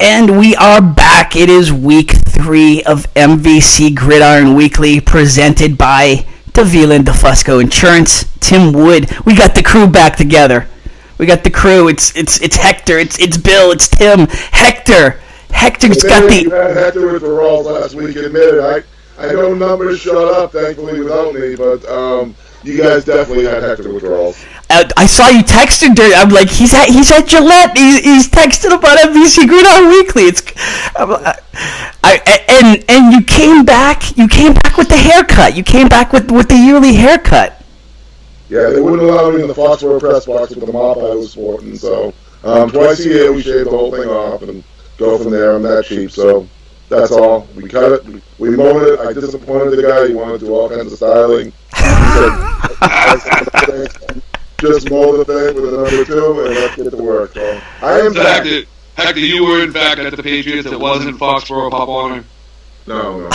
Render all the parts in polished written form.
And we are back. It is week 3 of MVC Gridiron Weekly, presented by Davila and DeFusco Insurance. Tim Wood. We got the crew back together. We got the crew. It's Hector. It's Bill. It's Tim. Hector's got the. You had Hector with the Rolls last week. Admit it. I know numbers shut up, thankfully, without me, but you guys definitely had Hector with the Rolls. I saw you texting during. I'm like, he's at Gillette. He's texting about MVC Gridiron Weekly. And you came back. You came back with the haircut. You came back with the yearly haircut. Yeah, they wouldn't allow me in the Foxborough press box with the mop I was sporting. So twice a year we shave the whole thing off and go from there. I'm that cheap, so that's all. We cut it. We mowed it. I disappointed the guy. He wanted to do all kinds of styling. He said, just mow the thing with a number 2 and let's get to work. So I am back. Hector, you were in fact at the Patriots. It wasn't Foxborough Pop Warner. No.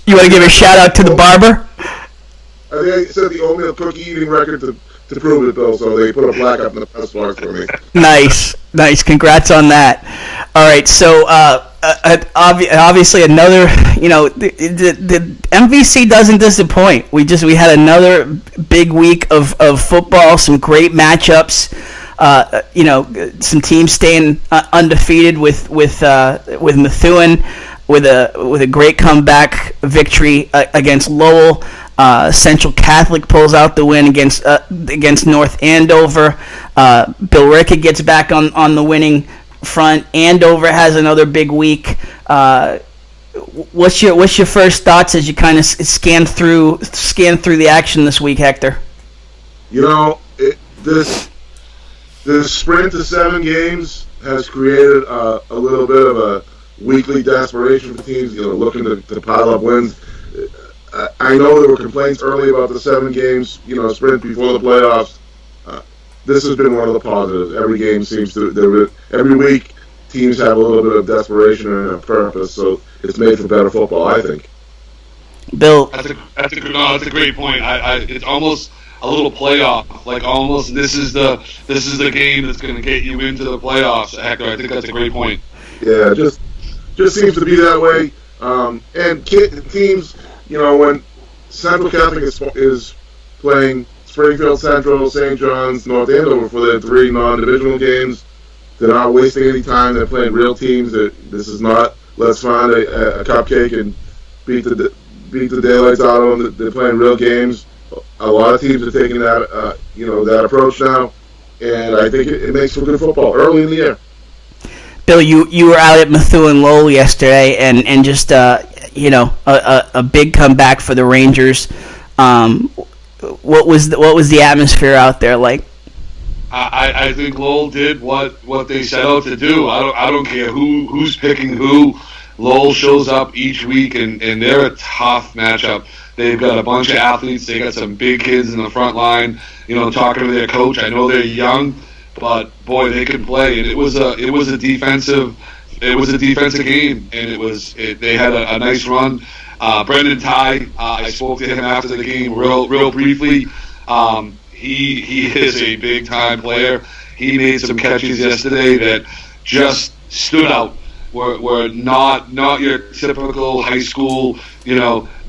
You want to give a shout out to the barber? I think I said the only cookie eating record to prove it, though, so they put a plaque up in the press box for me. Nice. Congrats on that. All right, so obviously another, the MVC doesn't disappoint. We had another big week of football, some great matchups. Some teams staying undefeated with Methuen with a great comeback victory against Lowell. Central Catholic pulls out the win against North Andover. Bill Ricka gets back on the winning front. Andover has another big week. What's your first thoughts as you kind of scan through the action this week, Hector? This sprint to 7 games has created a little bit of a weekly desperation for teams, looking to pile up wins. I know there were complaints early about the 7 games, sprint before the playoffs. This has been one of the positives. Every game seems to, every week, teams have a little bit of desperation and a purpose, so it's made for better football, I think. Bill, that's a great point. It's almost a little playoff, like almost this is the game that's going to get you into the playoffs. Hector, I think that's a great point. Yeah, just seems to be that way. And teams, when Central Catholic is playing Springfield Central, St. John's, North Andover for their 3 non-divisional games, they're not wasting any time. They're playing real teams. This is not let's find a cupcake and beat the daylights out of them. They're playing real games. A lot of teams are taking that that approach now, and I think it makes for good football early in the year. Bill, you were out at Methuen Lowell yesterday, and just a big comeback for the Rangers. What was the atmosphere out there like? I think Lowell did what they set out to do. I don't care who's picking who. Lowell shows up each week, and they're a tough matchup. They've got a bunch of athletes. They got some big kids in the front line. Talking to their coach, I know they're young, but boy, they can play. And it was a defensive game, and they had a nice run. Brendan Ty, I spoke to him after the game real briefly. He is a big time player. He made some catches yesterday that just stood out. Were not your typical high school,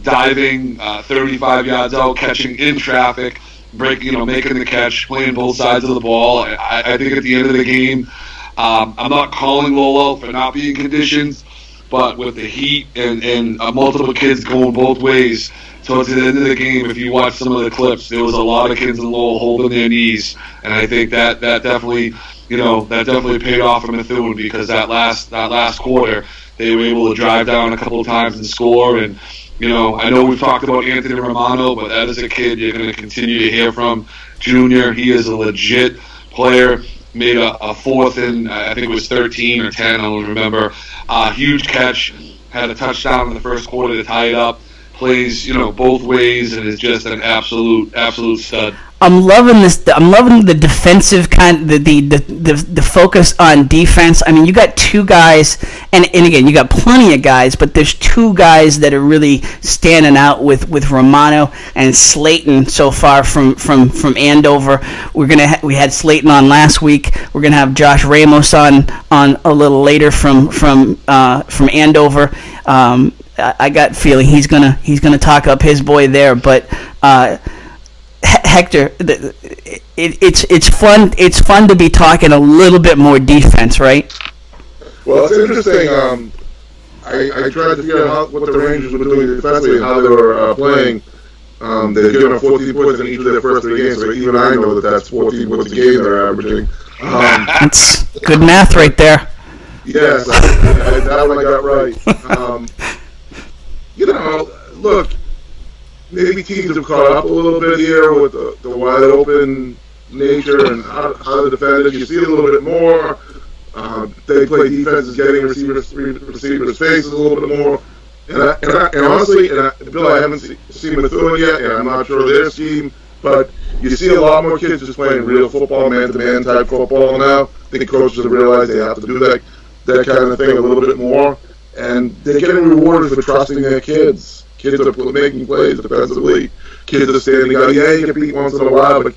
diving 35 yards out, catching in traffic, making the catch, playing both sides of the ball. I think at the end of the game, I'm not calling Lowell for not being conditioned, but with the heat and multiple kids going both ways, towards the end of the game, if you watch some of the clips, there was a lot of kids in Lowell holding their knees, and I think that definitely, that definitely paid off for Methuen, because that last quarter, they were able to drive down a couple of times and score. And I know we've talked about Anthony Romano, but that is a kid you're going to continue to hear from. Junior, he is a legit player. Made a 4th and I think it was 13 or 10, I don't remember. Huge catch, had a touchdown in the first quarter to tie it up. Plays, both ways, and is just an absolute stud. I'm loving this. I'm loving the defensive the focus on defense. I mean, you got two guys, and again, you got plenty of guys, but there's two guys that are really standing out with Romano and Slayton so far from Andover. We had Slayton on last week. We're gonna have Josh Ramos on a little later from Andover. I got feeling he's gonna talk up his boy there, but. Hector, it's fun. It's fun to be talking a little bit more defense, right? Well, it's interesting. I tried to figure out what the Rangers were doing defensively and how they were playing. They've given up 14 points in each of their first 3 games, so even I know that's 14 points a game they're averaging. That's good math right there. Yes, that one I got right. Look. Maybe teams have caught up a little bit here with the wide open nature and how to defend it. You see it a little bit more. They play defenses getting receivers' faces a little bit more. And honestly, Bill, I haven't seen Methuen yet, and I'm not sure their scheme, but you see a lot more kids just playing real football, man-to-man type football now. I think coaches have realized they have to do that kind of thing a little bit more, and they're getting rewarded for trusting their kids. Kids are making plays defensively. Kids are standing out. Yeah, you get beat once in a while, but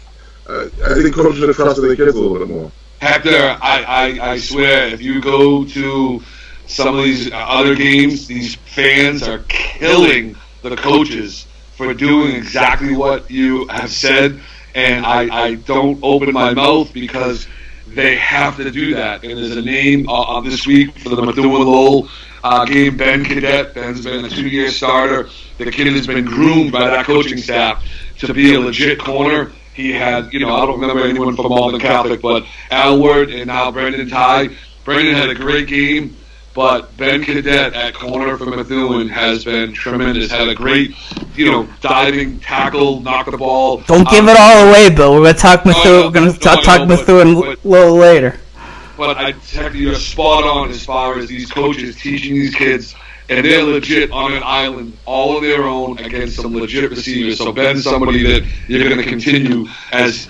I think coaches are trusting their kids a little bit more. Hector, I swear, if you go to some of these other games, these fans are killing the coaches for doing exactly what you have said, and I don't open my mouth because they have to do that. And there's a name this week for the Methuen-Lowell game, Ben Cadet. Ben's been a 2-year starter. The kid has been groomed by that coaching staff to be a legit corner. He had, I don't remember anyone from Malden Catholic, but Alward and now Brendan Ty. Brendan had a great game, but Ben Cadet at corner for Methuen has been tremendous. Had a great, diving, tackle, knock the ball. Don't give it all away, Bill. We're going to talk Methuen. We're going to talk Methuen a little later. But I tell you, you're spot on as far as these coaches teaching these kids, and they're legit on an island all on their own against some legit receivers. So Ben's somebody that you're going to continue as,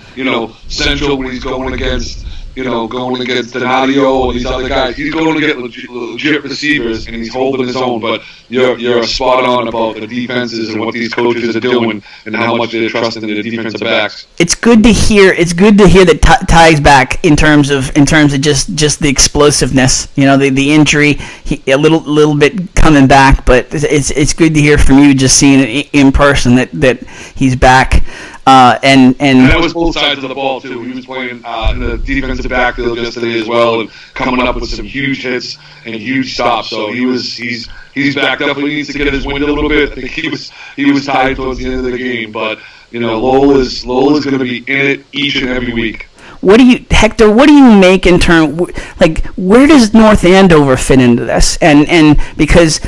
Central when he's going against Donadio or these other guys. He's going to get legit receivers, and he's holding his own. But you're spot on about the defenses and what these coaches are doing and how much they're trusting the defensive backs. It's good to hear. It's good to hear that Ty's back in terms of just the explosiveness. The injury, a little bit coming back, but it's good to hear from you just seeing it in person that he's back. And that was both sides of the ball too. He was playing in the defensive backfield yesterday as well, and coming up with some huge hits and huge stops. So he's back. Definitely needs to get his wind a little bit. I think he was tired towards the end of the game, but Lowell is going to be in it each and every week. Hector? What do you make in terms where does North Andover fit into this? And because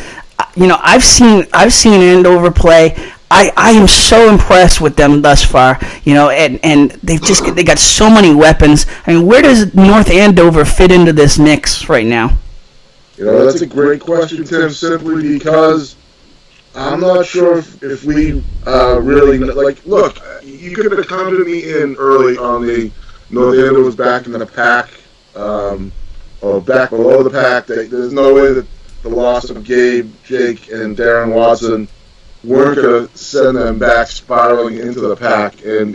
I've seen Andover play. I am so impressed with them thus far, and they got so many weapons. I mean, where does North Andover fit into this mix right now? That's a great question, Tim, simply because I'm not sure if we really, look, you could have counted me in early on the North Andover's back in the pack, or back below the pack. There's no way that the loss of Gabe, Jake, and Darren Watson weren't going to send them back spiraling into the pack. And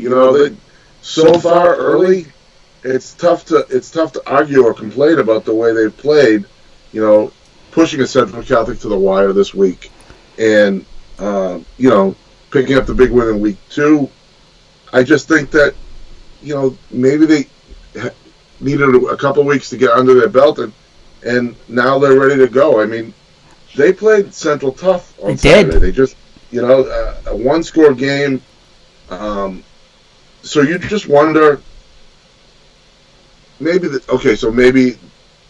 so far early, it's tough to argue or complain about the way they've played. Pushing a Central Catholic to the wire this week, and picking up the big win in week 2. I just think that maybe they needed a couple of weeks to get under their belt, and now they're ready to go. I mean, they played Central tough on Saturday. They just a one-score game. So you just wonder, maybe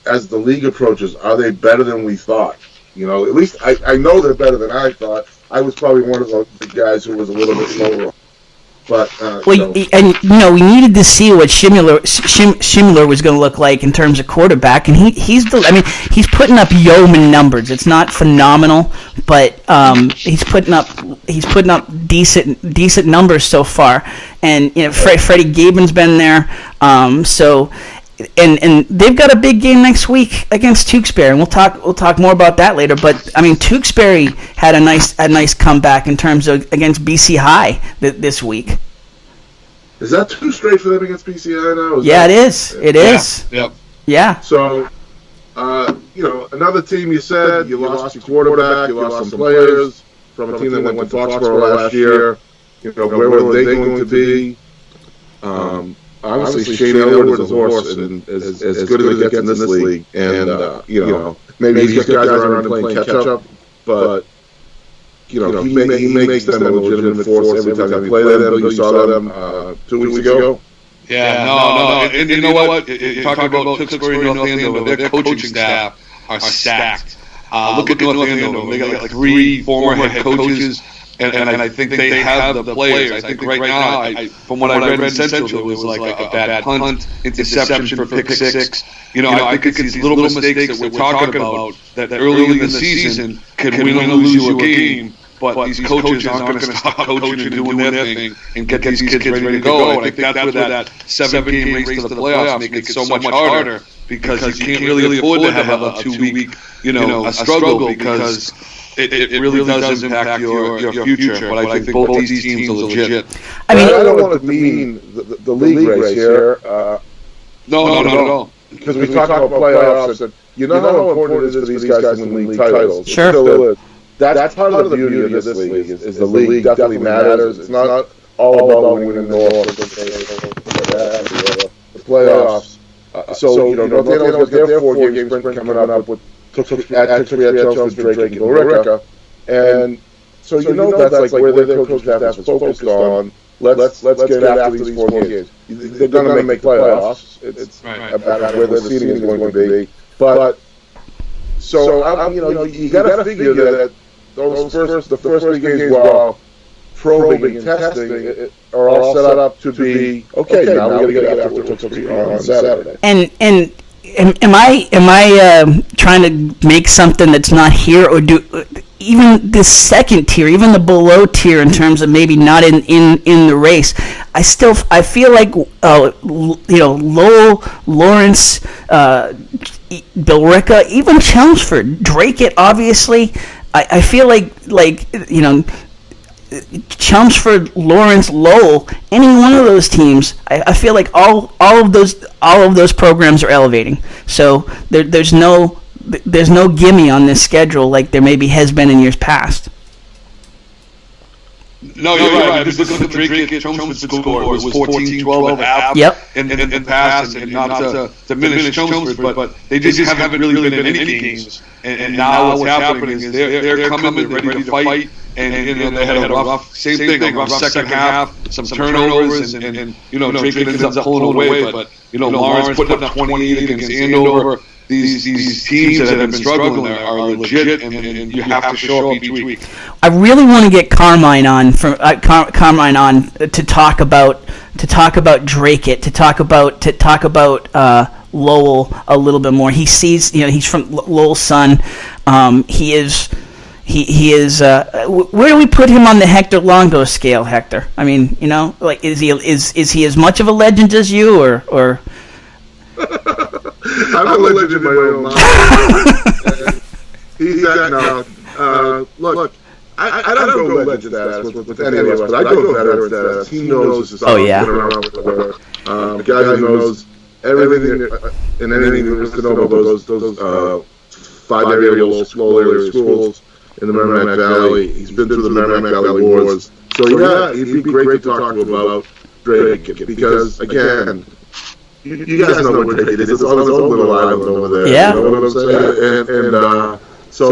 as the league approaches, are they better than we thought? At least I know they're better than I thought. I was probably one of the guys who was a little bit lower. But we needed to see what Schimler was going to look like in terms of quarterback, and he's putting up yeoman numbers. It's not phenomenal, but he's putting up decent numbers so far. And Freddie Gaben's been there, so. And they've got a big game next week against Tewksbury, and we'll talk more about that later. But I mean, Tewksbury had a nice comeback in terms of against BC High this week. Is that too straight for them against BC High now? It is. It is. Yep. Yeah. So, another team. You said you lost your quarterback, you lost some players from a team that went to Foxborough last year. Where were they going to be? Honestly, Shane Elwood is a horse, and as good as it gets in this league. And, maybe these guys are around playing catch-up, but, he makes them a legitimate force every time they play them. You saw them 2 weeks ago. Yeah, no. And you know what? You're talking about Tewksbury and North Andover. Their coaching staff are stacked. Look at North Andover. They got like 3 former head coaches. And I think they have the players. I think right now, from what I read in Central, it was like a bad punt, interception for pick 6. I think it's these little mistakes that we're talking about that early in the season could win or lose you a game. But these coaches aren't going to stop coaching and doing their thing and get these kids ready to go. And I think that's where that 7-game race to the playoffs makes it so much harder because you can't really afford to have a 2-week, a struggle because it really does impact your future. But I think both these teams are legit. I don't want to mean the league race here. No, not at all. Because we talk about playoffs, and how important it is for these guys to win league titles. Sure. That's part of the beauty of this league. Is the league definitely matters. It's not all about winning the North. The playoffs. North Andover's their 4-game sprint coming up with Tewksbury at Chelmsford, Drake, and Billerica. And so that's like where their coaching staff is focused on. Let's get after these 4 games. They're going to make playoffs. It's about where the seeding is going to be. But so you got to figure that the first 3 games while probing and testing are all set up to be okay. Now we got to get after Tewksbury on Saturday. And am I trying to make something that's not here, or do even the second tier, even the below tier in terms of maybe not in the race? I feel like Lowell, Lawrence, Billerica, even Chelmsford, Dracut, obviously. I feel like Chelmsford, Lawrence, Lowell, any one of those teams, I feel like all of those programs are elevating. So there's no gimme on this schedule like there maybe has been in years past. No, you're right. Just look at the Dracut Chelmsford score. It was 14-12 at half. Yep. In the past, and not to diminish Chelmsford, but they just haven't really been in any games. And now what's happening is they're coming, they're ready to fight, and they had a rough, same thing, a rough second half, some turnovers, and Dracut ends up pulling away. But Lawrence putting up 28 against Andover. These teams that have been struggling are legit, and you have to show up each week. I really want to get Carmine on to talk about Dracut, to talk about Lowell a little bit more. He sees, he's from Lowell's son. He is. Where do we put him on the Hector Longo scale, Hector? I mean, is he as much of a legend as you, or? I'm a legend in my own mind. He's that now. Look, I don't go legend status with any of us, but I go veteran status. He knows his stuff. Oh, yeah. Been around before. A guy who knows everything and anything there is to know about those 5-area local area schools in the Merrimack Valley. He's been through the Merrimack Valley Wars. So, yeah, it'd be great to talk to him about Dracut because, again, you guys know what Dracut is. It's on its own little island over there. Yeah. You know what I'm saying? And so,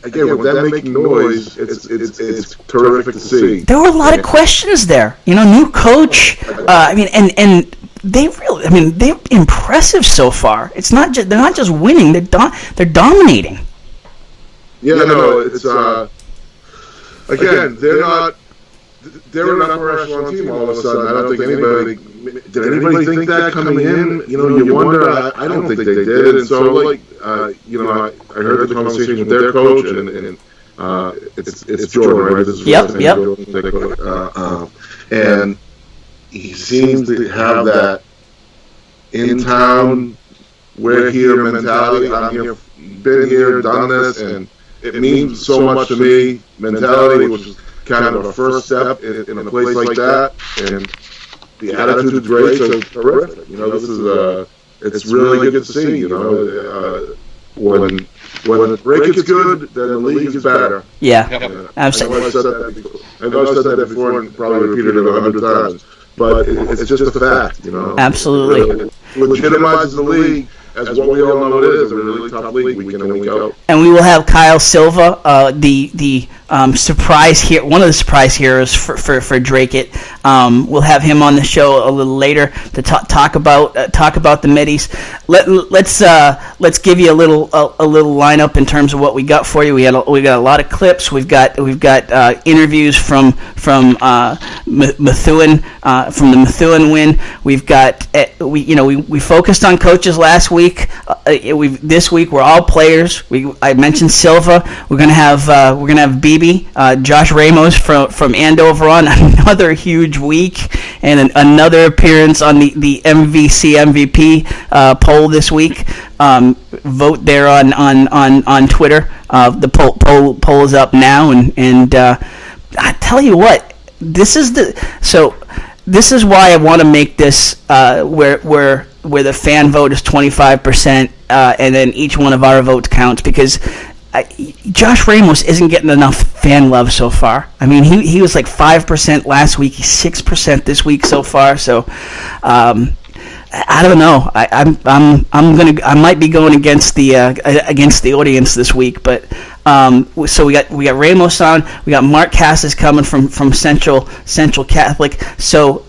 again, with them making noise, it's terrific to see. There were a lot of questions there. New coach. And they're impressive so far. It's not just they're not just winning. They're dominating. Yeah, no, it's again, they're not they're an upper echelon team all of a sudden. I don't think anybody think that coming in. You wonder. I don't think they did. And so, I heard the conversation with their coach, and it's Jordan, right? This is yep. And he seems to have that in town, we're here mentality. I'm here, been here, done this, and it means so much to me. Mentality, which is kind of a first step in a place like that, and the attitude is great, so terrific. This is it's really good to see. When the break is good, then the league is better. Yeah, absolutely. I know I've said that before and probably repeated it 100 times, but it's just a fact. Absolutely. It legitimizes the league as what we all know it is, a really tough league week in and week out. And we will have Kyle Silva, the surprise here, one of the surprise heroes for Dracut. We'll have him on the show a little later to talk about the middies. Let's give you a little lineup in terms of what we got for you. We got a lot of clips. We've got interviews from Methuen, from the Methuen win. We've got we focused on coaches last week. This week we're all players. I mentioned Silva. We're gonna have BB, Josh Ramos from Andover on another huge week, and another appearance on the MVC MVP poll this week. Vote there on Twitter. The poll is up now, and I tell you what, this is why I want to make this where the fan vote is 25%, and then each one of our votes counts, because Josh Ramos isn't getting enough fan love so far. I mean, he was like 5% last week. He's 6% this week so far. So I don't know. I might be going against the audience this week, but so we got Ramos on. We got Mark Kassis coming from Central Catholic. So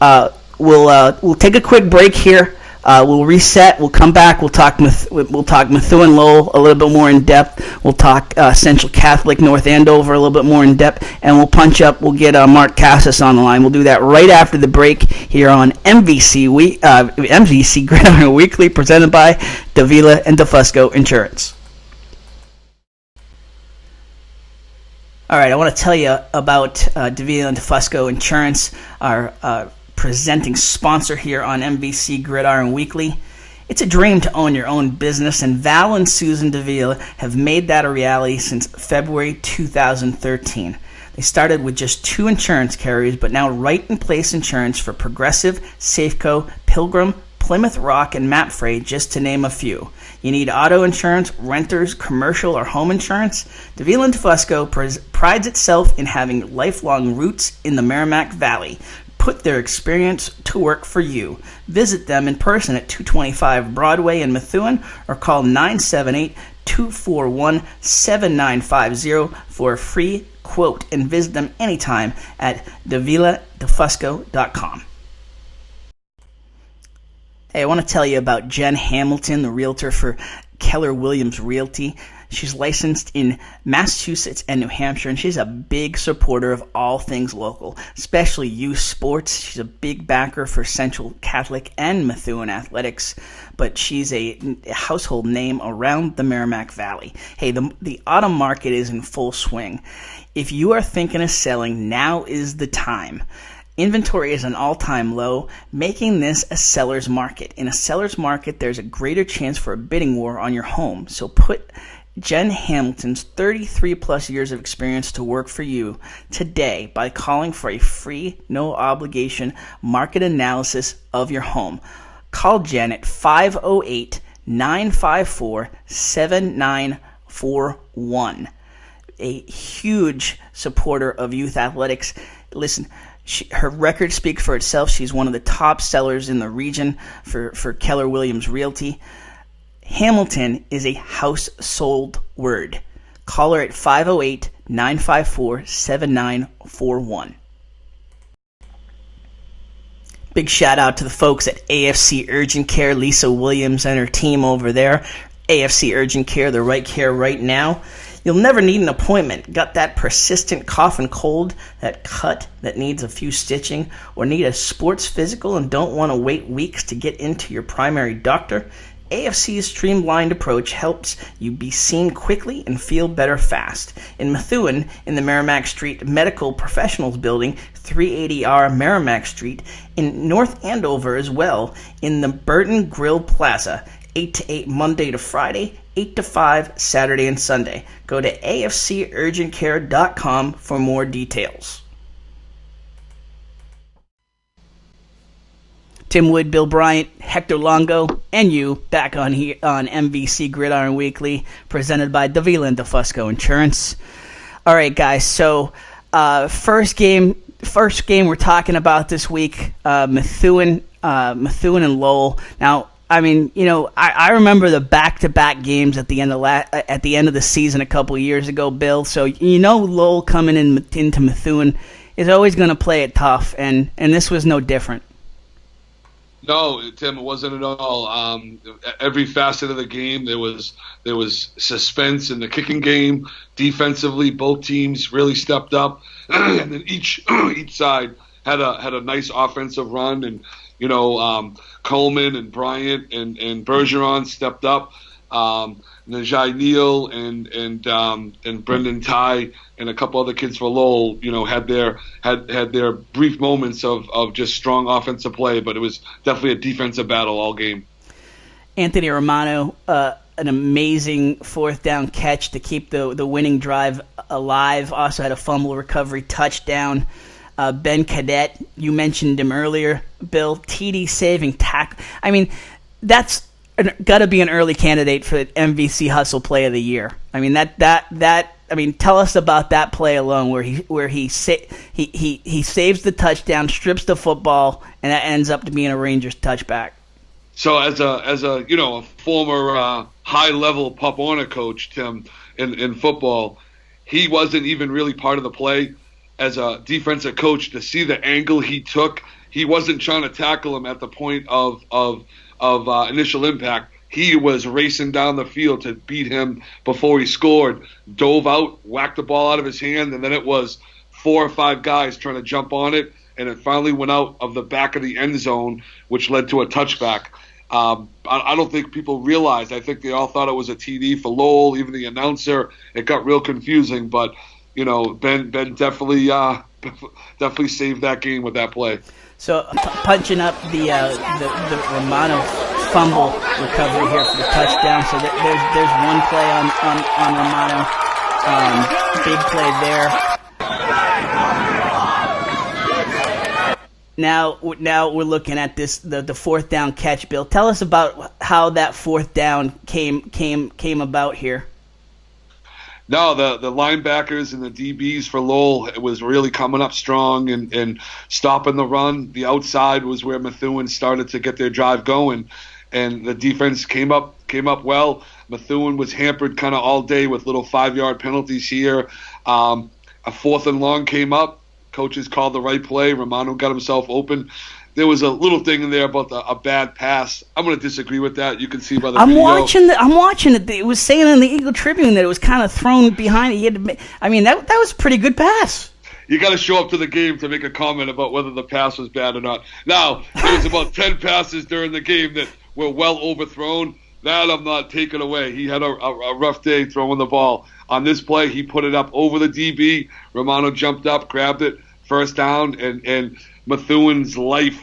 we'll take a quick break here. We'll reset. We'll come back. We'll talk Methuen Lowell a little bit more in depth. We'll talk Central Catholic North Andover a little bit more in depth, and we'll punch up. We'll get Mark Kassis on the line. We'll do that right after the break here on MVC Gridiron Weekly, presented by Davila and DeFusco Insurance. All right, I want to tell you about Davila and DeFusco Insurance, our presenting sponsor here on MVC Gridiron Weekly. It's a dream to own your own business, and Val and Susan Davila have made that a reality since February 2013. They started with just 2 insurance carriers, but now Right in Place Insurance for Progressive, Safeco, Pilgrim, Plymouth Rock, and Mapfre, just to name a few. You need auto insurance, renters, commercial, or home insurance? Davila and DeFusco prides itself in having lifelong roots in the Merrimack Valley. Put their experience to work for you. Visit them in person at 225 Broadway in Methuen, or call 978-241-7950 for a free quote, and visit them anytime at daviladefusco.com. Hey, I want to tell you about Jen Hamilton, the realtor for Keller Williams Realty. She's licensed in Massachusetts and New Hampshire, and she's a big supporter of all things local, especially youth sports. She's a big backer for Central Catholic and Methuen athletics, but she's a household name around the Merrimack Valley. Hey, the autumn market is in full swing. If you are thinking of selling, now is the time. Inventory is an all-time low, making this a seller's market. In a seller's market, there's a greater chance for a bidding war on your home. So put Jen Hamilton's 33-plus years of experience to work for you today by calling for a free, no-obligation market analysis of your home. Call Jen at 508-954-7941. A huge supporter of youth athletics. Listen, her record speaks for itself. She's one of the top sellers in the region for Keller Williams Realty. Hamilton is a household word. Call her at 508-954-7941. Big shout out to the folks at AFC Urgent Care, Lisa Williams and her team over there. AFC Urgent Care, the right care right now. You'll never need an appointment. Got that persistent cough and cold, that cut that needs a few stitching, or need a sports physical and don't want to wait weeks to get into your primary doctor? AFC's streamlined approach helps you be seen quickly and feel better fast. In Methuen, in the Merrimack Street Medical Professionals Building, 380R Merrimack Street, in North Andover as well, in the Burton Grill Plaza, 8 to 8 Monday to Friday, 8 to 5 Saturday and Sunday. Go to afcurgentcare.com for more details. Tim Wood, Bill Bryant, Hector Longo, and you back on here on MVC Gridiron Weekly, presented by Davila and DeFusco Insurance. All right, guys. So first game we're talking about this week, Methuen and Lowell. Now, I mean, you know, I remember the back-to-back games at the end of the season a couple of years ago, Bill. So you know, Lowell coming into Methuen is always going to play it tough, and this was no different. No, Tim, it wasn't at all. Every facet of the game, there was suspense in the kicking game. Defensively, both teams really stepped up, and then each side had a nice offensive run. And you know, Coleman and Bryant and Bergeron stepped up. Najai Neal and Brendan Ty and a couple other kids for Lowell, you know, had their brief moments of just strong offensive play, but it was definitely a defensive battle all game. Anthony Romano, an amazing fourth down catch to keep the winning drive alive. Also had a fumble recovery touchdown. Ben Cadet, you mentioned him earlier, Bill, TD saving tackle. I mean, that's got to be an early candidate for MVC Hustle Play of the Year. I mean I mean, tell us about that play alone, where he saves the touchdown, strips the football, and that ends up to being a Rangers touchback. So as a you know, a former high level Pop Warner coach, Tim, in football, he wasn't even really part of the play. As a defensive coach, to see the angle he took, he wasn't trying to tackle him at the point of initial impact. He was racing down the field to beat him before he scored, dove out, whacked the ball out of his hand, and then it was 4 or 5 guys trying to jump on it, and it finally went out of the back of the end zone, which led to a touchback. I don't think people realized. I think they all thought it was a TD for Lowell, even the announcer. It got real confusing, but you know, Ben definitely saved that game with that play. So punching up the Romano fumble recovery here for the touchdown. So there's one play on Romano, big play there. Now we're looking at this the fourth down catch. Bill, tell us about how that fourth down came about here. No, the linebackers and the DBs for Lowell was really coming up strong and stopping the run. The outside was where Methuen started to get their drive going, and the defense came up well. Methuen was hampered kind of all day with little 5-yard penalties here. A 4th and long came up. Coaches called the right play. Romano got himself open. There was a little thing in there about a bad pass. I'm going to disagree with that. You can see by the video. I'm watching it. It was saying in the Eagle Tribune that it was kind of thrown behind. That was a pretty good pass. You got to show up to the game to make a comment about whether the pass was bad or not. Now, there was about 10 passes during the game that were well overthrown. That I'm not taking away. He had a rough day throwing the ball. On this play, he put it up over the DB. Romano jumped up, grabbed it, first down, and Methuen's life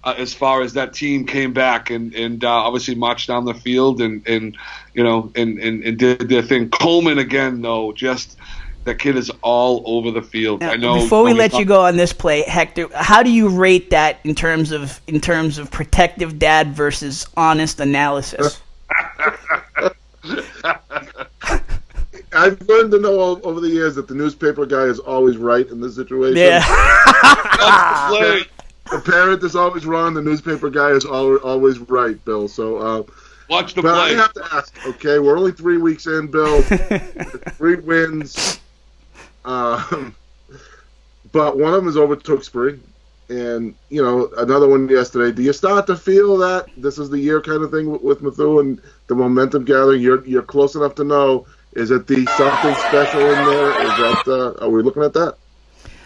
as far as that team came back and obviously marched down the field and did their thing. Coleman again, though, just that kid is all over the field. Now, I know. Before we let you go on this play, Hector, how do you rate that in terms of protective dad versus honest analysis? I've learned to know over the years that the newspaper guy is always right in this situation. Yeah. The parent is always wrong. The newspaper guy is always right, Bill. So watch the but play. I have to ask. Okay, we're only 3 weeks in, Bill. 3 wins. But one of them is over Tewksbury, and another one yesterday. Do you start to feel that this is the year kind of thing with Methuen, the momentum gathering? You're close enough to know Is it the something special in there? Is that are we looking at that?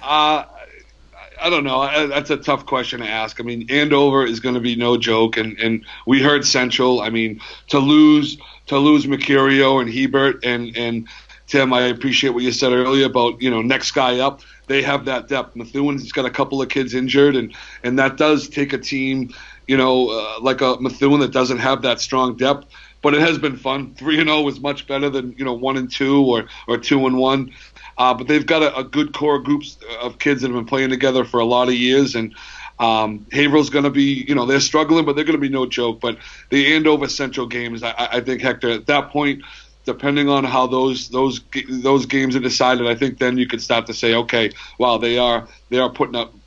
I don't know. That's a tough question to ask. I mean, Andover is going to be no joke, and we heard Central. I mean, to lose Mercurio and Hebert and Tim, I appreciate what you said earlier about next guy up. They have that depth. Methuen's got a couple of kids injured, and that does take a team, like a Methuen that doesn't have that strong depth. But it has been fun. 3-0 is much better than 1-2 or 2-1. But they've got a good core groups of kids that have been playing together for a lot of years, and Haverhill's going to be, they're struggling, but they're going to be no joke. But the Andover Central games, I think, Hector, at that point, depending on how those games are decided, I think then you could start to say, okay, wow, they are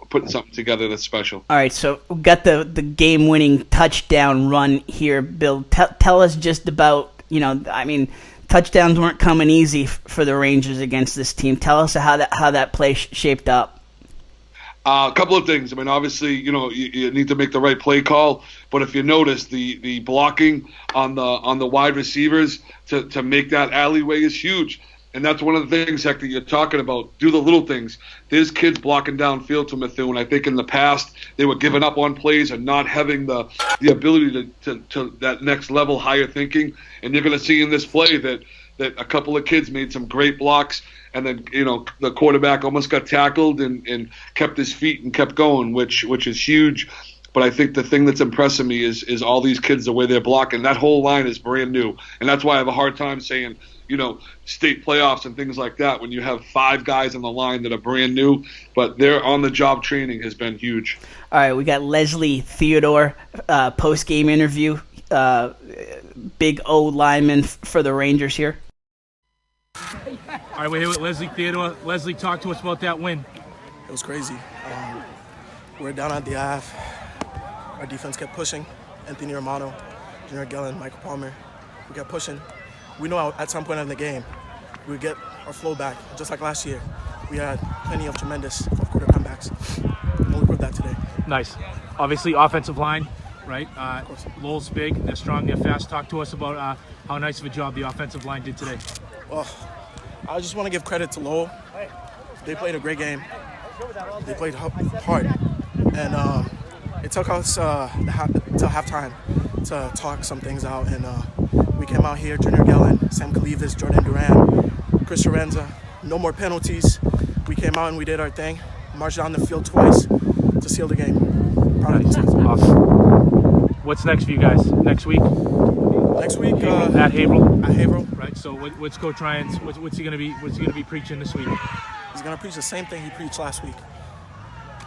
putting something together that's special. All right, so we got the game-winning touchdown run here, Bill. Tell us just about, touchdowns weren't coming easy for the Rangers against this team. Tell us how that play shaped up. A couple of things. I mean, obviously, you need to make the right play call. But if you notice, the blocking on the wide receivers to make that alleyway is huge. And that's one of the things, Hector, you're talking about. Do the little things. There's kids blocking downfield to Methuen. I think in the past they were giving up on plays and not having the ability to that next level higher thinking. And you're going to see in this play that a couple of kids made some great blocks, and then the quarterback almost got tackled and kept his feet and kept going, which is huge. But I think the thing that's impressing me is all these kids, the way they're blocking. That whole line is brand new, and that's why I have a hard time saying state playoffs and things like that when you have 5 guys on the line that are brand new. But their on-the-job training has been huge. All right, we got Leslie Theodore post-game interview. Big O lineman for the Rangers here. All right, we're here with Leslie Theodore. Leslie, talk to us about that win. It was crazy. We're down at the half. Our defense kept pushing. Anthony Romano, Junior Gellin, Michael Palmer. We kept pushing. We know at some point in the game, we would get our flow back, just like last year. We had plenty of tremendous fourth-quarter comebacks, and we proved that today. Nice. Obviously, offensive line, right? Lowell's big, they're strong, they're fast. Talk to us about how nice of a job the offensive line did today. Well, I just want to give credit to Lowell. They played a great game. They played hard. And it took us till halftime to talk some things out. And we came out here, Junior Gellin, Sam Kalivas, Jordan Duran, Chris Lorenza. No more penalties. We came out and we did our thing. Marched down the field twice to seal the game. Proud of themselves. Awesome. What's next for you guys? Next week? Next week at Haverhill. At Haverhill. Right. So what's Coach Ryan's? What's he gonna be preaching this week? He's gonna preach the same thing he preached last week.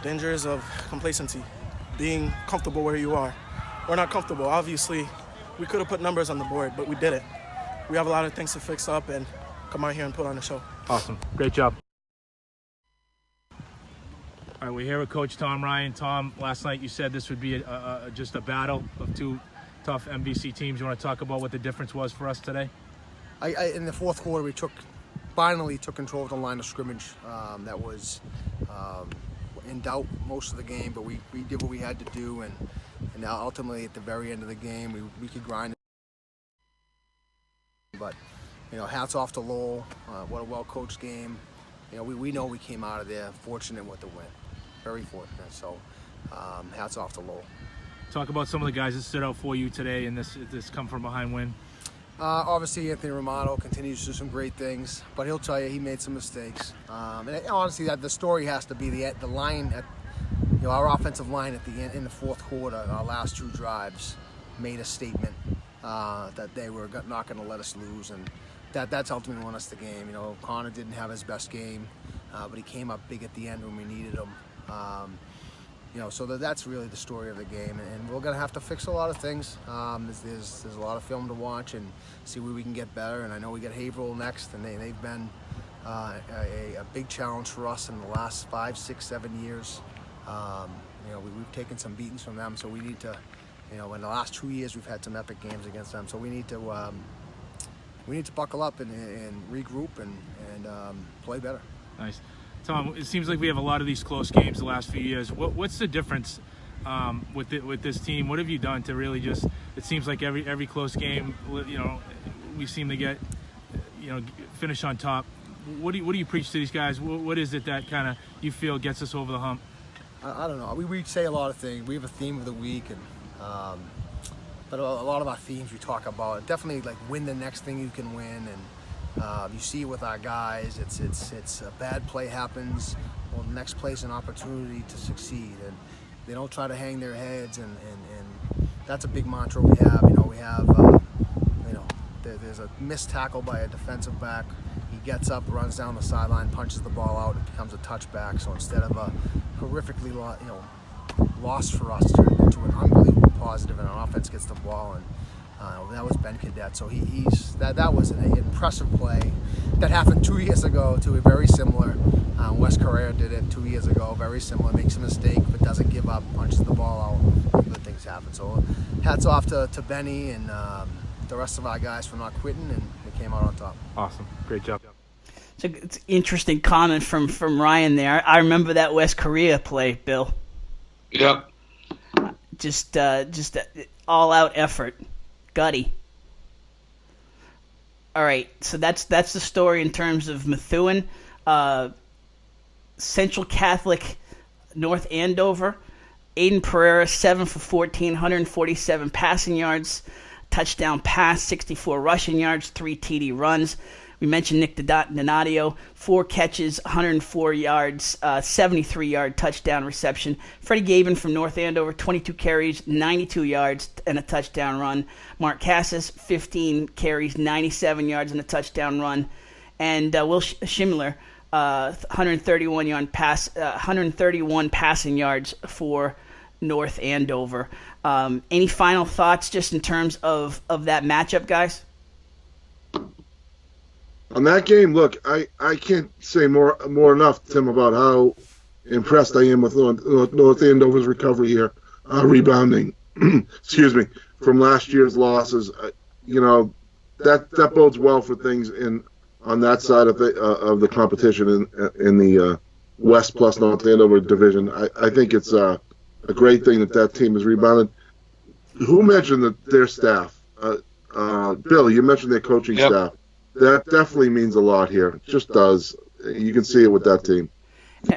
Dangers of complacency, being comfortable where you are. We're not comfortable. Obviously, we could have put numbers on the board, but we didn't. We have a lot of things to fix up and come out here and put on a show. Awesome. Great job. All right, we're here with Coach Tom Ryan. Tom, last night you said this would be just a battle of 2 tough MVC teams. You want to talk about what the difference was for us today? In the fourth quarter, we finally took control of the line of scrimmage. That was in doubt most of the game, but we did what we had to do, and now ultimately at the very end of the game, we could grind. But hats off to Lowell. What a well-coached game. We know we came out of there fortunate with the win, very fortunate. So hats off to Lowell. Talk about some of the guys that stood out for you today in this come from behind win. Obviously, Anthony Romano continues to do some great things, but he'll tell you he made some mistakes. And honestly, that the story has to be the line at our offensive line at the end in the fourth quarter. Our last 2 drives made a statement that they were not going to let us lose, and that's ultimately won us the game. Connor didn't have his best game, but he came up big at the end when we needed him. So that's really the story of the game, and we're going to have to fix a lot of things. There's a lot of film to watch and see where we can get better, and I know we got Haverhill next, and they've been a big challenge for us in the last 5, 6, 7 years. We've taken some beatings from them, so we need to, in the last 2 years we've had some epic games against them, so we need to buckle up and regroup and play better. Nice. Tom, it seems like we have a lot of these close games the last few years. What's the difference with this team? What have you done to really just? It seems like every close game, we seem to get finish on top. What do you preach to these guys? What is it that kind of you feel gets us over the hump? I don't know. We say a lot of things. We have a theme of the week, and but a lot of our themes we talk about definitely like win the next thing you can win, and you see it with our guys. It's a bad play happens. Well, the next play's an opportunity to succeed, and they don't try to hang their heads, and that's a big mantra we have. We have there's a missed tackle by a defensive back. He gets up, runs down the sideline, punches the ball out, it becomes a touchback. So instead of a horrifically loss for us, turned into an unbelievable positive, and our offense gets the ball, and that was Ben Cadet. So that was an impressive play that happened 2 years ago to a very similar. Wes Carrera did it 2 years ago, very similar. Makes a mistake but doesn't give up, punches the ball out. Good things happen. So hats off to Benny and the rest of our guys for not quitting, and we came out on top. Awesome, great job. So it's an interesting comment from Ryan there. I remember that West Korea play, Bill. Yep. Just all out effort, gutty. All right, so that's the story in terms of Methuen. Central Catholic, North Andover. Aiden Pereira, 7 for 14, 147 passing yards, touchdown pass, 64 rushing yards, 3 TD runs. We mentioned Nick Donadio, 4 catches, 104 yards, 73-yard touchdown reception. Freddie Gavin from North Andover, 22 carries, 92 yards, and a touchdown run. Mark Kassis, 15 carries, 97 yards, and a touchdown run. And Will Schimler, 131 passing yards for North Andover. Any final thoughts just in terms of that matchup, guys? On that game, look, I can't say more enough, Tim, about how impressed I am with North Andover's recovery here, rebounding. Excuse me, from last year's losses. That bodes well for things on that side of the competition in the West plus North Andover division. I think it's a great thing that team has rebounded. Who mentioned their staff? Bill, you mentioned their coaching staff. That definitely means a lot here. It just does. You can see it with that team.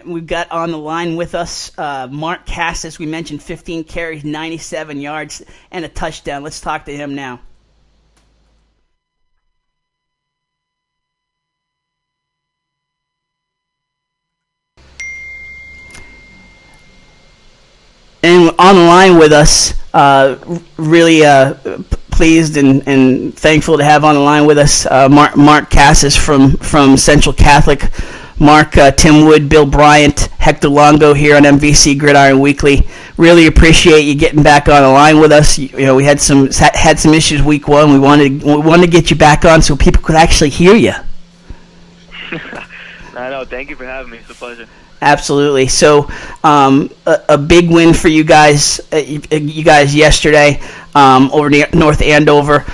We've got on the line with us Mark Kassis. We mentioned 15 carries, 97 yards, and a touchdown. Let's talk to him now. And on the line with us, really pleased and thankful to have on the line with us Mark Kassis from Central Catholic. Mark, Tim Wood, Bill Bryant, Hector Longo here on MVC Gridiron Weekly. Really appreciate you getting back on the line with us. We had some issues week one. We wanted to get you back on so people could actually hear you. I know. Thank you for having me. It's a pleasure. Absolutely. So, a big win for you guys yesterday over North Andover.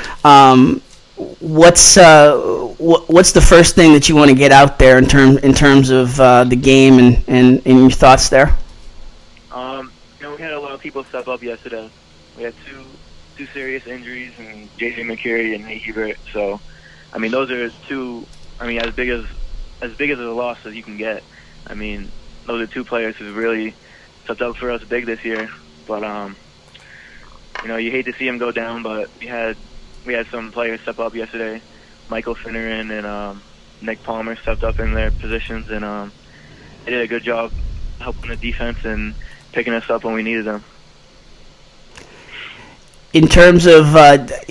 What's the first thing that you want to get out there in terms of the game and your thoughts there? We had a lot of people step up yesterday. We had two serious injuries, and J.J. McCurry and Nate Hebert. So, those are two. As big as a loss as you can get. Those are two players who really stepped up for us big this year. But you hate to see them go down. But we had some players step up yesterday. Michael Finneran and Nick Palmer stepped up in their positions, and they did a good job helping the defense and picking us up when we needed them. In terms of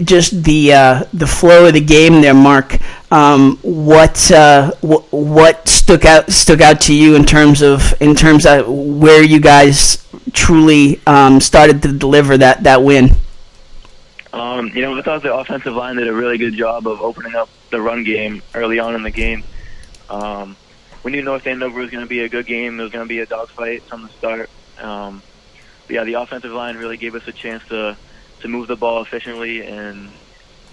just the flow of the game there, Mark, what stuck out to you in terms of where you guys truly started to deliver that win? I thought the offensive line did a really good job of opening up the run game early on in the game. We knew North Andover was going to be a good game. It was going to be a dogfight from the start. The offensive line really gave us a chance to move the ball efficiently, and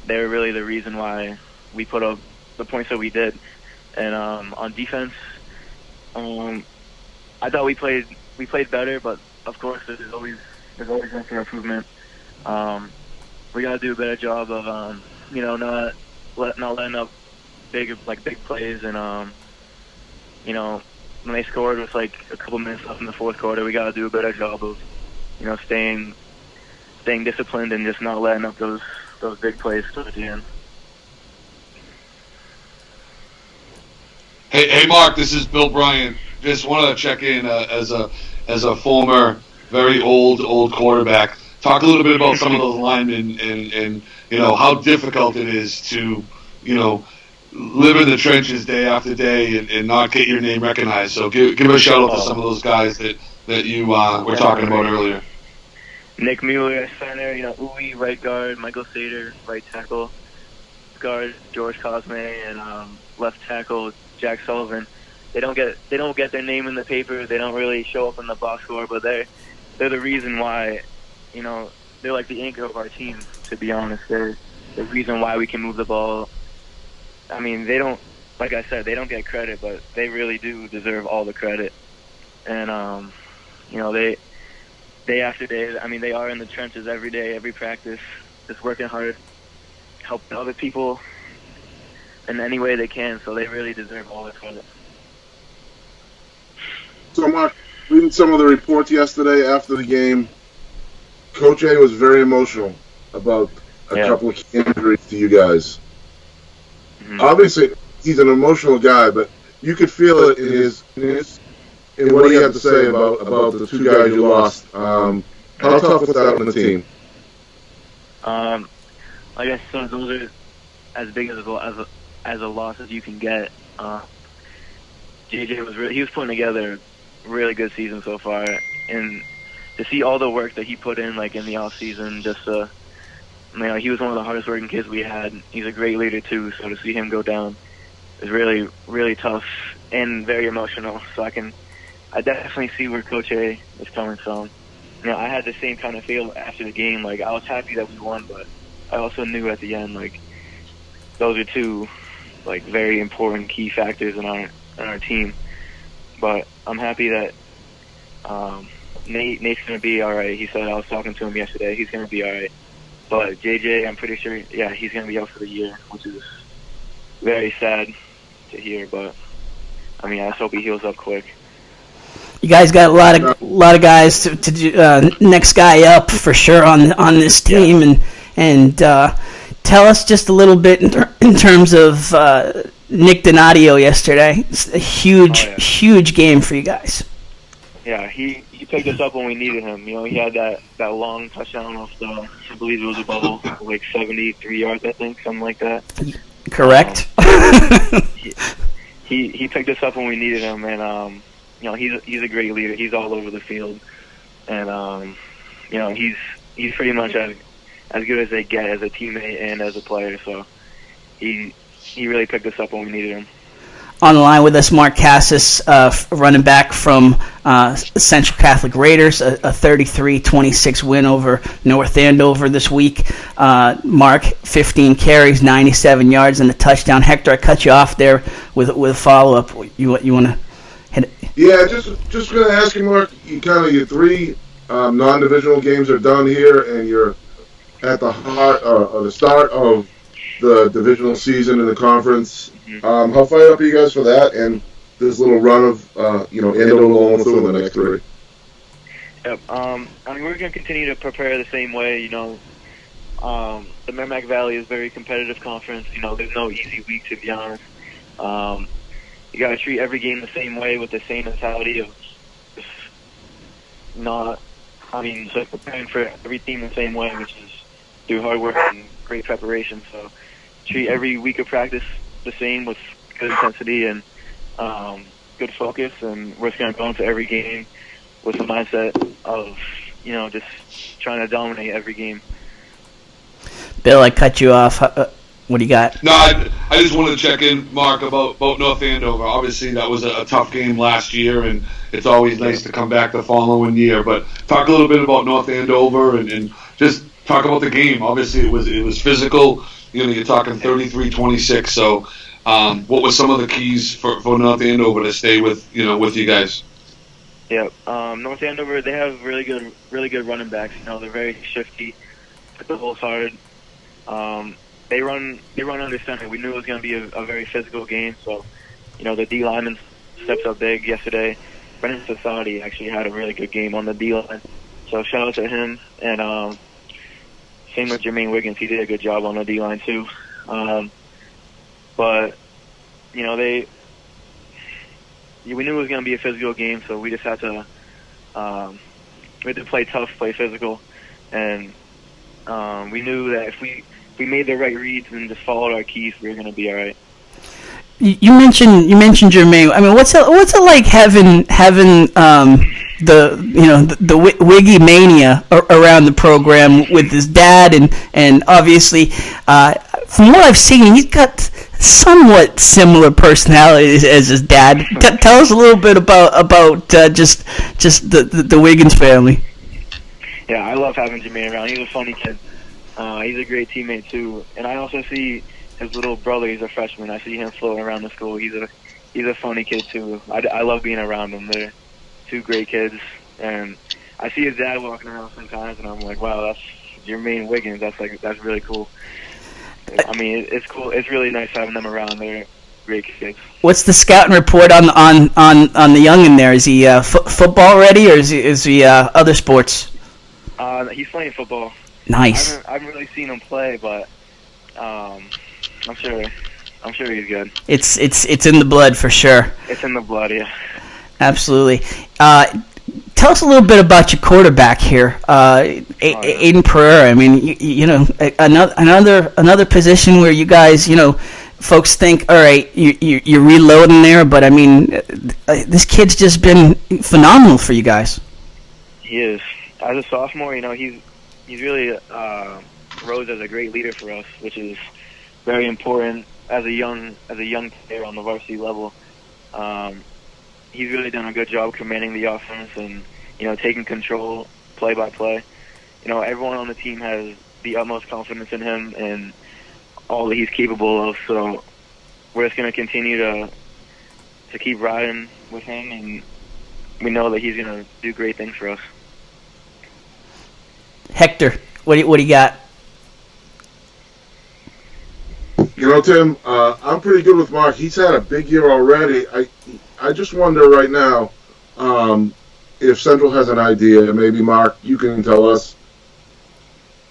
they were really the reason why we put up the points that we did. And on defense, I thought we played better, but of course there's always room for improvement. We got to do a better job of not letting up big plays, and you know, when they scored with like a couple minutes left in the fourth quarter, we got to do a better job of, you know, staying disciplined and just not letting up those big plays towards the end. Hey, Mark, this is Bill Bryant. Just wanted to check in as a former, very old quarterback. Talk a little bit about some of those linemen and you know how difficult it is to, you know, live in the trenches day after day and not get your name recognized. So give a shout out to some of those guys that you were talking about earlier. Nick Mueller, center, you know, Uwe, right guard, Michael Sater, right tackle, guard, George Cosme, and left tackle, Jack Sullivan. They don't get their name in the paper. They don't really show up in the box score, but they're the reason why, you know, they're like the anchor of our team, to be honest. They're the reason why we can move the ball. I mean, they don't, like I said, they don't get credit, but they really do deserve all the credit. And, you know, day after day, I mean, they are in the trenches every day, every practice, just working hard, helping other people in any way they can, so they really deserve all the credit. So, Mark, reading some of the reports yesterday after the game, Coach A was very emotional about a couple of injuries to you guys. Mm-hmm. Obviously, he's an emotional guy, but you could feel it in what he had to say about the two guys you lost. How tough was that on the team? Like I said, those are as big as a loss as you can get. JJ he was putting together a really good season so far, and to see all the work that he put in, like in the off season, just you know, he was one of the hardest working kids we had. He's a great leader too, so to see him go down is really, really tough and very emotional. So I definitely see where Coach A is coming from. You know, I had the same kind of feel after the game. Like, I was happy that we won, but I also knew at the end, like, those are two, like, very important key factors in our team. But I'm happy that Nate's going to be all right. He said, I was talking to him yesterday, he's going to be all right. But JJ, I'm pretty sure, yeah, he's going to be out for the year, which is very sad to hear. But, I mean, I just hope he heals up quick. You guys got a lot of guys to do, next guy up for sure on this team, and tell us just a little bit in terms of Nick Donadio yesterday. It's a huge game for you guys. Yeah, he picked us up when we needed him. You know, he had that long touchdown off the, I believe it was a bubble, like 73 yards, I think, something like that. Correct. He picked us up when we needed him, and you know, he's a great leader. He's all over the field, and you know, he's pretty much as good as they get as a teammate and as a player. So he really picked us up when we needed him. On the line with us, Mark Kassis, running back from Central Catholic Raiders, a 33-26 win over North Andover this week. Mark, 15 carries, 97 yards, and a touchdown. Hector, I cut you off there with a follow-up. You want to hit it? Yeah, just going to ask you, Mark, your three non-divisional games are done here, and you're at the heart or the start of the divisional season in the conference. How fired up are you guys for that and this little run of Andover going through in the next three? Yep. I mean, we're going to continue to prepare the same way. You know, the Merrimack Valley is a very competitive conference. You know, there's no easy week, to be honest. You got to treat every game the same way with the same mentality of just preparing for every team the same way, which is through hard work and great preparation. So treat every week of practice the same with good intensity and good focus, and we're just going to go into every game with the mindset of, you know, just trying to dominate every game. Bill, I cut you off. What do you got? No, I just wanted to check in, Mark, about North Andover. Obviously, that was a tough game last year, and it's always nice to come back the following year. But talk a little bit about North Andover and just talk about the game. Obviously, it was physical. You know, you're talking 33-26. So, what were some of the keys for North Andover to stay with you guys? Yeah, North Andover, they have really good running backs. You know, they're very shifty, hit the holes hard. they run under center. We knew it was going to be a very physical game. So, the D lineman steps up big yesterday. Brendan Society actually had a really good game on the D line. So shout out to him. And same with Jermaine Wiggins. He did a good job on the D line too. But we knew it was going to be a physical game, so we just had to play tough, play physical, and we knew that if we made the right reads and just followed our keys, we were going to be all right. You mentioned Jermaine. I mean, what's it like having the Wiggy mania around the program with his dad and obviously from what I've seen, he's got somewhat similar personalities as his dad. Tell us a little bit about just the Wiggins family. Yeah, I love having Jermaine around. He's a funny kid. He's a great teammate too, and I also see his little brother. He's a freshman. I see him floating around the school. He's a funny kid too. I love being around them. They're two great kids, and I see his dad walking around sometimes, and I'm like, wow, that's Jermaine Wiggins. That's really cool. I mean, it's cool. It's really nice having them around. They're great kids. What's the scouting report on the youngin there? Is he football ready, or is he other sports? He's playing football. Nice. I haven't really seen him play, but I'm sure he's good. It's in the blood for sure. It's in the blood, yeah. Absolutely. Tell us a little bit about your quarterback here, Aiden Pereira. I mean, another position where you guys, folks think, all right, you're reloading there, but I mean, this kid's just been phenomenal for you guys. He is. As a sophomore, he's really rose as a great leader for us, which is very important as a young player on the varsity level. He's really done a good job commanding the offense and taking control play by play. Everyone on the team has the utmost confidence in him and all that he's capable of. So we're just going to continue to keep riding with him, and we know that he's going to do great things for us. Hector, what do you got? Tim, I'm pretty good with Mark. He's had a big year already. I just wonder right now if Central has an idea. Maybe, Mark, you can tell us.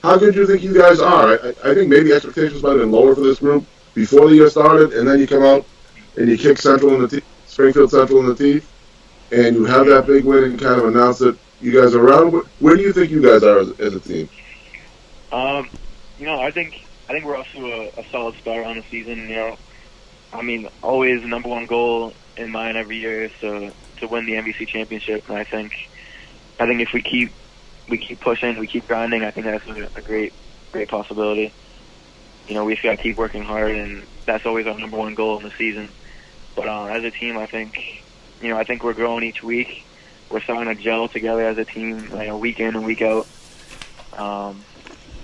How good do you think you guys are? I think maybe expectations might have been lower for this group before the year started, and then you come out and you kick Springfield Central in the teeth, and you have that big win and kind of announce that you guys are around. Where do you think you guys are as a team? I think we're off to a solid start on the season. I mean, always the number one goal in mind every year is to win the MVC championship. And I think if we keep pushing, we keep grinding, I think that's a great possibility. We just got to keep working hard, and that's always our number one goal in the season. But as a team, I think we're growing each week. We're starting to gel together as a team, week in and week out.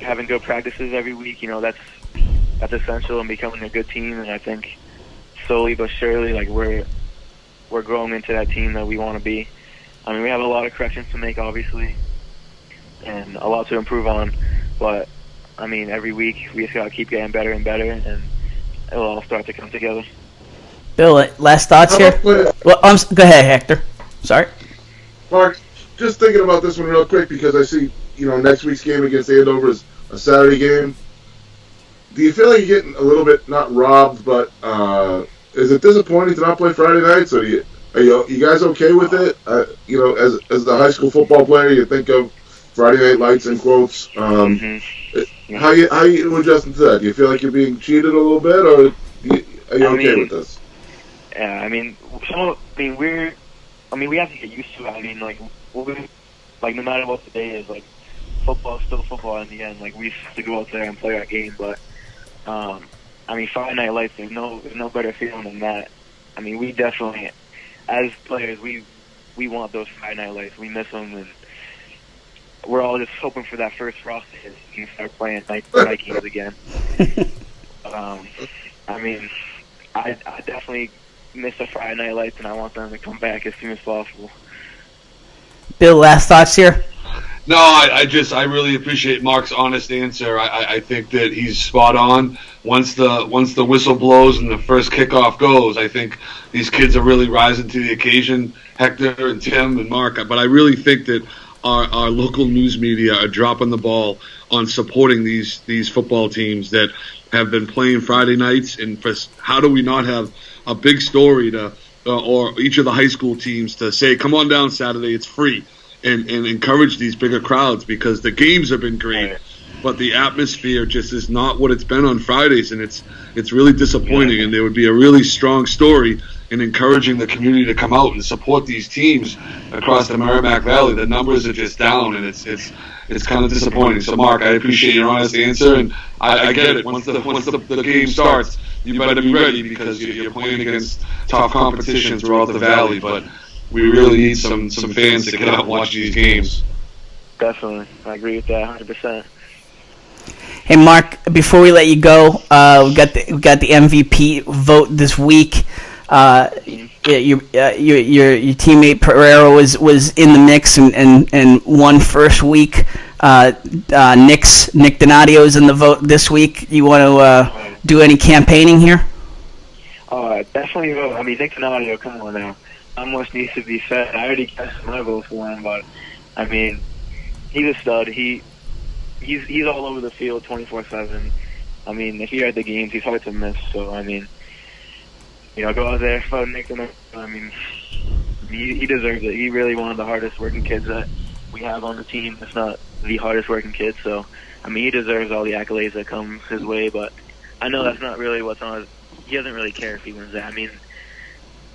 Having good practices every week, that's essential in becoming a good team. And I think slowly but surely, we're growing into that team that we want to be. I mean, we have a lot of corrections to make, obviously, and a lot to improve on. But I mean, every week we just gotta keep getting better and better, and it'll all start to come together. Bill, last thoughts here? Well, go ahead, Hector. Sorry. Mark, just thinking about this one real quick because I see, next week's game against Andover is a Saturday game. Do you feel like you're getting a little bit, not robbed, but is it disappointing to not play Friday nights? Or are you guys okay with it? As the high school football player, you think of Friday Night Lights in quotes. How you adjusting to that? Do you feel like you're being cheated a little bit, or are you okay with this? Yeah, we have to get used to it. I mean, no matter what the day is, football's still football in the end. We have to go out there and play our game, but Friday Night Lights, there's no better feeling than that. I mean, we definitely, as players, we want those Friday Night Lights. We miss them, and we're all just hoping for that first frost to hit so we can start playing night games again. I definitely miss the Friday Night Lights, and I want them to come back as soon as possible. Bill, last thoughts here? No, I really appreciate Mark's honest answer. I think that he's spot on. Once the whistle blows and the first kickoff goes, I think these kids are really rising to the occasion. Hector and Tim and Mark, but I really think that our local news media are dropping the ball on supporting these football teams that have been playing Friday nights. And how do we not have a big story to or each of the high school teams to say, come on down Saturday, it's free. And encourage these bigger crowds, because the games have been great, but the atmosphere just is not what it's been on Fridays, and it's really disappointing. And there would be a really strong story in encouraging the community to come out and support these teams across the Merrimack Valley. The numbers are just down, and it's kind of disappointing. So, Mark, I appreciate your honest answer, and I get it. Once the game starts, you better be ready, because you're playing against tough competition throughout the valley, but we really need some fans to get out and watch these games. Definitely. I agree with that 100%. Hey, Mark, before we let you go, we got the MVP vote this week. Your teammate Pereira was in the mix and won first week. Nick Donatio's in the vote this week. You want to do any campaigning here? Definitely vote. I mean, Nick Donadio, come on now. How much needs to be said? I already cast my vote for him, but I mean, he's a stud. He's all over the field 24/7. I mean, if you're at the games, he's hard to miss. So I mean, go out there for Nick Donadio. I mean, he deserves it. He really one of the hardest working kids that we have on the team. If not the hardest working kid. So I mean, he deserves all the accolades that come his way. But I know that's not really what's on. He doesn't really care if he wins that. I mean,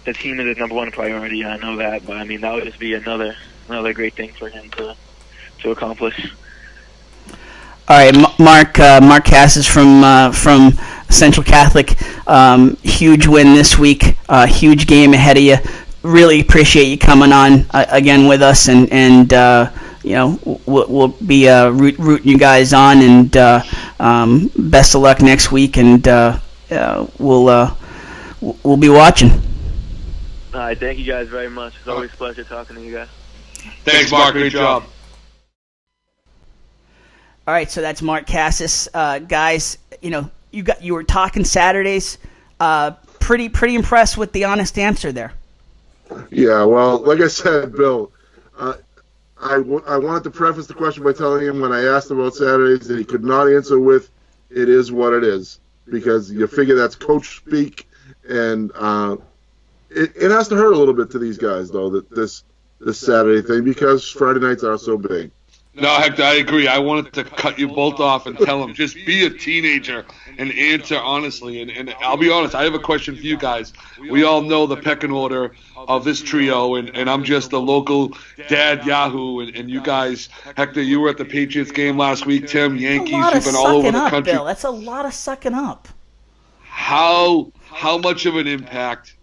the team is his number one priority. I know that, but I mean that would just be another great thing for him to accomplish. All right, Mark Kassis from Central Catholic. Huge win this week. Huge game ahead of you. Really appreciate you coming on again with us, and we'll be rooting you guys on, and best of luck next week, and we'll be watching. All right, thank you guys very much. It's always a pleasure talking to you guys. Thanks, Mark. Great job. All right, so that's Mark Kassis. Guys, you were talking Saturdays. Pretty impressed with the honest answer there. Yeah, well, like I said, Bill, I wanted to preface the question by telling him when I asked him about Saturdays that he could not answer with, it is what it is, because you figure that's coach speak, and it has to hurt a little bit to these guys, though, that this Saturday thing, because Friday nights are so big. No, Hector, I agree. I wanted to cut you both off and tell them, just be a teenager and answer honestly. And I'll be honest, I have a question for you guys. We all know the pecking order of this trio, and I'm just a local dad yahoo. And you guys, Hector, you were at the Patriots game last week. Tim, Yankees, you've been all over the country. Bill. That's a lot of sucking up. How much of an impact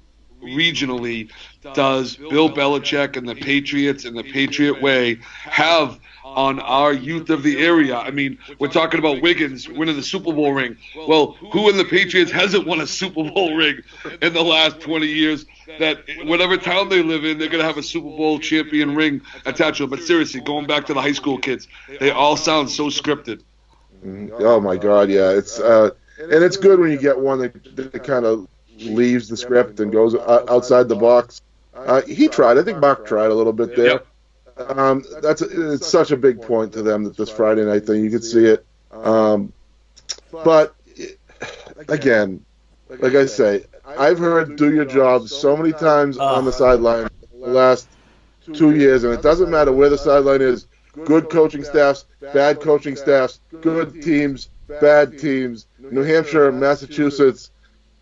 regionally does Bill Belichick and the Patriots and the Patriot Way have on our youth of the area? I mean, we're talking about Wiggins winning the Super Bowl ring. Well, who in the Patriots hasn't won a Super Bowl ring in the last 20 years? That whatever town they live in, they're going to have a Super Bowl champion ring attached to it. But seriously, going back to the high school kids, they all sound so scripted. Oh, my God, yeah. It's and it's good when you get one that kind of leaves the script and goes outside the box. He tried. I think Mark tried a little bit there. Yep. It's such a big point to them that this Friday night thing, you could see it. But again, like I say, I've heard "do your job" so many times on the sideline the last 2 years, and it doesn't matter where the sideline is. Good coaching staffs, bad coaching staffs, good teams, bad teams. New Hampshire, Massachusetts.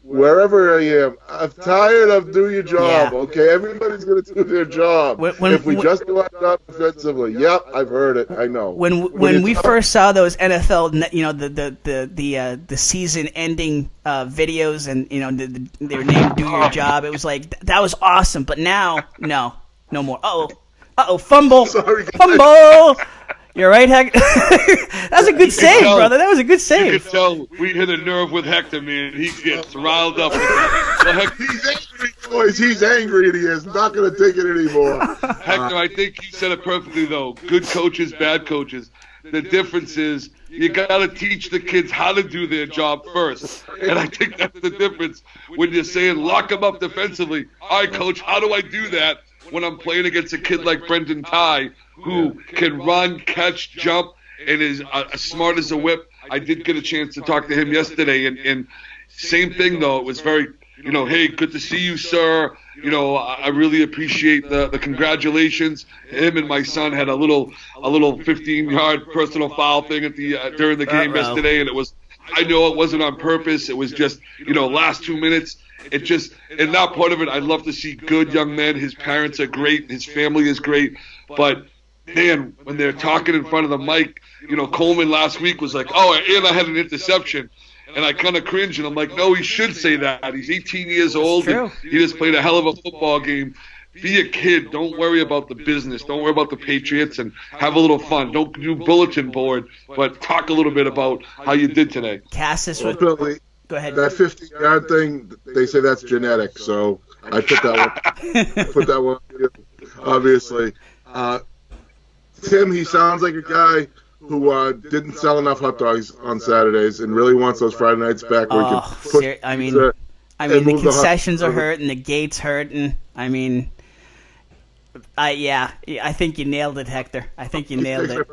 Wherever I am, I'm tired of do your job, okay? Everybody's going to do their job. If we just do our job offensively, yep, I've heard it. I know. When we first saw those NFL, the season-ending videos, and they were named "Do Your Job," it was like that was awesome. But now, no more. Uh-oh, fumble, Sorry, fumble. You're right, Hector. That was a good save, brother. That was a good save. You can tell we hit a nerve with Hector, man. He gets riled up with that. Well, Hector, He's angry, boys. He's angry, and he is not going to take it anymore. Hector, I think you said it perfectly, though. Good coaches, bad coaches. The difference is you got to teach the kids how to do their job first. And I think that's the difference when you're saying lock them up defensively. All right, coach, how do I do that when I'm playing against a kid like Brendan Ty who can run, catch, jump, and is as smart as a whip? I did get a chance to talk to him yesterday, and same thing, though. It was very, hey, good to see you, sir. I really appreciate the congratulations. Him and my son had a little 15-yard personal foul thing at during the game yesterday, and I know it wasn't on purpose. It was just, last 2 minutes. It just, and that part of it, I love to see good young men. His parents are great. His family is great. But, man, when they're talking in front of the mic, Coleman last week was like, oh, and I had an interception. And I kind of cringe, and I'm like, no, he should say that. He's 18 years old, and he just played a hell of a football game. Be a kid. Don't worry about the business. Don't worry about the Patriots, and have a little fun. Don't do bulletin board, but talk a little bit about how you did today. Kassis, go ahead. That 50-yard thing, they say that's genetic, so I put that one. Obviously. Tim, he sounds like a guy who didn't sell enough hot dogs on Saturdays and really wants those Friday nights back where he can push. The concessions are hurting, the gate's hurting. I think you nailed it, Hector. I think you nailed it.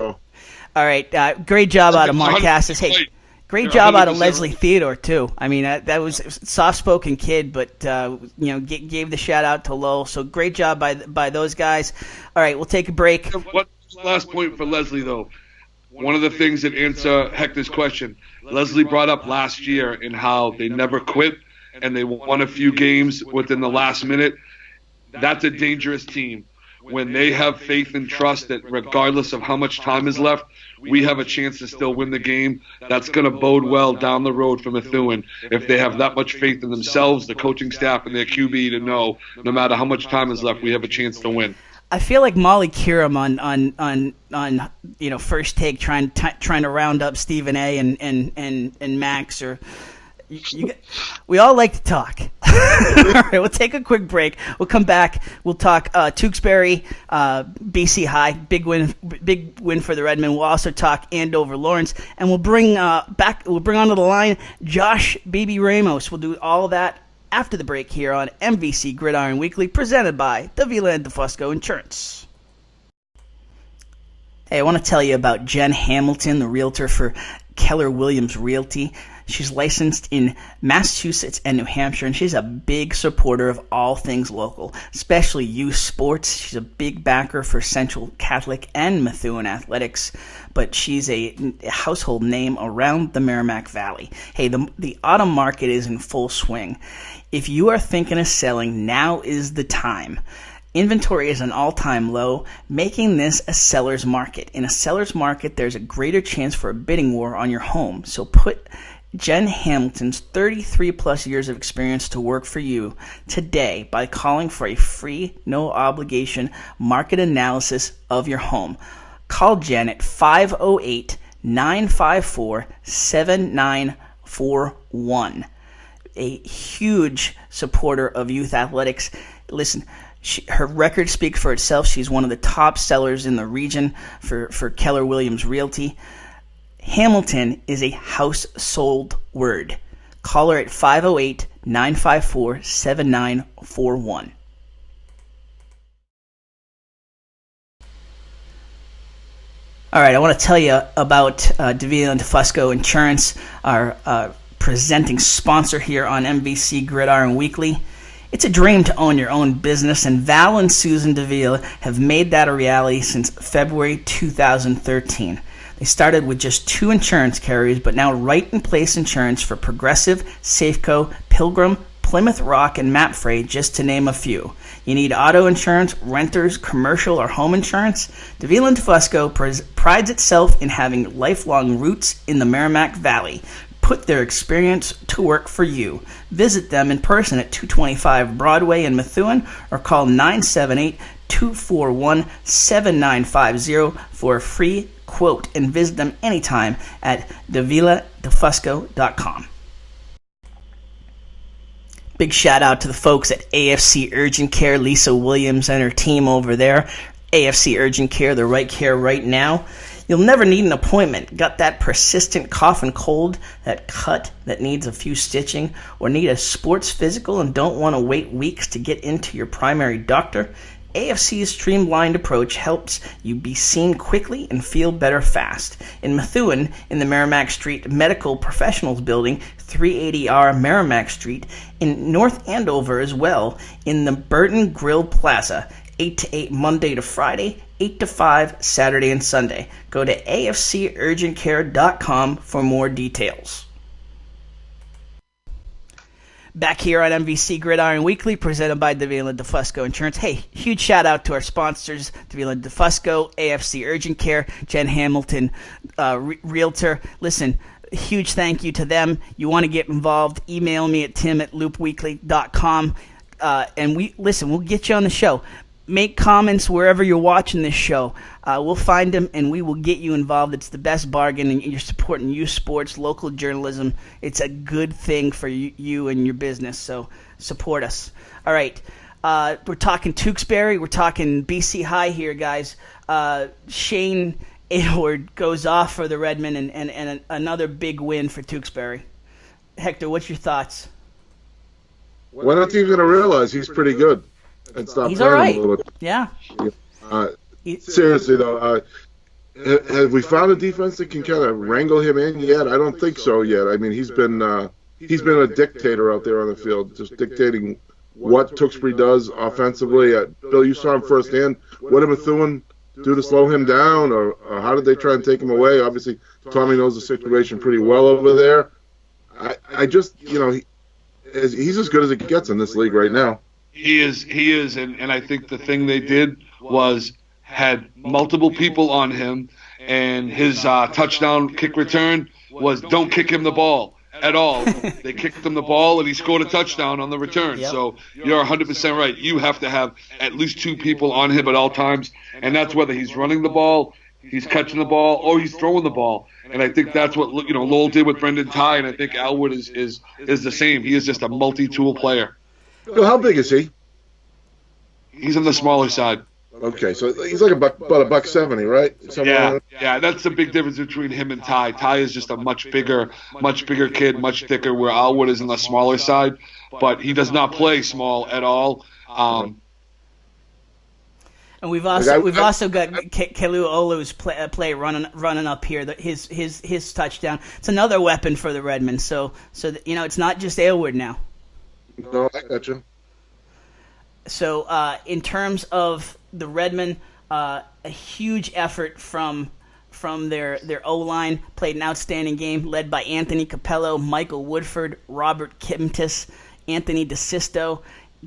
All right, great job out of Mark Kassis. Hey, great job out of Leslie Theodore too. That was a soft-spoken kid, but gave the shout out to Lowell. So great job by those guys. All right, we'll take a break. Last point for Leslie, though. One of the things that answer Hector's question, Leslie brought up last year in how they never quit and they won a few games within the last minute. That's a dangerous team. When they have faith and trust that regardless of how much time is left, we have a chance to still win the game, that's going to bode well down the road for Methuen. If they have that much faith in themselves, the coaching staff, and their QB to know no matter how much time is left, we have a chance to win. I feel like Molly Kiram on First Take trying to round up Stephen A. and Max we all like to talk. All right, we'll take a quick break. We'll come back. We'll talk Tewksbury, BC High, big win for the Redmen. We'll also talk Andover Lawrence, and we'll bring onto the line Josh Baby Ramos. We'll do all of that after the break here on MVC Gridiron Weekly, presented by Davila and DeFusco Insurance. Hey, I want to tell you about Jen Hamilton, the realtor for Keller Williams Realty. She's licensed in Massachusetts and New Hampshire, and she's a big supporter of all things local, especially youth sports. She's a big backer for Central Catholic and Methuen athletics, but she's a household name around the Merrimack Valley. Hey, the autumn market is in full swing. If you are thinking of selling, now is the time. Inventory is an all-time low, making this a seller's market. In a seller's market, there's a greater chance for a bidding war on your home. So put Jen Hamilton's 33-plus years of experience to work for you today by calling for a free, no-obligation market analysis of your home. Call Jen at 508-954-7941. A huge supporter of youth athletics. Listen, her record speaks for itself. She's one of the top sellers in the region for Keller Williams Realty. Hamilton is a house-sold word. Call her at 508-954-7941. All right, I want to tell you about Davila and DeFusco Insurance, our presenting sponsor here on MVC Gridiron Weekly. It's a dream to own your own business, and Val and Susan Davila have made that a reality since February 2013. They started with just 2 insurance carriers, but now Right in Place Insurance for Progressive, Safeco, Pilgrim, Plymouth Rock, and Mapfre, just to name a few. You need auto insurance, renters, commercial, or home insurance? Davila and DeFusco prides itself in having lifelong roots in the Merrimack Valley. Put their experience to work for you. Visit them in person at 225 Broadway in Methuen or call 241-7950 for a free quote, and visit them anytime at daviladefusco.com. Big shout out to the folks at AFC Urgent Care, Lisa Williams and her team over there. AFC Urgent Care, the right care right now. You'll never need an appointment. Got that persistent cough and cold, that cut that needs a few stitching, or need a sports physical and don't want to wait weeks to get into your primary doctor? AFC's streamlined approach helps you be seen quickly and feel better fast. In Methuen, in the Merrimack Street Medical Professionals Building, 380R Merrimack Street, in North Andover as well, in the Burton Grill Plaza, 8 to 8 Monday to Friday, 8 to 5 Saturday and Sunday. Go to afcurgentcare.com for more details. Back here on MVC Gridiron Weekly, presented by Davila DeFusco Insurance. Hey, huge shout out to our sponsors, Davila DeFusco, AFC Urgent Care, Jen Hamilton, Realtor. Listen, huge thank you to them. You want to get involved, email me at tim@loopweekly.com. And we'll get you on the show. Make comments wherever you're watching this show. We'll find them, and we will get you involved. It's the best bargain, and you're supporting youth sports, local journalism. It's a good thing for you and your business, so support us. All right, we're talking Tewksbury. We're talking BC High here, guys. Shane Aylward goes off for the Redmen, and another big win for Tewksbury. Hector, what's your thoughts? When are teams going to realize he's pretty good? And stop he's all right. A little bit. Yeah. Seriously though, have we found a defense that can kind of wrangle him in yet? I don't think so yet. I mean, he's been a dictator out there on the field, just dictating what Tewksbury does offensively. Bill, you saw him firsthand. What did Methuen do to slow him down, or how did they try and take him away? Obviously, Tommy knows the situation pretty well over there. I just, he's as good as it gets in this league right now. He is, and I think the thing they did was had multiple people on him, and his touchdown kick return was don't kick him the ball at all. They kicked him the ball, and he scored a touchdown on the return. Yep. So you're 100% right. You have to have at least two people on him at all times, and that's whether he's running the ball, he's catching the ball, or he's throwing the ball. And I think that's what Lowell did with Brendan Ty, and I think Aylward is the same. He is just a multi-tool player. Bill, how big is he? He's on the smaller side. Okay, so he's like about $170, right? Yeah, that's the big difference between him and Ty. Ty is just a much bigger kid, much thicker, where Aylward is on the smaller side, but he does not play small at all. And we've also got Kelu Olu's play running up here. His touchdown. It's another weapon for the Redmen. So it's not just Aylward now. No, I got you. So in terms of the Redmen, a huge effort from their O-line. Played an outstanding game, led by Anthony Capello, Michael Woodford, Robert Kimtis, Anthony DeSisto,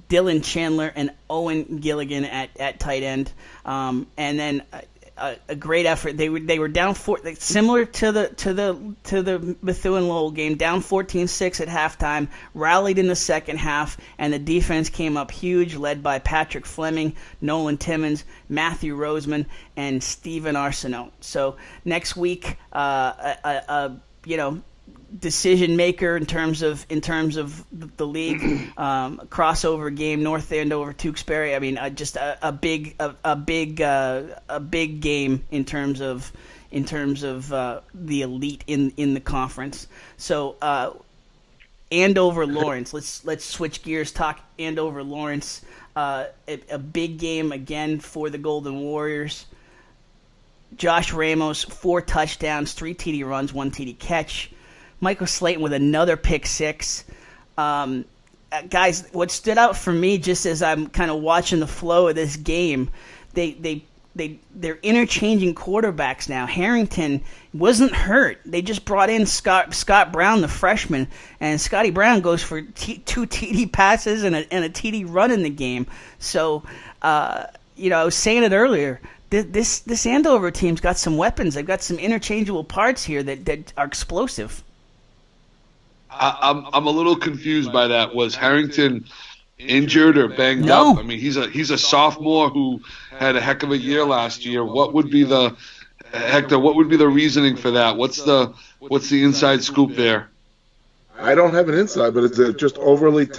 Dylan Chandler, and Owen Gilligan at tight end. And then a great effort. They were down similar to the Methuen Lowell game, down 14-6 at halftime, rallied in the second half, and the defense came up huge, led by Patrick Fleming, Nolan Timmons, Matthew Roseman, and Steven Arsenault. So next week, decision maker in terms of the league, crossover game, North Andover Tewksbury. I mean, just a big game in terms of the elite in the conference. So Andover Lawrence. Let's switch gears. Talk Andover Lawrence. A big game again for the Golden Warriors. Josh Ramos, 4 touchdowns, 3 TD runs, 1 TD catch. Michael Slayton with another pick 6. Guys, what stood out for me just as I'm kind of watching the flow of this game, they're interchanging quarterbacks now. Harrington wasn't hurt. They just brought in Scott Brown, the freshman, and Scotty Brown goes for 2 TD passes and a TD run in the game. So, I was saying it earlier. This Andover team's got some weapons. They've got some interchangeable parts here that are explosive. I'm a little confused by that. Was Harrington injured or banged No. up? I mean, he's a sophomore who had a heck of a year last year. What would be the Hector? What would be the reasoning for that? What's the inside scoop there? I don't have an inside, but it's just overly,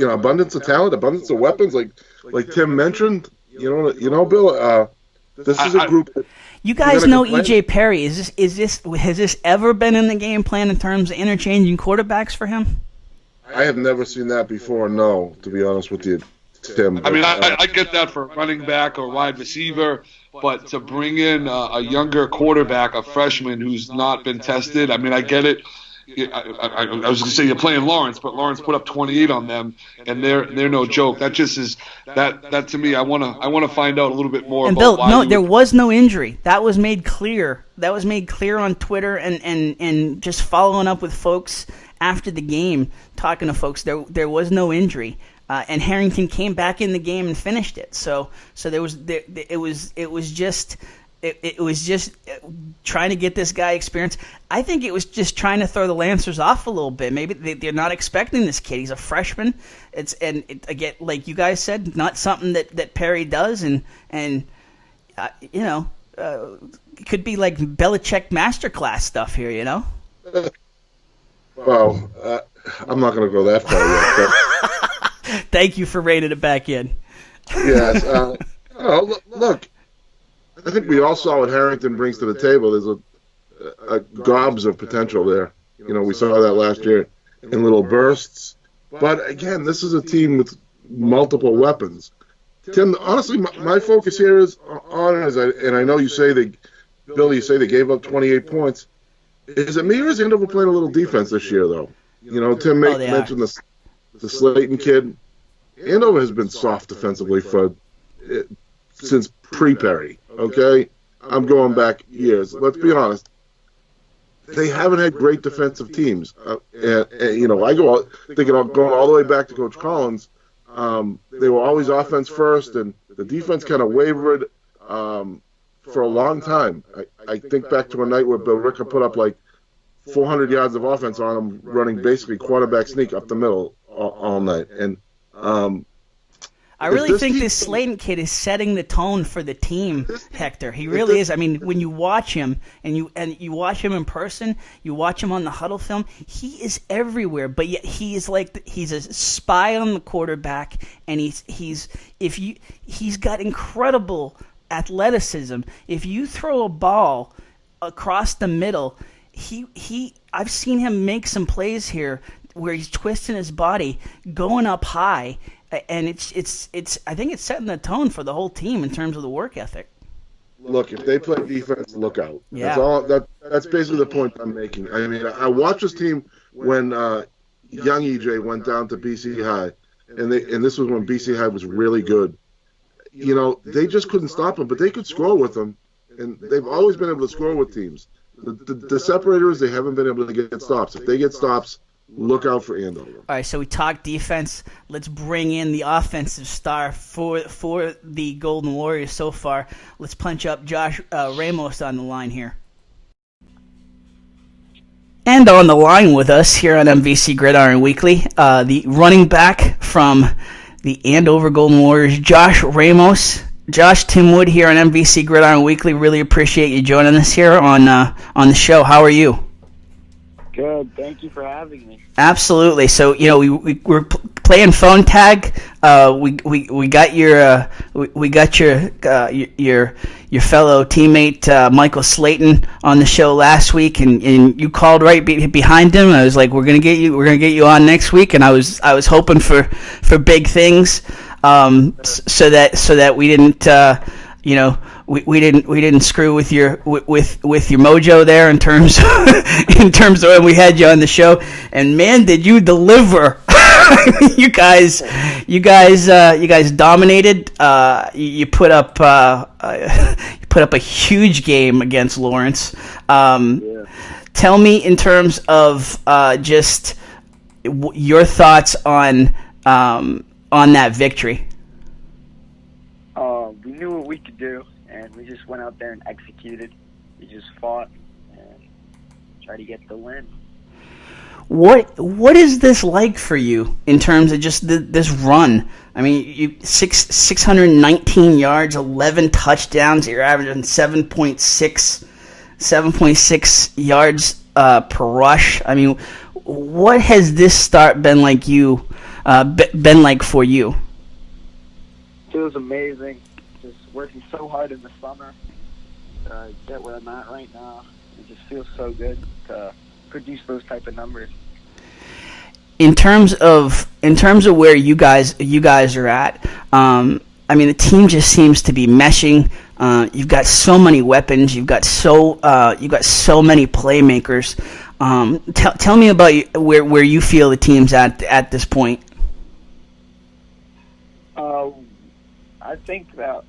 abundance of talent, abundance of weapons, like Tim mentioned. You know, Bill. This is a group. You guys know EJ Perry. Has this ever been in the game plan in terms of interchanging quarterbacks for him? I have never seen that before. No, to be honest with you, Tim. I mean, I get that for running back or wide receiver, but to bring in a younger quarterback, a freshman who's not been tested, I mean, I get it. I was going to say you're playing Lawrence, but Lawrence put up 28 on them, and they're no joke. That just is that to me. I want to find out a little bit more. And about Bill, there was no injury. That was made clear. That was made clear on Twitter and just following up with folks after the game, talking to folks. There was no injury. And Harrington came back in the game and finished it. So it was just trying to get this guy experience. I think it was just trying to throw the Lancers off a little bit. Maybe they're not expecting this kid. He's a freshman. Again, like you guys said, not something that Perry does, and it could be like Belichick masterclass stuff here, you know. Well, I'm not going to go that far yet. But thank you for reining it back in. Yes. Look. I think we all saw what Harrington brings to the table. There's a gobs of potential there. You know, we saw that last year in little bursts. But again, this is a team with multiple weapons. Tim, honestly, my focus here is on, and I know you say Bill, you say they gave up 28 points. Is it me or is Andover playing a little defense this year, though? You know, Tim mentioned the Slayton kid. Andover has been soft defensively since pre-Perry, okay? I'm going back years. Let's be honest. They haven't had great defensive teams. And I go thinking of going all the way back to Coach Collins. They were always offense first, and the defense kind of wavered for a long time. I think back to a night where Bill Ricker put up like 400 yards of offense on them, running basically quarterback sneak up the middle all night. And I really think this Slayton kid is setting the tone for the team, Hector. He really is. I mean, when you watch him and you watch him in person, you watch him on the huddle film, he is everywhere. But yet he's a spy on the quarterback, and he's got incredible athleticism. If you throw a ball across the middle, I've seen him make some plays here where he's twisting his body, going up high. And it's I think it's setting the tone for the whole team in terms of the work ethic. Look, if they play defense, look out. Yeah. That's basically the point I'm making. I mean, I watched this team when young EJ went down to BC High, and this was when BC High was really good. You know, they just couldn't stop them, but they could score with them, and they've always been able to score with teams. The separator is they haven't been able to get stops. If they get stops, look out for Andover. All right, so we talked defense. Let's bring in the offensive star for the Golden Warriors so far. Let's punch up Josh Ramos on the line here. And on the line with us here on MVC Gridiron Weekly, the running back from the Andover Golden Warriors, Josh Ramos. Josh, Tim Wood here on MVC Gridiron Weekly. Really appreciate you joining us here on the show. How are you? Good. Thank you for having me. Absolutely. So, you know, we're playing phone tag. We got your fellow teammate Michael Slayton on the show last week, and you called right behind him. I was like, we're gonna get you on next week, and I was hoping for big things, so that we didn't we didn't screw with your mojo there in terms of when we had you on the show. And man, did you deliver! you guys dominated. You put up a huge game against Lawrence. Tell me in terms of just your thoughts on that victory. We knew what we could do, and we just went out there and executed. We just fought and tried to get the win. What is this like for you in terms of just this run? I mean, 619 yards, 11 touchdowns. You're averaging 7.6 yards per rush. I mean, what has this start been like for you? It was amazing. Just working so hard in the summer to get where I'm at right now. It just feels so good to produce those type of numbers. In terms of where you guys are at, I mean, the team just seems to be meshing. You've got so many weapons. You've got so many playmakers. Tell me about where you feel the team's at this point. I think that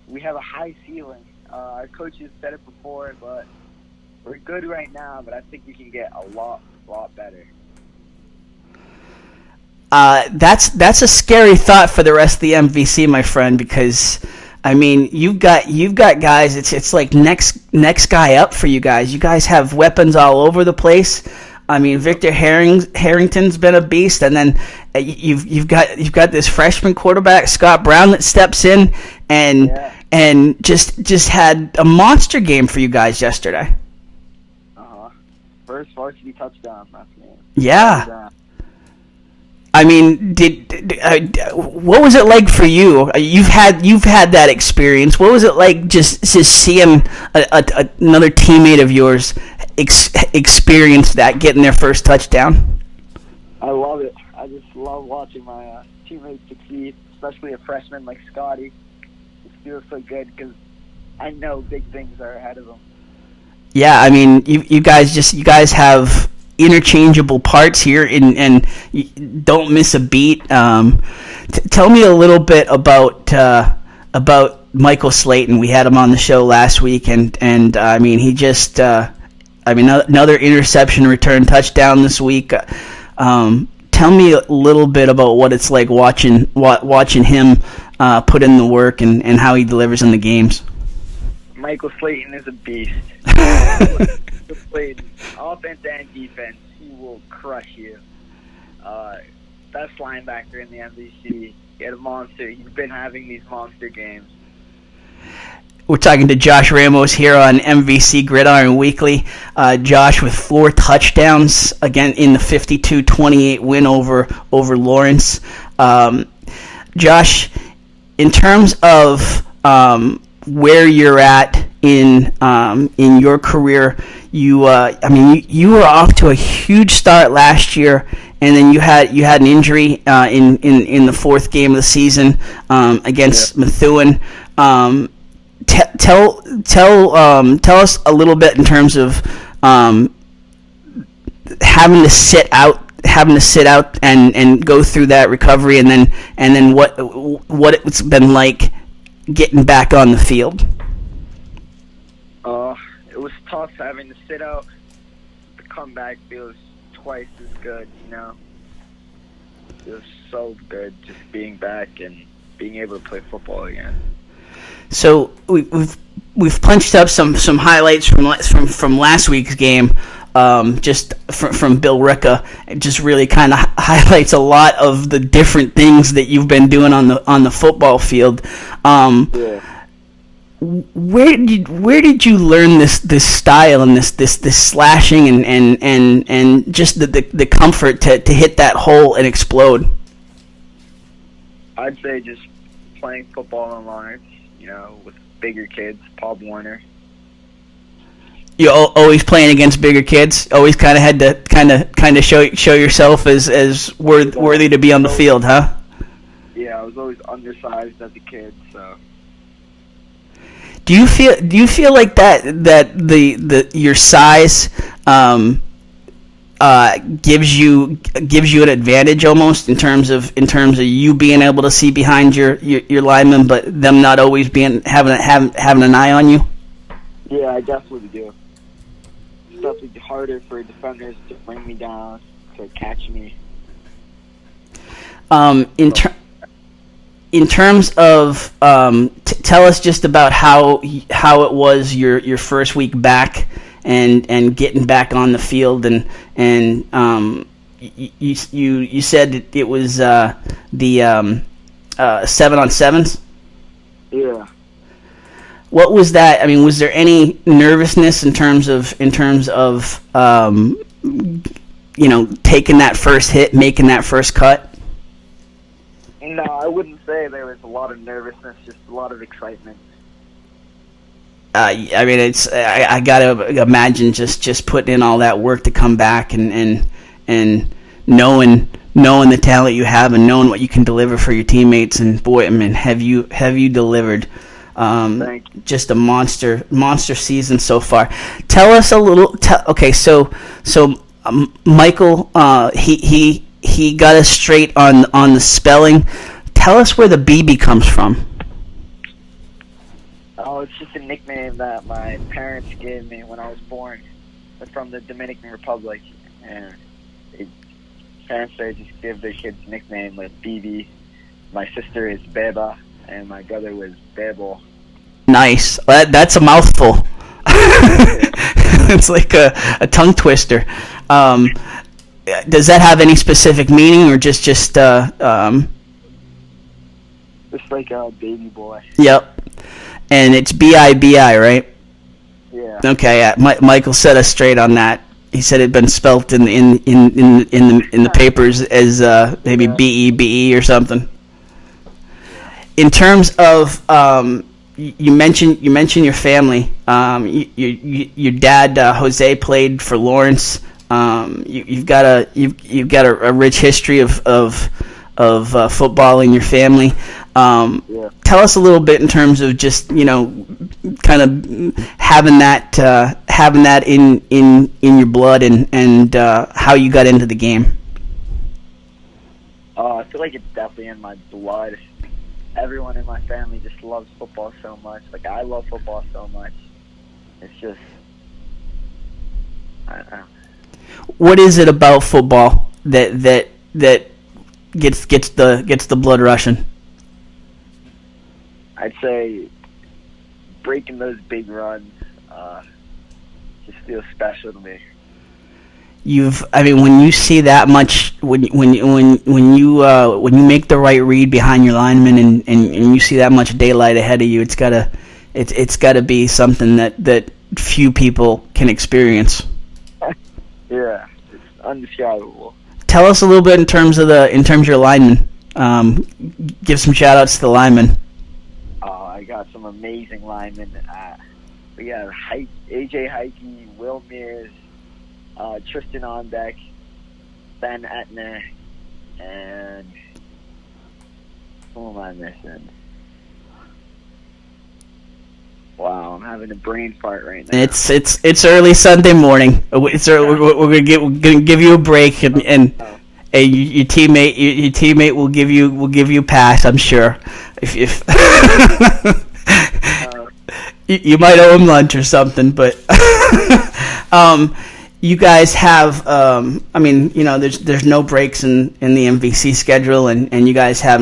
we have a high ceiling. Our coaches said it before, but we're good right now. But I think we can get a lot better. That's a scary thought for the rest of the MVC, my friend, because I mean you've got guys. It's like next guy up for you guys. You guys have weapons all over the place. I mean, Victor Harrington's been a beast, and then you've got this freshman quarterback Scott Brown that steps in and just had a monster game for you guys yesterday. First varsity touchdown last game. Yeah. I mean, what was it like for you? You've had that experience. What was it like just seeing another teammate of yours experience that, getting their first touchdown? I love it. I just love watching my teammates succeed, especially a freshman like Scotty. It feels so good because I know big things are ahead of them. Yeah, I mean, you guys have interchangeable parts here, and you don't miss a beat. Tell me a little bit about Michael Slayton. We had him on the show last week, and I mean, he just another interception return touchdown this week. Tell me a little bit about what it's like watching him put in the work and how he delivers in the games. Michael Slayton is a beast. Played offense and defense, he will crush you. Best linebacker in the MVC. He had a monster. He's been having these monster games. We're talking to Josh Ramos here on MVC Gridiron Weekly. Josh with 4 touchdowns, again in the 52-28 win over Lawrence. Josh, in terms of where you're at in your career, you were off to a huge start last year, and then you had an injury in the 4th game of the season against Methuen. Tell us a little bit in terms of having to sit out and go through that recovery, and then what it's been like getting back on the field. It was tough having to sit out. The comeback feels twice as good, you know. It feels so good just being back and being able to play football again. So we've punched up some highlights from last week's game, just from Bill Ricca. It just really kind of highlights a lot of the different things that you've been doing on the football field. Where did you learn this style and this slashing and just the comfort to hit that hole and explode? I'd say just playing football in Lawrence, you know, with bigger kids, Paul Warner. You always playing against bigger kids. Always kind of had to kind of show yourself as worthy to be on the field, huh? Yeah, I was always undersized as a kid, so. Do you feel like that your size gives you an advantage almost in terms of you being able to see behind your linemen, but them not always having an eye on you? Yeah, I definitely do. It's definitely harder for defenders to bring me down, to catch me. In terms of, tell us just about how it was your first week back, and getting back on the field, and you said that it was the 7-on-7s. Yeah. What was that? I mean, was there any nervousness in terms of taking that first hit, making that first cut? No, I wouldn't say there was a lot of nervousness, just a lot of excitement. I mean, I gotta imagine just putting in all that work to come back and knowing the talent you have and knowing what you can deliver for your teammates. And boy, I mean, have you delivered? Just a monster season so far. Tell us a little. Okay, so Michael, he got us straight on the spelling. Tell us where the BB comes from. Oh, it's just a nickname that my parents gave me when I was born. They're from the Dominican Republic, and parents there just give their kids a nickname like BB. My sister is Beba, and my brother was Bebo. Nice. That's a mouthful. It's like a tongue twister. Does that have any specific meaning, or just like a baby boy? Yep. And it's B-I-B-I, right? Yeah. Okay. Yeah. Michael set us straight on that. He said it'd been spelt in the papers as maybe B-E-B-E or something. In terms of you mentioned your family. Your dad Jose played for Lawrence. You've got a rich history of football in your family. Yeah. Tell us a little bit in terms of just kind of having that in your blood and how you got into the game. I feel like it's definitely in my blood. Everyone in my family just loves football so much. Like, I love football so much. It's just, I don't know. What is it about football that gets the blood rushing? I'd say breaking those big runs just feels special to me. When you see that much, when you make the right read behind your lineman and you see that much daylight ahead of you, it's gotta be something that few people can experience. Yeah, it's undescribable. Tell us a little bit in terms of your linemen. Give some shout outs to the linemen. I got some amazing linemen. We got AJ Heike, Will Mears, Tristan Onbeck, Ben Etner, and who am I missing? Wow, I'm having a brain fart right now. It's early Sunday morning. We're gonna give you a break, and your teammate will give you a pass, I'm sure. If you might owe him lunch or something, but you guys have there's no breaks in the MVC schedule, and you guys have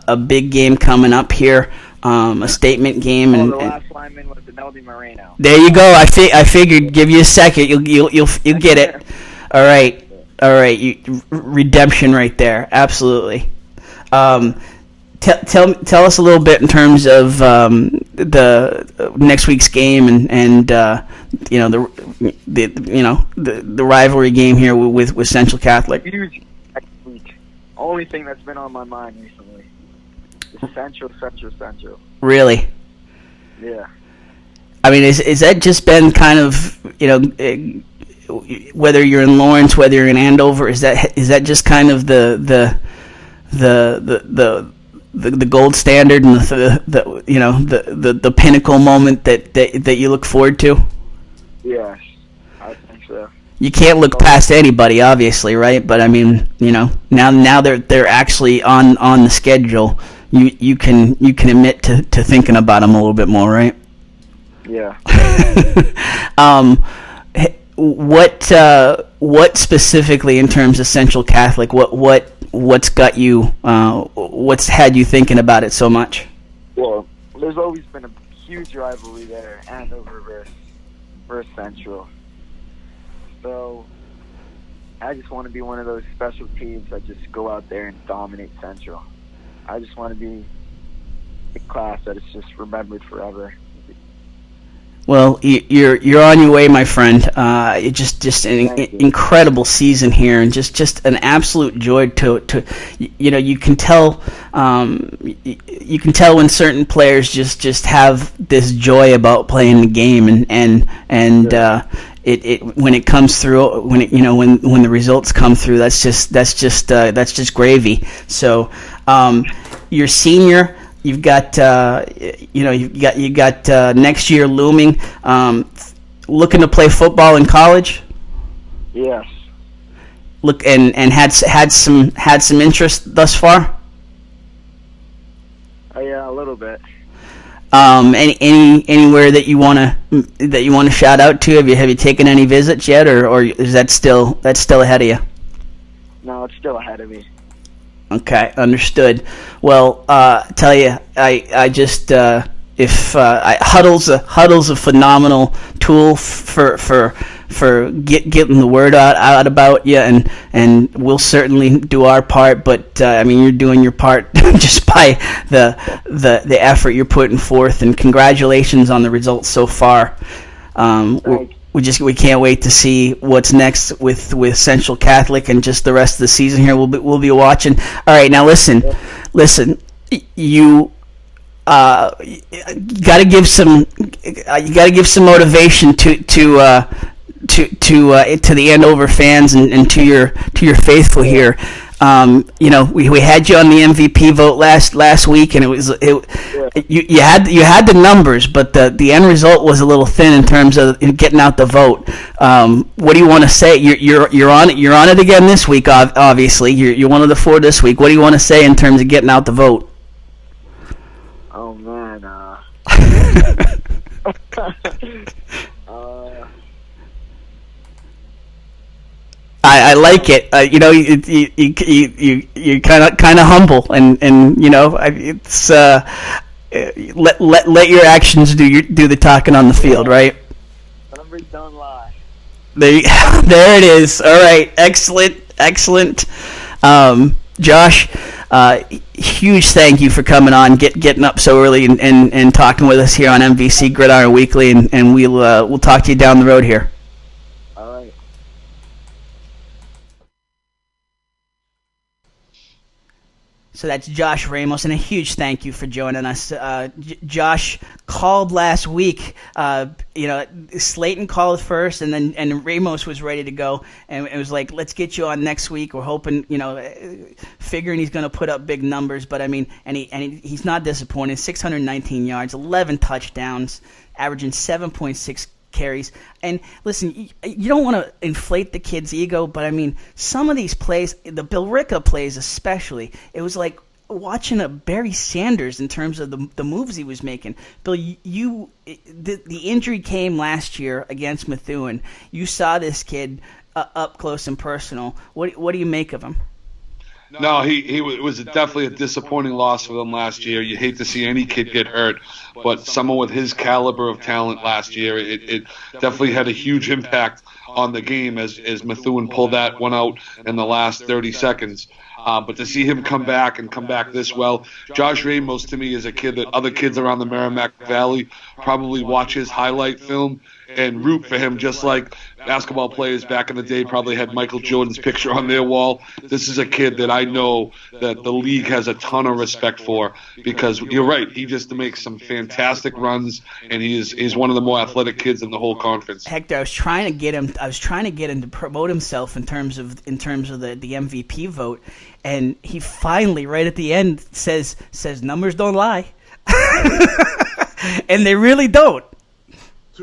a big game coming up here, a statement game. The last lineman was Beneldi Moreno. There you go. I figured give you a second, you'll get it. All right. Redemption right there, absolutely. Tell us a little bit in terms of the next week's game and the rivalry game here with Central Catholic. Huge next week. Only thing that's been on my mind recently is Central. Really? Yeah. I mean, is that just been kind of whether you're in Lawrence, whether you're in Andover, is that just kind of the gold standard and the pinnacle moment that you look forward to? Yes, I think so. You can't look past anybody, obviously, right? But I mean, now they're actually on the schedule. You can admit to thinking about them a little bit more, right? Yeah. What specifically in terms of Central Catholic? What's got you? What's had you thinking about it so much? Well, there's always been a huge rivalry there, Andover versus versus Central. So I just want to be one of those special teams that just go out there and dominate Central. I just want to be a class that is just remembered forever. Well, you're on your way, my friend. Just an incredible season here, and just an absolute joy to you can tell when certain players just have this joy about playing the game, and it when it comes through, when the results come through, that's just gravy. So your senior. You've got next year looming. Looking to play football in college. Yes. Look and had some interest thus far. Yeah, a little bit. Anywhere that you want to shout out to? Have you taken any visits yet, or is that still ahead of you? No, it's still ahead of me. Okay, understood. Well, tell you, Huddle's a phenomenal tool for getting the word out about you, and we'll certainly do our part. But you're doing your part just by the effort you're putting forth, and congratulations on the results so far. We can't wait to see what's next with Central Catholic and just the rest of the season here. We'll be watching. All right, now listen. You got to give some motivation to the Andover fans and to your faithful here. We had you on the MVP vote last week, and you had the numbers, but the end result was a little thin in terms of getting out the vote. What do you want to say? You're on it again this week. Obviously, you're one of the 4 this week. What do you want to say in terms of getting out the vote? Oh man. I like it. You're kind of humble, and it's let your actions do the talking on the field, right? Numbers don't lie. There it is. All right, excellent. Josh, huge thank you for coming on, getting up so early and talking with us here on MVC Gridiron Weekly, and we'll talk to you down the road here. All right. So that's Josh Ramos, and a huge thank you for joining us. Josh called last week. Slayton called first, and Ramos was ready to go, and it was like, let's get you on next week. We're hoping, figuring he's going to put up big numbers, but he's not disappointed. 619 yards, 11 touchdowns, averaging 7.6 carries. And listen, you don't want to inflate the kid's ego, but some of these plays, the Billerica plays especially, it was like watching a Barry Sanders in terms of the moves he was making. Bill, the injury came last year against Methuen. You saw this kid up close and personal. What do you make of him? No, he was definitely a disappointing loss for them last year. You hate to see any kid get hurt, but someone with his caliber of talent last year, it definitely had a huge impact on the game as Methuen pulled that one out in the last 30 seconds. But to see him come back this well, Josh Ramos to me is a kid that other kids around the Merrimack Valley probably watch his highlight film and root for him, just like basketball players back in the day probably had Michael Jordan's picture on their wall. This is a kid that I know that the league has a ton of respect for, because you're right, he just makes some fantastic runs, and he's one of the more athletic kids in the whole conference. Hector, I was trying to get him to promote himself in terms of the MVP vote, and he finally right at the end says numbers don't lie. And they really don't.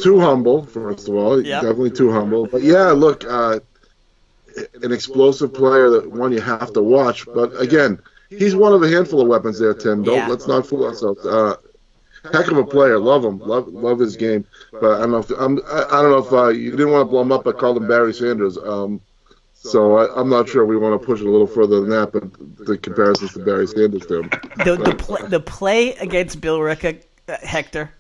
Too humble, first of all. Yep. Definitely too humble. But yeah, look, an explosive player, that one you have to watch. But again, he's one of a handful of weapons there, Tim. Let's not fool ourselves. Heck of a player. Love him. Love his game. But I don't know if you didn't want to blow him up. I called him Barry Sanders. So I'm not sure we want to push it a little further than that. But the comparisons to Barry Sanders to him. The play against Billerica, Hector.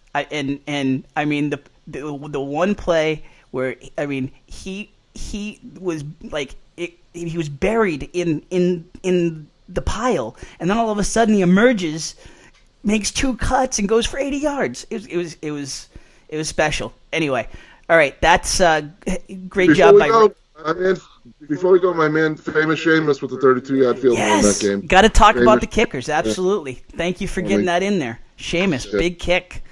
The the one play where he was like he was buried in the pile, and then all of a sudden he emerges, makes 2 cuts, and goes for 80 yards. It was special. Anyway, all right, that's great job by. Before we go, my man, famous Seamus with the 32-yard field goal in that game. Got to talk about the kickers. Absolutely. Thank you for getting that in there, Seamus. Big kick.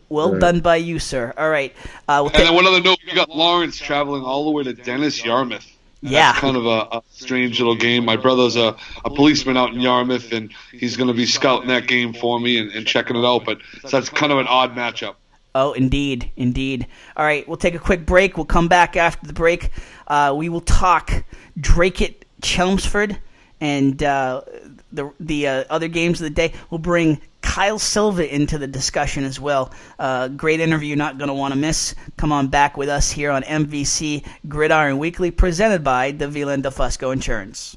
Well done by you, sir. All right. And then one other note: we got Lawrence traveling all the way to Dennis, Yarmouth. Yeah. That's kind of a strange little game. My brother's a policeman out in Yarmouth, and he's going to be scouting that game for me and checking it out. But so that's kind of an odd matchup. Oh, indeed. All right, we'll take a quick break. We'll come back after the break. We will talk Dracut, Chelmsford, and the other games of the day. We'll bring Kyle Silva into the discussion as well. Great interview, not going to want to miss. Come on back with us here on MVC Gridiron Weekly, presented by Davila and DeFusco Insurance.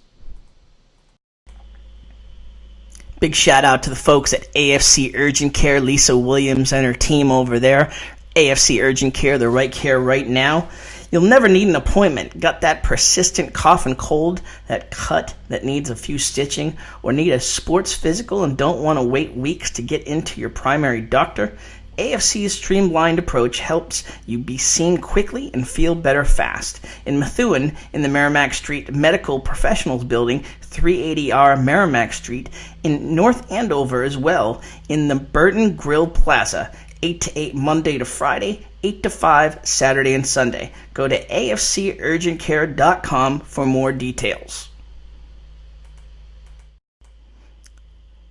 Big shout out to the folks at AFC Urgent Care, Lisa Williams and her team over there. AFC Urgent Care, the right care right now. You'll never need an appointment. Got that persistent cough and cold, that cut that needs a few stitching, or need a sports physical and don't want to wait weeks to get into your primary doctor? AFC's streamlined approach helps you be seen quickly and feel better fast. In Methuen, in the Merrimack Street Medical Professionals Building, 380R Merrimack Street, in North Andover as well, in the Burton Grill Plaza, 8 to 8 Monday to Friday, 8 to 5 Saturday and Sunday. Go to afcurgentcare.com for more details.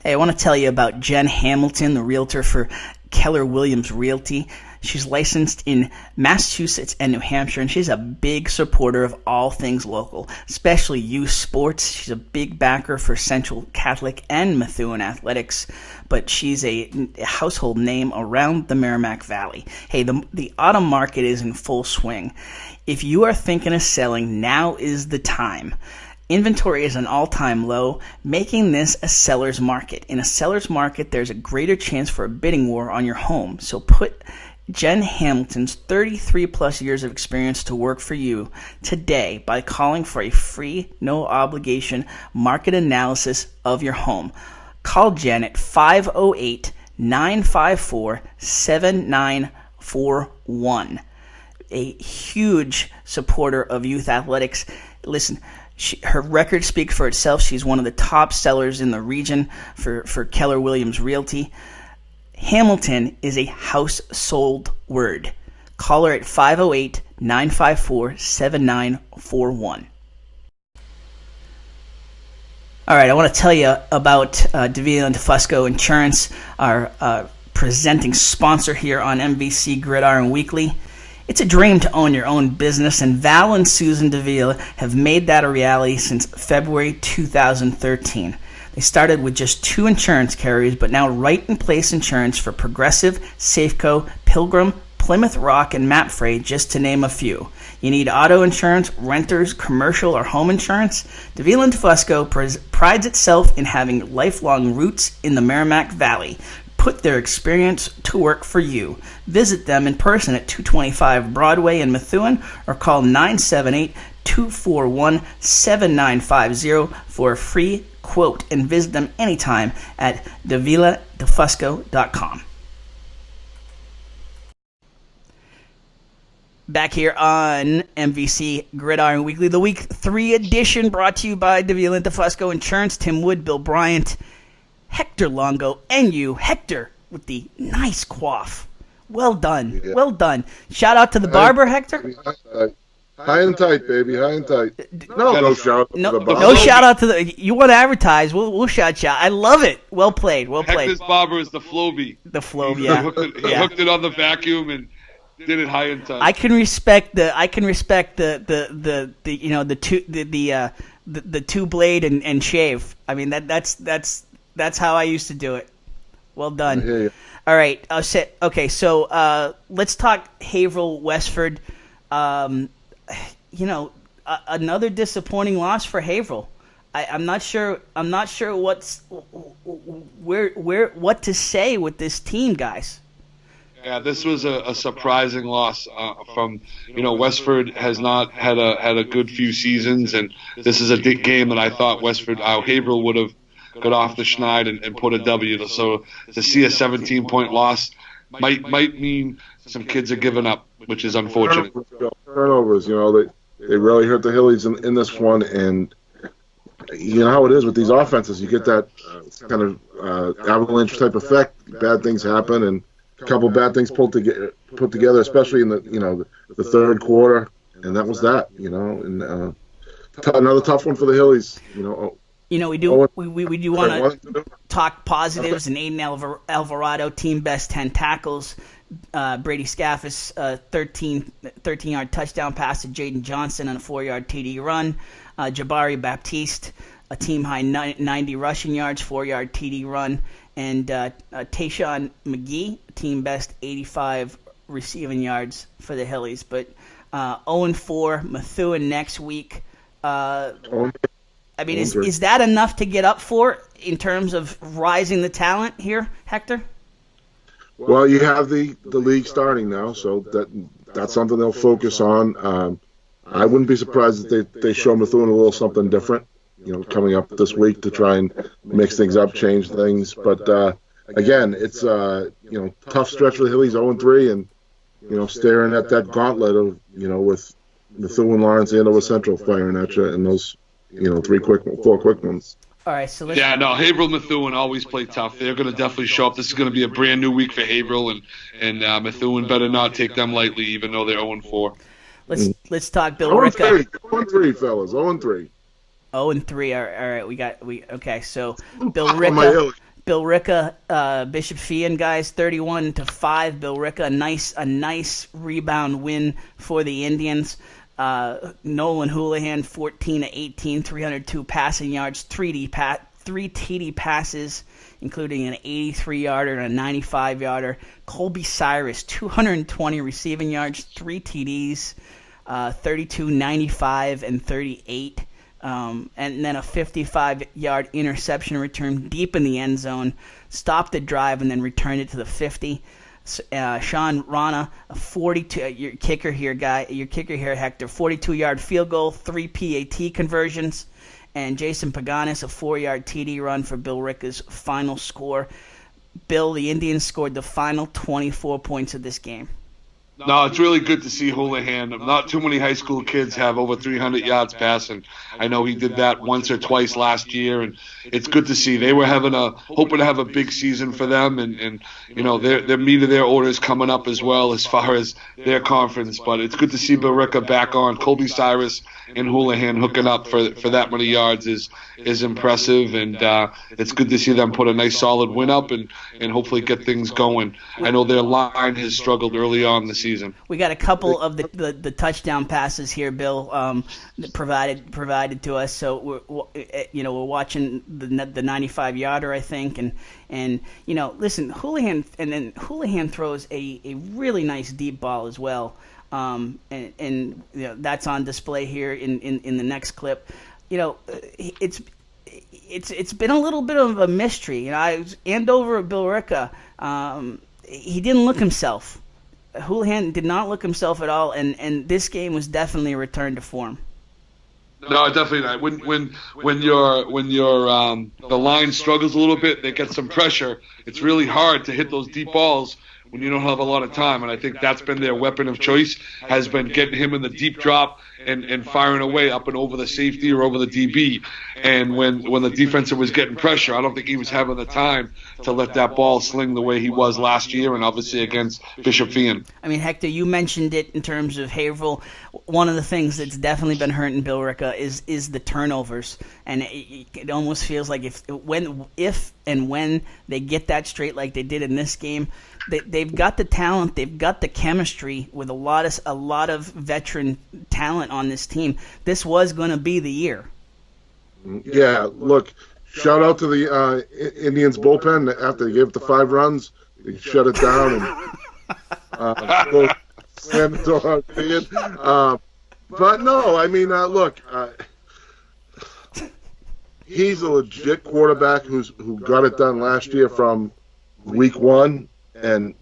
Hey, I want to tell you about Jen Hamilton, the realtor for Keller Williams Realty. She's licensed in Massachusetts and New Hampshire, and she's a big supporter of all things local, especially youth sports. She's a big backer for Central Catholic and Methuen athletics, but she's a household name around the Merrimack Valley. Hey, the autumn market is in full swing. If you are thinking of selling, now is the time. Inventory is an all-time low, making this a seller's market. In a seller's market, there's a greater chance for a bidding war on your home. So put Jen Hamilton's 33-plus years of experience to work for you today by calling for a free, no-obligation market analysis of your home. Call Jen at 508-954-7941. A huge supporter of youth athletics. Listen, her record speaks for itself. She's one of the top sellers in the region for Keller Williams Realty. Hamilton is a household word. Call her at 508-954-7941. All right, I want to tell you about Davila and DeFusco Insurance, our presenting sponsor here on MVC Gridiron Weekly. It's a dream to own your own business, and Val and Susan Davila have made that a reality since February 2013. They started with just 2 insurance carriers, but now Right in Place Insurance for Progressive, Safeco, Pilgrim, Plymouth Rock, and Mapfre, just to name a few. You need auto insurance, renters, commercial, or home insurance? Davila and DeFusco prides itself in having lifelong roots in the Merrimack Valley. Put their experience to work for you. Visit them in person at 225 Broadway in Methuen or call 978-241-7950 for a free quote, and visit them anytime at daviladefusco.com. Back here on MVC Gridiron Weekly, the Week 3 edition, brought to you by Davila and DeFusco Insurance. Tim Wood, Bill Bryant, Hector Longo, and you, Hector, with the nice coif. Well done. Yeah. Well done. Shout out to the barber, Hector. High and tight, baby. High and tight. No shout out to the barber. No shout out to the. You want to advertise? We'll shout you out. I love it. Well played. Well played. Hector's barber is the Flowbee. The Flobe, yeah. He hooked it on the vacuum and did it high and tight. I can respect the two blade and shave. I mean that's how I used to do it. Well done. I hear you. All right. Okay. So let's talk Haverhill Westford. Another disappointing loss for Haverhill. I'm not sure what to say with this team, guys. Yeah, this was a surprising loss from Westford has not had a good few seasons, and this is a game that I thought Haverhill would have got off the schneid and put a W. So to see a 17-point loss might mean some kids are giving up, which is unfortunate. Turnovers, they really hurt the Hillies in this one, and you know how it is with these offenses. You get that kind of avalanche type effect. Bad things happen, and a couple bad things put together, especially in the third quarter, and that was that. And another tough one for the Hillies. We do want to talk positives. And Aiden Alvarado, team best 10 tackles. Brady Scaffis, 13-yard touchdown pass to Jaden Johnson on a 4-yard TD run. Jabari Baptiste, a team-high 90 rushing yards, 4-yard TD run. And Tayshawn McGee, team best 85 receiving yards for the Hillies. But 0-4, Methuen next week. Is that enough to get up for in terms of rising the talent here, Hector? Well, you have the league starting now, so that's something they'll focus on. I wouldn't be surprised if they show Methuen a little something different, coming up this week to try and mix things up, change things. But again, it's tough stretch for the Hillies, 0-3, and staring at that gauntlet of with Methuen, Lawrence, Andover Central firing at you in those 4 quick ones. All right, so Haverhill Methuen always play tough. They're going to definitely show up. This is going to be a brand new week for Haverhill, and Methuen better not take them lightly, even though they're 0-4. Let's talk Bill Ricca. 0-3, fellas, 0-3. 0-3. Okay. So Bill Ricca, Bishop Feehan, guys, 31-5. Bill Ricca, a nice rebound win for the Indians. Nolan Houlihan, 14-18, 302 passing yards, 3 TD passes, including an 83-yarder and a 95-yarder. Colby Cyrus, 220 receiving yards, 3 TDs, 32, 95, and 38. And then a 55-yard interception return deep in the end zone, stopped the drive, and then returned it to the 50. Sean Rana, a 42. Your kicker here, Hector. 42-yard field goal, 3 PAT conversions, and Jason Paganis, a 4-yard TD run for Bill Ricca's final score. Bill, the Indians scored the final 24 points of this game. No, it's really good to see Houlihan. Not too many high school kids have over 300 yards passing. I know he did that once or twice last year, and it's good to see. They were hoping to have a big season for them, and their meat of their orders coming up as well as far as their conference. But it's good to see Bill Ricca back on. Colby Cyrus and Houlihan hooking up for that many yards is impressive, and it's good to see them put a nice solid win up and hopefully get things going. I know their line has struggled early on this season. We got a couple of the touchdown passes here, Bill, provided to us. So we're watching the 95-yarder, I think, and listen, Houlihan throws a really nice deep ball as well, and that's on display here in the next clip. It's been a little bit of a mystery. Andover, Bill Ricca, he didn't look himself. Houlihan did not look himself at all, and this game was definitely a return to form. No, definitely not. When the line struggles a little bit, they get some pressure. It's really hard to hit those deep balls when you don't have a lot of time, and I think that's been their weapon of choice, has been getting him in the deep drop and firing away up and over the safety or over the DB. And when the defensive was getting pressure, I don't think he was having the time to let that ball sling the way he was last year and obviously against Bishop Feehan. Hector, you mentioned it in terms of Haverhill. One of the things that's definitely been hurting Bill Ricca is the turnovers. And it almost feels like if and when they get that straight like they did in this game, they've got the talent, they've got the chemistry with a lot of veteran talent on this team. This was going to be the year. Yeah, look, shout out to the Indians bullpen after they gave it the 5 runs. They shut it down and slammed the door on it. But no, look, he's a legit quarterback who got it done last year from week 1. And,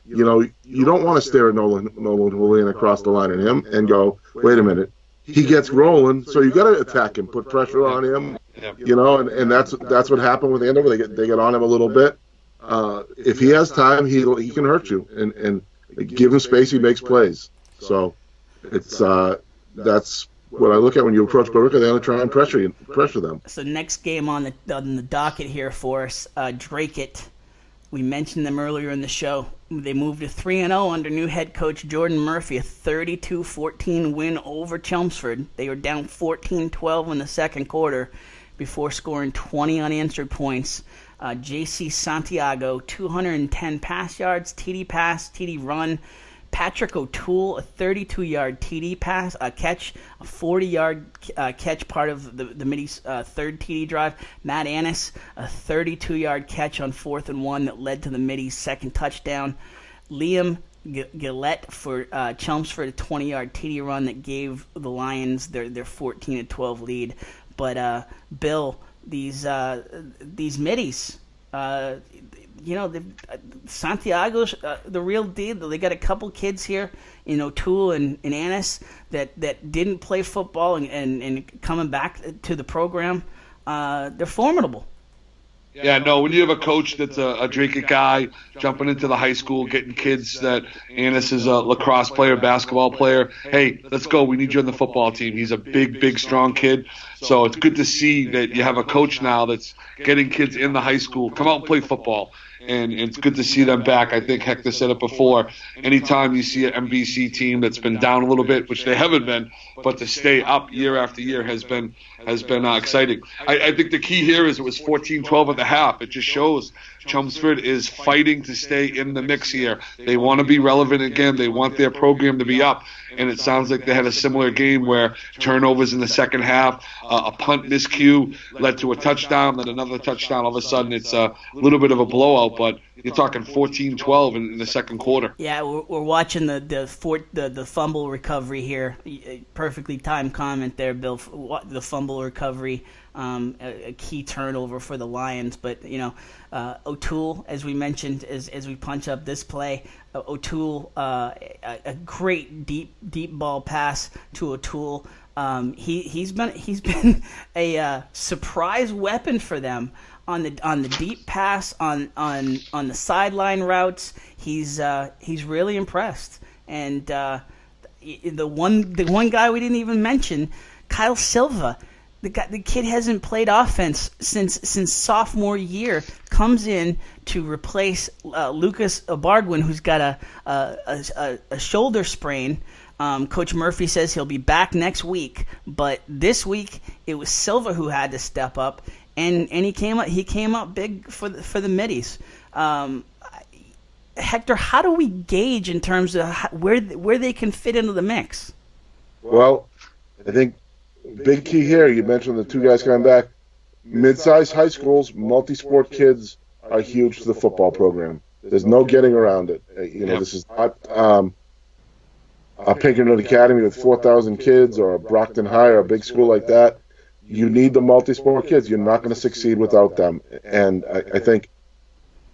you don't want to stare at Nolan Julian across the line at him and go, wait a minute, he gets rolling, so you got to attack him, put pressure on him, and that's what happened with Andover. They get on him a little bit. If he has time, he can hurt you, and give him space, he makes plays. So it's that's what I look at when you approach Borica. They want to try and pressure them. So next game on the docket here for us, Dracut. We mentioned them earlier in the show. They moved to 3-0 under new head coach Jordan Murphy, a 32-14 win over Chelmsford. They were down 14-12 in the second quarter before scoring 20 unanswered points. J.C. Santiago, 210 pass yards, TD pass, TD run. Patrick O'Toole, a 32-yard TD pass, a catch, a 40-yard catch, part of the Middy's third TD drive. Matt Annis, a 32-yard catch on 4th and 1 that led to the Middy's second touchdown. Liam Gillette for Chelmsford, a 20-yard TD run that gave the Lions their 14-12 lead. But Bill, these Middies, Santiago's the real deal. They got a couple kids here, O'Toole and Annis, that didn't play football and coming back to the program. They're formidable. Yeah, no, when you have a coach that's a Dracut guy jumping into the high school, getting kids that Annis is a lacrosse player, basketball player, hey, let's go. We need you on the football team. He's a big, strong kid. So it's good to see that you have a coach now that's getting kids in the high school. Come out and play football. And it's good to see them back. I think Hector said it before. Anytime you see an MVC team that's been down a little bit, which they haven't been, but to stay up year after year has been exciting. I think the key here is it was 14-12 at the half. It just shows Chelmsford is fighting to stay in the mix here. They want to be relevant again. They want their program to be up. And it sounds like they had a similar game where turnovers in the second half, a punt miscue led to a touchdown, then another touchdown. All of a sudden, it's a little bit of a blowout, but you're talking 14-12 in the second quarter. Yeah, we're watching the fumble recovery here. Perfectly timed comment there, Bill. The fumble recovery, a key turnover for the Lions. But O'Toole, as we mentioned, as we punch up this play, O'Toole, a great deep ball pass to O'Toole. He's been a surprise weapon for them on the deep pass, on the sideline routes. He's really impressed. And the one guy we didn't even mention, Kyle Silva. The kid hasn't played offense since sophomore year. Comes in to replace Lucas Bargwin, who's got a shoulder sprain. Coach Murphy says he'll be back next week, but this week it was Silva who had to step up, and he came up big for the Middies. Hector, how do we gauge in terms of where they can fit into the mix? Well, I think big key here, you mentioned the two guys coming back. Mid-sized high schools, multi-sport kids are huge to the football program. There's no getting around it. This is not a Pinkerton Academy with 4,000 kids or a Brockton High or a big school like that. You need the multi-sport kids. You're not going to succeed without them. And I think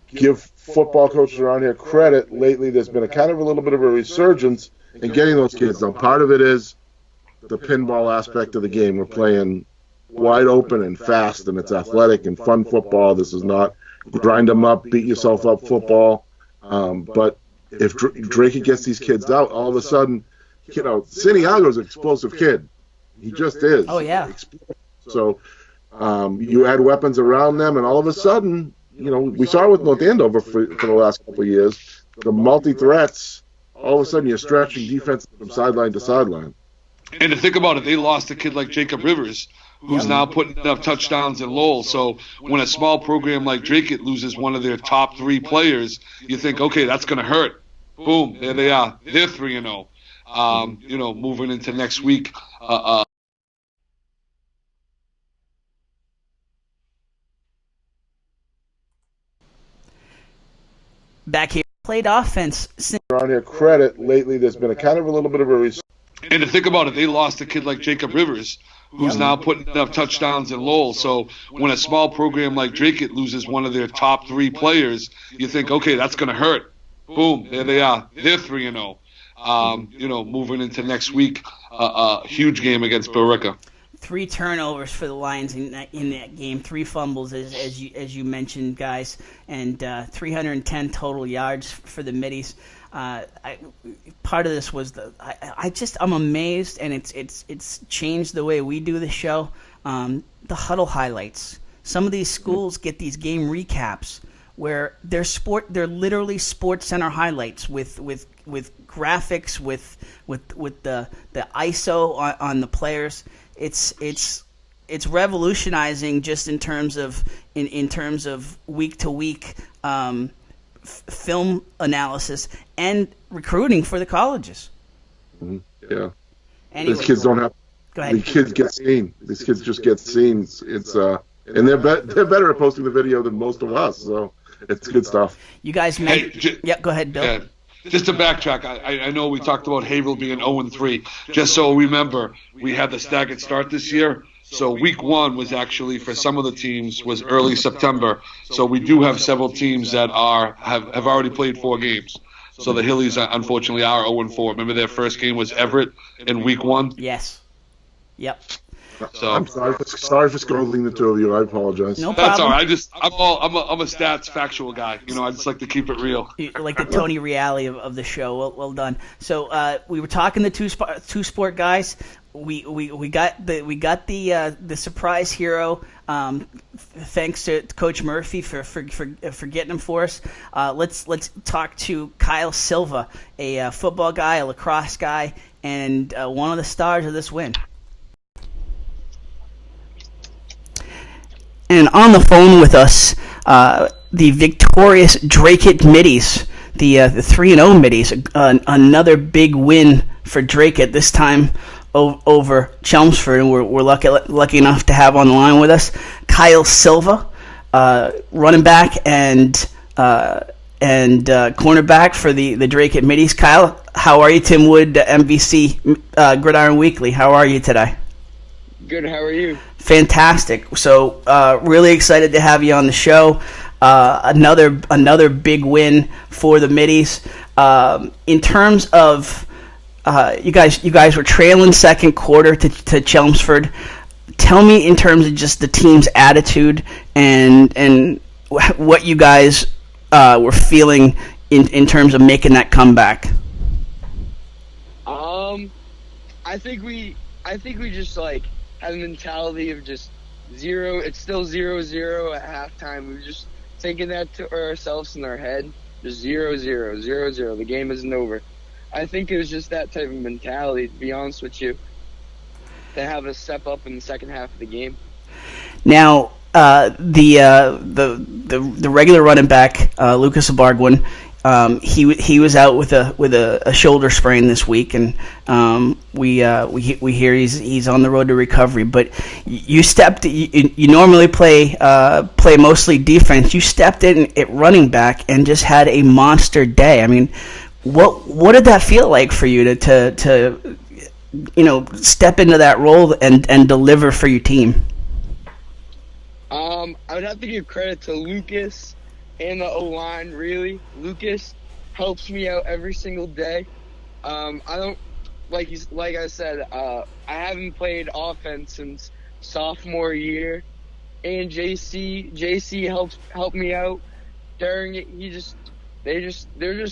give football coaches around here credit. Lately, there's been a little bit of a resurgence in getting those kids. Now, part of it is the pinball aspect of the game. We're playing wide open and fast, and it's athletic and fun football. This is not grind them up, beat yourself up football. But if Dracut gets these kids out, all of a sudden, Santiago's an explosive kid. He just is. Oh, yeah. So you add weapons around them, and all of a sudden, we saw it with North Andover for the last couple of years. The multi-threats, all of a sudden you're stretching defense from sideline to sideline. And to think about it, they lost a kid like Jacob Rivers, who's now putting up touchdowns in Lowell. So when a small program like Dracut loses one of their top 3 players, you think, okay, that's going to hurt. Boom, there they are. They're 3-0. Moving into next week. Back here, played offense. Around here, credit. Lately, there's been a little bit of a and to think about it, they lost a kid like Jacob Rivers, who's now putting up touchdowns in Lowell. So when a small program like Dracut loses one of their top 3 players, you think, okay, that's going to hurt. boom, there they are. They're 3-0. Moving into next week, a huge game against Billerica. 3 turnovers for the Lions in that game, 3 fumbles as you mentioned, guys, and 310 total yards for the Middies. Part of this was I'm amazed, and it's changed the way we do the show. The huddle highlights. Some of these schools get these game recaps where they're literally Sports Center highlights with graphics, with the ISO on the players. It's revolutionizing just in terms of week to week film analysis and recruiting for the colleges. Mm-hmm. Yeah. Anyway, these kids don't have. Go ahead. The kids get seen. These kids just get seen. And they're better at posting the video than most of us. So it's good stuff. You guys go ahead, Bill. Yeah. Just to backtrack, I know we talked about Haverhill being 0-3. Just so remember, we had the staggered start this year. So week 1 was actually, for some of the teams, was early September. So we do have several teams that have already played 4 games. So the Hillies, unfortunately, are 0-4. Remember their first game was Everett in week 1? Yes. Yep. So I'm sorry for scolding the two of you. I apologize. No problem. That's all right. I'm a stats factual guy. I just like to keep it real. Like the Tony Reale of the show. Well done. So we were talking to two sport guys. We got the surprise hero. Thanks to Coach Murphy for getting him for us. Let's talk to Kyle Silva, a football guy, a lacrosse guy, and one of the stars of this win. And on the phone with us, the victorious Dracut Middies, the 3-0 Middies, another big win for Dracut, this time over Chelmsford, and we're lucky enough to have on the line with us Kyle Silva, running back and cornerback for the Dracut Middies. Kyle, how are you? Tim Wood, MVC Gridiron Weekly. How are you today? Good. How are you? Fantastic. So really excited to have you on the show. Another big win for the Middies. In terms of you guys were trailing second quarter to Chelmsford. Tell me in terms of just the team's attitude and what you guys were feeling in terms of making that comeback. I think we just had a mentality of just 0. It's still 0-0 at halftime. We were just thinking that to ourselves in our head, just 0-0, 0-0. The game isn't over. I think it was just that type of mentality, to be honest with you, to have us step up in the second half of the game. Now, the regular running back, Lucas Abargwin, he was out with a shoulder sprain this week, and we hear he's on the road to recovery. But you stepped. You normally play mostly defense. You stepped in at running back and just had a monster day. I mean, what did that feel like for you to step into that role and deliver for your team? I would have to give credit to Lucas and the O-line, really. Lucas helps me out every single day. I don't, like I said, I haven't played offense since sophomore year, and JC helped me out during it. They're just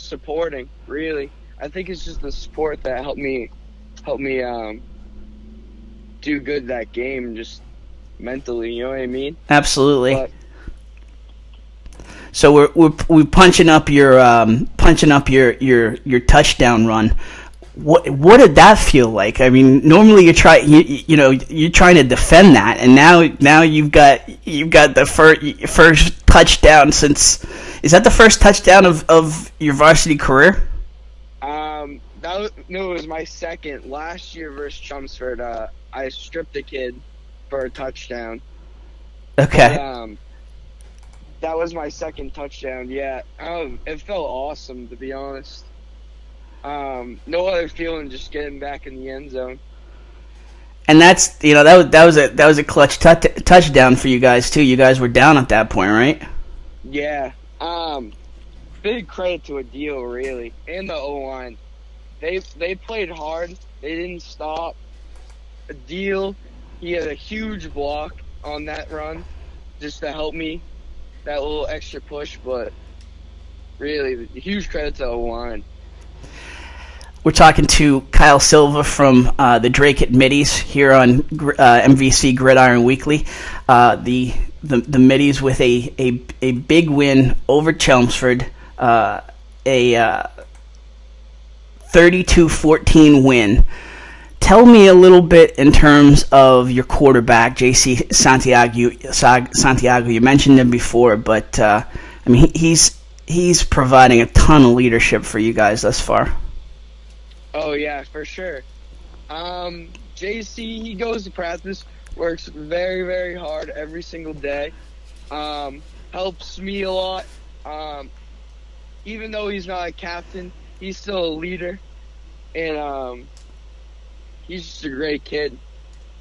supporting, really. I think it's just the support that helped me do good that game, just mentally, you know what I mean? Absolutely. But, so we're punching up your touchdown run. What did that feel like? I mean, normally you're trying to defend that, and now you've got the first touchdown since. Is that the first touchdown of your varsity career? It was my second. Last year versus Chelmsford, I stripped a kid for a touchdown. Okay. But, that was my second touchdown. Yeah, it felt awesome, to be honest. No other feeling just getting back in the end zone. And that's that was a clutch touchdown for you guys too. You guys were down at that point, right? Yeah. big credit to Adil, really, and the O-line. They played hard. They didn't stop. Adil, he had a huge block on that run just to help me, that little extra push, but really, huge credit to O-line. We're talking to Kyle Silva from the Dracut Middies here on MVC Gridiron Weekly. The Middies with a big win over Chelmsford, a 32-14 win. Tell me a little bit in terms of your quarterback, J.C. Santiago. You mentioned him before, but he's providing a ton of leadership for you guys thus far. Oh, yeah, for sure. JC, he goes to practice, works very, very hard every single day. Helps me a lot. Even though he's not a captain, he's still a leader. And he's just a great kid.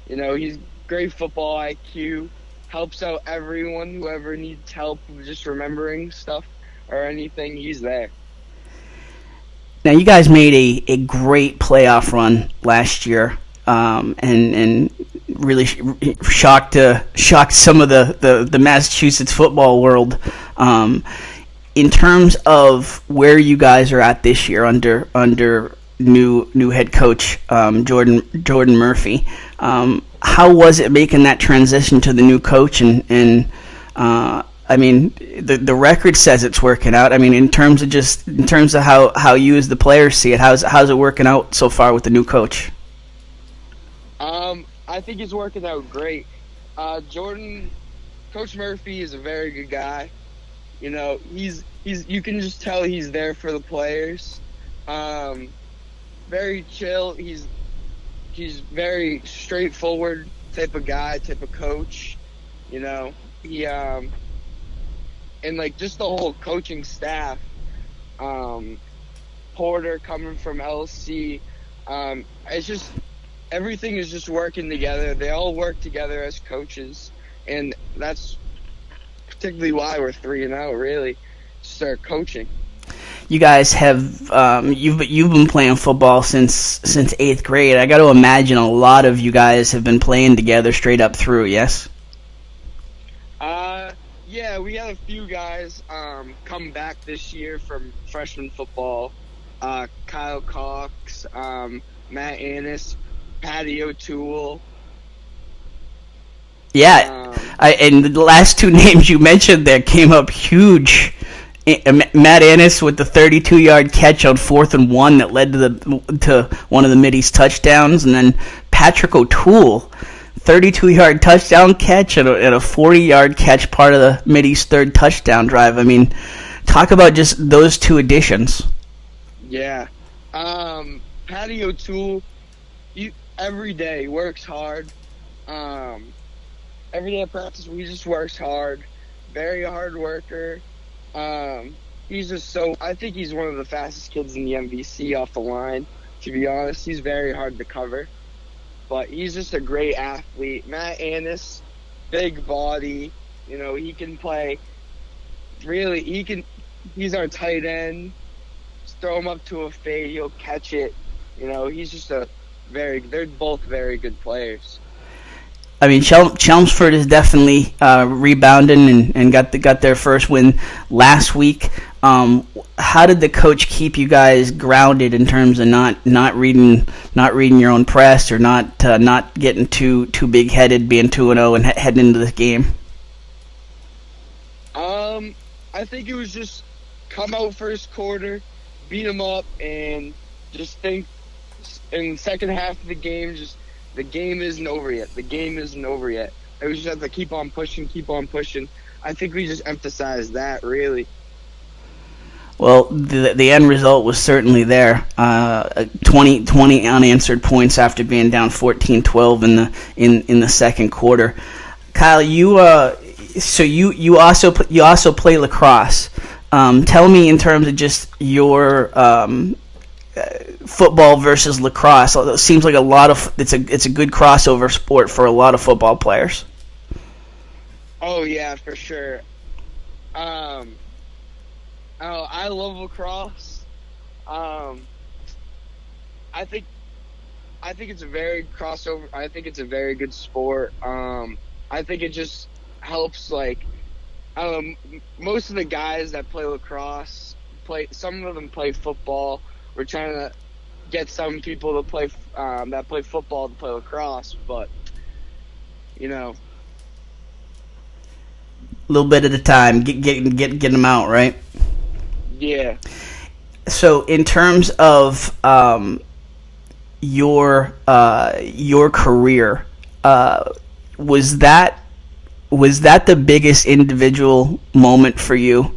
You know, he's great football IQ, helps out everyone, whoever needs help with just remembering stuff or anything, he's there. Now, you guys made a great playoff run last year, and really shocked some of the Massachusetts football world. In terms of where you guys are at this year under new head coach Jordan Murphy, how was it making that transition to the new coach? And the record says it's working out. I mean, in terms of how you as the players see it, how's it working out so far with the new coach? I think it's working out great. Coach Murphy is a very good guy. You know, he's you can just tell he's there for the players. Very chill. He's very straightforward type of guy, type of coach. You know, he and like just the whole coaching staff. Porter coming from LC. It's just everything is just working together. They all work together as coaches, and that's particularly why we're 3-0. Really, start coaching. You guys have you've been playing football since 8th grade. I got to imagine a lot of you guys have been playing together straight up through. Yes. Yeah, we had a few guys come back this year from freshman football. Kyle Cox, Matt Annis, Patty O'Toole. Yeah, and the last two names you mentioned there came up huge. Matt Annis with the 32-yard catch on 4th and 1 that led to one of the Middies' touchdowns, and then Patrick O'Toole, 32-yard touchdown catch and a 40-yard catch, part of the Middies' third touchdown drive. I mean, talk about just those two additions. Yeah. Patty O'Toole, every day works hard. Every day at practice, he just works hard. Very hard worker. He's just I think he's one of the fastest kids in the MVC off the line, to be honest. He's very hard to cover. But he's just a great athlete. Matt Annis, big body. You know, he can play. Really, he's our tight end. Just throw him up to a fade, he'll catch it. You know, he's just they're both very good players. I mean, Chelmsford is definitely rebounding and got their first win last week. How did the coach keep you guys grounded in terms of not reading your own press or not getting too big headed, being 2-0 and heading into this game? I think it was just come out first quarter, beat them up, and just think in the second half of the game, just the game isn't over yet. The game isn't over yet. We just have to keep on pushing. I think we just emphasized that, really. Well, the end result was certainly there. 20 unanswered points after being down 14-12 in the second quarter. Kyle, you also play lacrosse. Tell me in terms of just your football versus lacrosse. It seems like it's a good crossover sport for a lot of football players. Oh yeah, for sure. I love lacrosse. I think it's a very crossover. I think it's a very good sport. I think it just helps, like, I don't know, most of the guys that play lacrosse some of them play football. We're trying to get some people to play that play football to play lacrosse, but a little bit at a time, get them out, right? Yeah. So in terms of your career, was that the biggest individual moment for you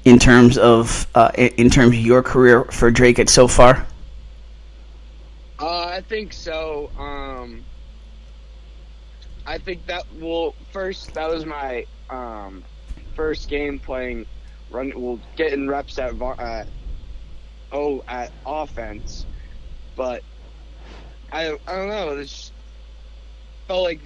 in terms of your career for Dracut so far? I think so. I think that was my first game playing getting reps at offense, but I don't know. It just felt like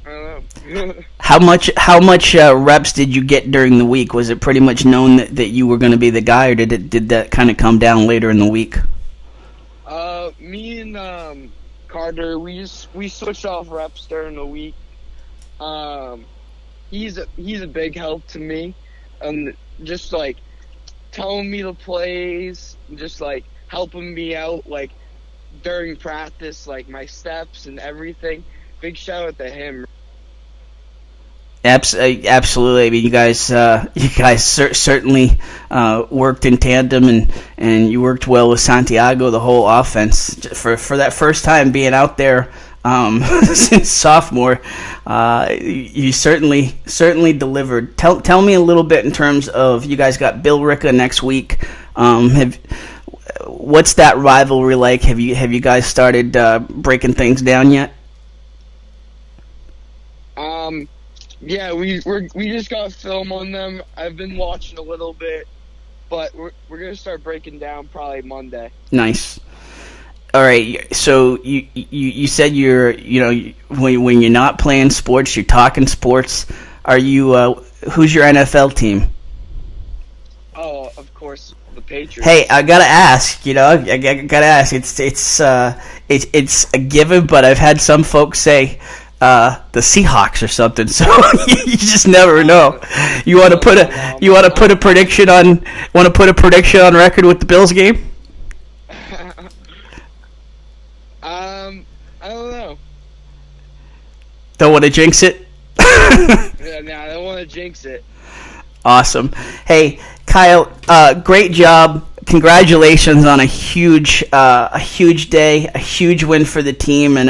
I don't know. How much reps did you get during the week? Was it pretty much known that you were going to be the guy, or did that kind of come down later in the week? Me and Carter, we switched off reps during the week. He's a big help to me, just like telling me the plays, just like helping me out like during practice, like my steps and everything. Big shout out to him. Absolutely. I mean, you guys certainly worked in tandem, and you worked well with Santiago, the whole offense. For that first time being out there since sophomore, you certainly delivered. Tell me a little bit in terms of, you guys got Bill Ricca next week. What's that rivalry like? Have you guys started breaking things down yet? Yeah, we just got film on them. I've been watching a little bit, but we're gonna start breaking down probably Monday. Nice. All right. So you said when you're not playing sports, you're talking sports. Are you who's your NFL team? Oh, of course, the Patriots. Hey, I gotta ask. I gotta ask. It's a given, but I've had some folks say the Seahawks or something, so you just never know. You want to put a prediction on record with the Bills game? I don't know. Don't want to jinx it? Yeah, no, I don't want to jinx it. Awesome. Hey, Kyle, great job. Congratulations on a huge day, a huge win for the team, and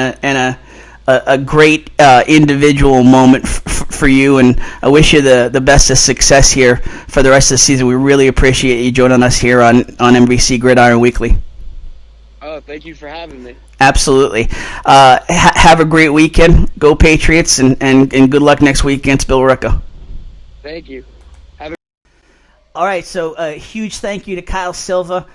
a great individual moment for you, and I wish you the best of success here for the rest of the season. We really appreciate you joining us here on MVC Gridiron Weekly. Oh, thank you for having me. Absolutely. Have a great weekend. Go Patriots, and good luck next week against Bill Ricca. Thank you. All right, so a huge thank you to Kyle Silva.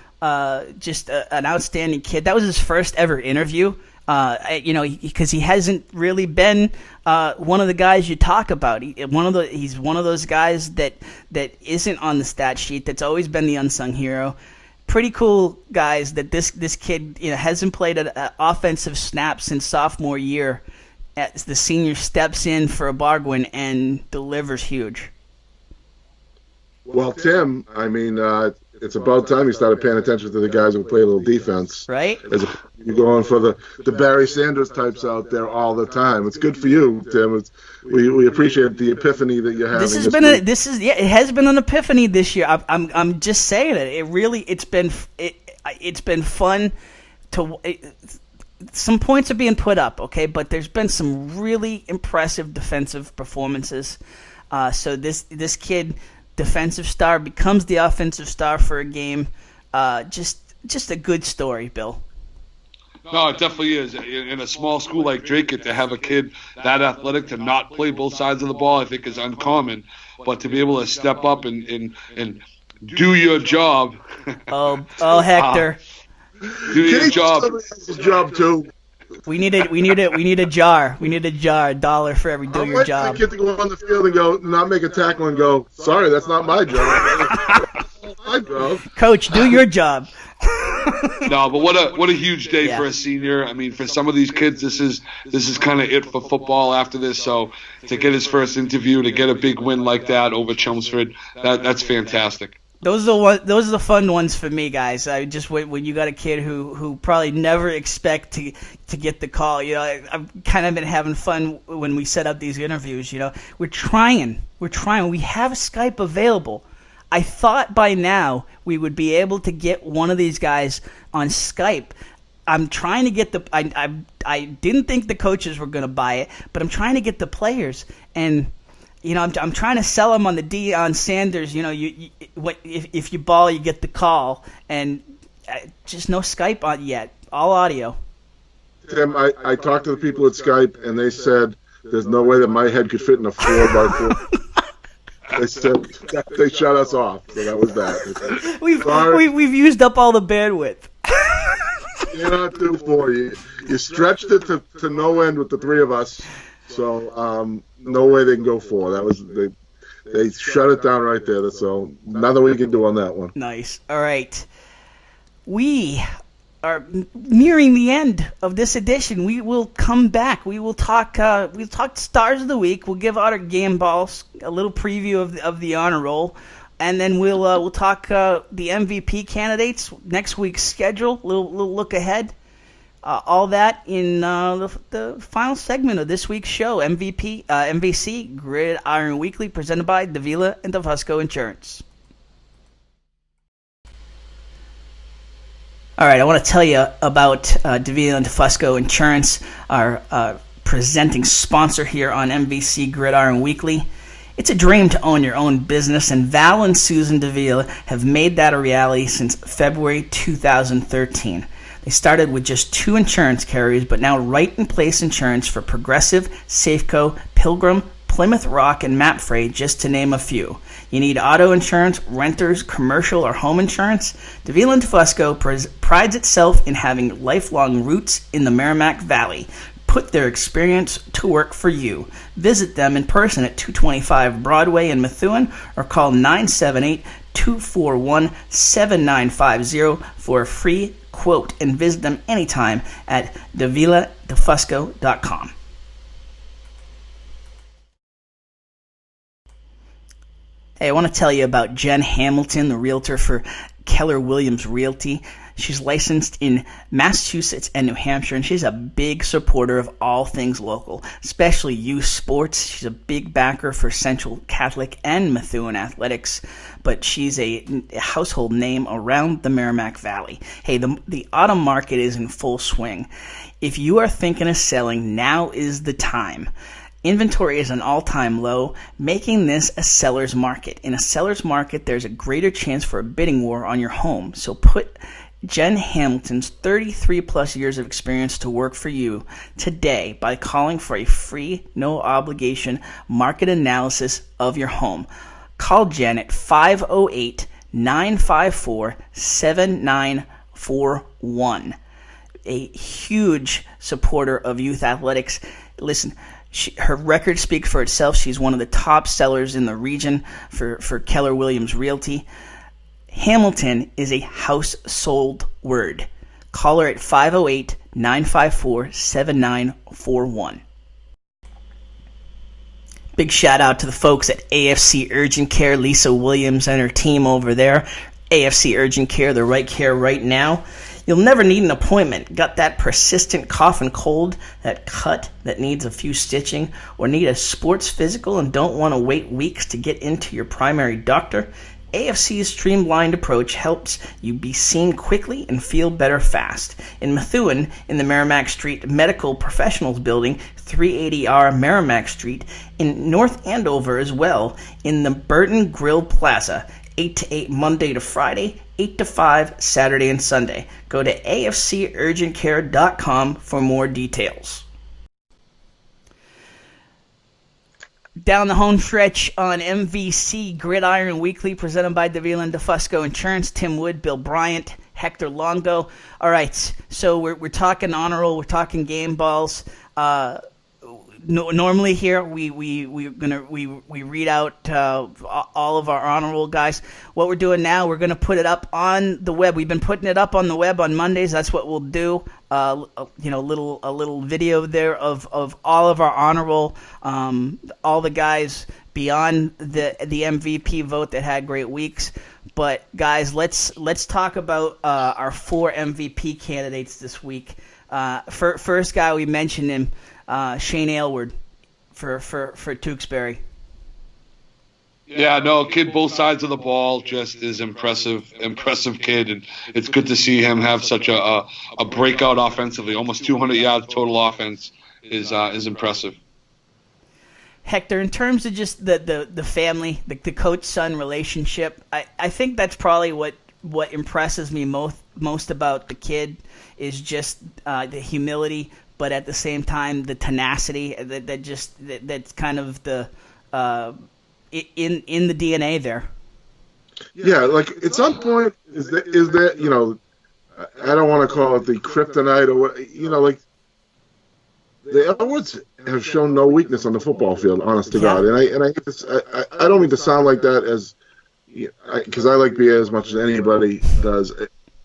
Just an outstanding kid. That was his first ever interview. Because he hasn't really been one of the guys you talk about. He's one of those guys that isn't on the stat sheet, that's always been the unsung hero. Pretty cool guys that this kid hasn't played an offensive snap since sophomore year. As the senior steps in for a Bargwin and delivers huge. Well, Tim, I mean, it's about time you started paying attention to the guys who play a little defense. Right? You're going for the Barry Sanders types out there all the time. It's good for you, Tim. We appreciate the epiphany that you're having. It has been an epiphany this year. I'm just saying it. It's been fun to. Some points are being put up, okay, but there's been some really impressive defensive performances. So this kid, defensive star, becomes the offensive star for a game. Just a good story, Bill. No, it definitely is. In a small school like Dracut, to have a kid that athletic to not play both sides of the ball, I think is uncommon. But to be able to step up and do your job. Oh, Hector. Do your job. His job too. We need a jar. We need a jar. $1 for every do your job. I want the kid to go on the field and not make a tackle and go, sorry, that's not my job. Hi, bro. Coach, do your job. No, but what a huge day for a senior. I mean, for some of these kids, this is kind of it for football after this. So to get his first interview, to get a big win like that over Chelmsford, that's fantastic. Those are the fun ones for me, guys. I just when you got a kid who probably never expect to get the call. You know, I've kind of been having fun when we set up these interviews. You know, we're trying. We have Skype available. I thought by now we would be able to get one of these guys on Skype. I'm trying to get I didn't think the coaches were going to buy it, but I'm trying to get the players, and you know, I'm trying to sell them on the Deion Sanders. You know, if you ball, you get the call, and just no Skype on yet. All audio. Tim, I talked to the people at Skype, and they said there's no way that my head could fit in a 4x4. They said they shut us off, so that was that. We've used up all the bandwidth. You're not due for you. You stretched it to no end with the three of us, so no way they can go 4. That was they shut it down right there. So nothing we can do on that one. Nice. All right, we are nearing the end of this edition. We will come back. We will talk. We'll talk stars of the week. We'll give out our game balls, a little preview of the honor roll, and then we'll talk the MVP candidates, next week's schedule, little look ahead. All that in the final segment of this week's show, MVC Gridiron Weekly, presented by Davila and DeFusco Insurance. All right, I want to tell you about Davila and DeFusco Insurance, our presenting sponsor here on MVC Gridiron Weekly. It's a dream to own your own business, and Val and Susan Davila have made that a reality since February 2013. They started with just 2 insurance carriers, but now right-in-place insurance for Progressive, Safeco, Pilgrim, Plymouth Rock, and Mapfre, just to name a few. You need auto insurance, renters, commercial, or home insurance? Davila and DeFusco prides itself in having lifelong roots in the Merrimack Valley. Put their experience to work for you. Visit them in person at 225 Broadway in Methuen or call 978-241-7950 for a free quote, and visit them anytime at daviladefusco.com. Hey, I want to tell you about Jen Hamilton, the realtor for Keller Williams Realty. She's licensed in Massachusetts and New Hampshire, and she's a big supporter of all things local, especially youth sports. She's a big backer for Central Catholic and Methuen athletics, but she's a household name around the Merrimack Valley. Hey, the autumn market is in full swing. If you are thinking of selling, now is the time. Inventory is an all-time low, making this a seller's market. In a seller's market, there's a greater chance for a bidding war on your home. So put Jen Hamilton's 33-plus years of experience to work for you today by calling for a free, no-obligation market analysis of your home. Call Jen at 508-954-7941. A huge supporter of youth athletics. Listen, her record speaks for itself. She's one of the top sellers in the region for Keller Williams Realty. Hamilton is a household word. Call her at 508-954-7941. Big shout out to the folks at AFC Urgent Care, Lisa Williams and her team over there. AFC Urgent Care, the right care right now. You'll never need an appointment. Got that persistent cough and cold, that cut that needs a few stitching, or need a sports physical and don't want to wait weeks to get into your primary doctor? AFC's streamlined approach helps you be seen quickly and feel better fast. In Methuen, in the Merrimack Street Medical Professionals Building, 380R Merrimack Street, in North Andover as well, in the Burton Grill Plaza, 8 to 8 Monday to Friday, 8 to 5 Saturday and Sunday. Go to afcurgentcare.com for more details. Down the home stretch on MVC Gridiron Weekly, presented by Davila and DeFusco Insurance. Tim Wood, Bill Bryant, Hector Longo. All right, so we're talking honor roll, we're talking game balls. normally here we read out all of our honorable guys. What we're doing now, we're gonna put it up on the web. We've been putting it up on the web on Mondays. That's what we'll do. A little video there of all of our honorable, all the guys beyond the MVP vote that had great weeks. But guys, let's talk about our 4 MVP candidates this week. First guy, we mentioned him, Shane Aylward for Tewksbury. Yeah, no, kid, both sides of the ball, just is impressive kid, and it's good to see him have such a breakout offensively. Almost 200 yards total offense is impressive. Hector, in terms of just the family, the coach-son relationship, I think that's probably what impresses me most about the kid is just the humility, but at the same time the tenacity that's kind of the in the DNA there. Yeah, like at some point is that I don't want to call it the kryptonite or what, like the Elwoods have shown no weakness on the football field, honest to God, and I don't mean to sound like that as because I like BA as much as anybody does.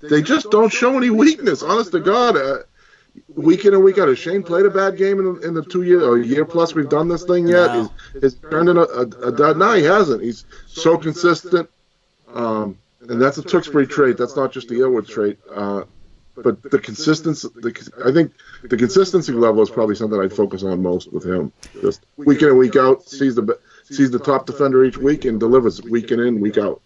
They just don't show any weakness, honest to God. Week in and week out, has Shane played a bad game in the 2 year or year plus we've done this thing yet? No. Is turned in a dud? No, he hasn't. He's so consistent, and that's a Tewksbury trait. That's not just the Elwood trait. But the consistency, I think the consistency level is probably something I'd focus on most with him. Just week in and week out, sees the top defender each week and delivers week in, week out.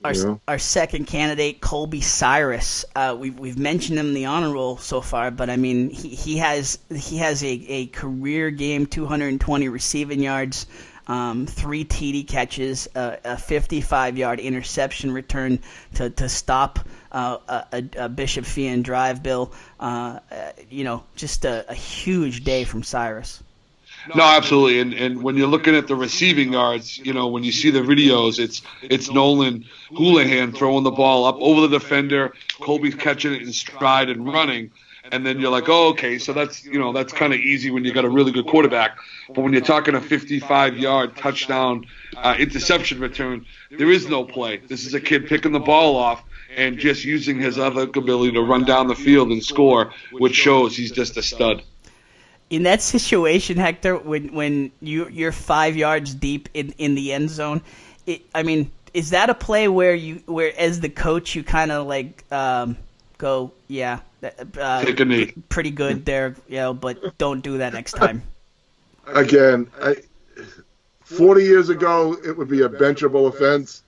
Our second candidate, Colby Cyrus. We've mentioned him in the honor roll so far, but I mean he has a career game, 220 receiving yards, 3 TD catches, a 55-yard interception return to stop a Bishop Feehan drive, Bill. Just a huge day from Cyrus. No, absolutely. And when you're looking at the receiving yards, when you see the videos, it's Nolan Houlihan throwing the ball up over the defender, Colby's catching it in stride and running. And then you're like, oh, okay, so that's kind of easy when you got a really good quarterback. But when you're talking a 55-yard touchdown interception return, there is no play. This is a kid picking the ball off and just using his athletic ability to run down the field and score, which shows he's just a stud. In that situation, Hector, when you're 5 yards deep in the end zone, is that a play where as the coach you kind of like go, yeah, take a knee, pretty good there, but don't do that next time. Again, 40 years ago it would be a benchable offense.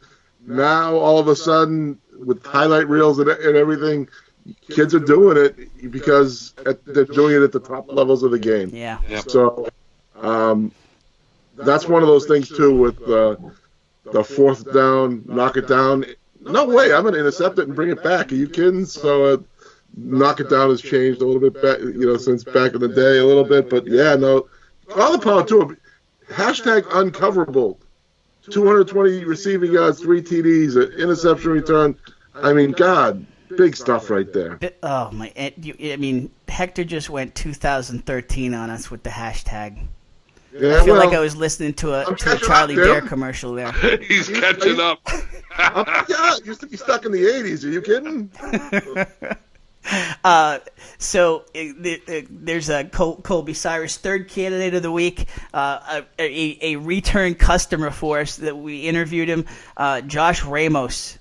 Now all of a sudden, with highlight reels and everything, kids are doing it because they're doing it at the top levels of the game. Yeah. So that's one of those things too with the fourth down, knock it down. No way, I'm going to intercept it and bring it back. Are you kidding? So knock it down has changed a little bit back, since back in the day a little bit. But yeah, no, all the power to him. Hashtag uncoverable. 220 receiving yards, 3 TDs, an interception return. I mean, God, big stuff right there. Oh my! Hector just went 2013 on us with the hashtag. Yeah, I feel like I was listening to a Charlie Dare commercial there. He's catching up. Yeah, used to be stuck in the 80s. Are you kidding? So there's a Colby Cyrus, third candidate of the week, a return customer for us that we interviewed him, Josh Ramos.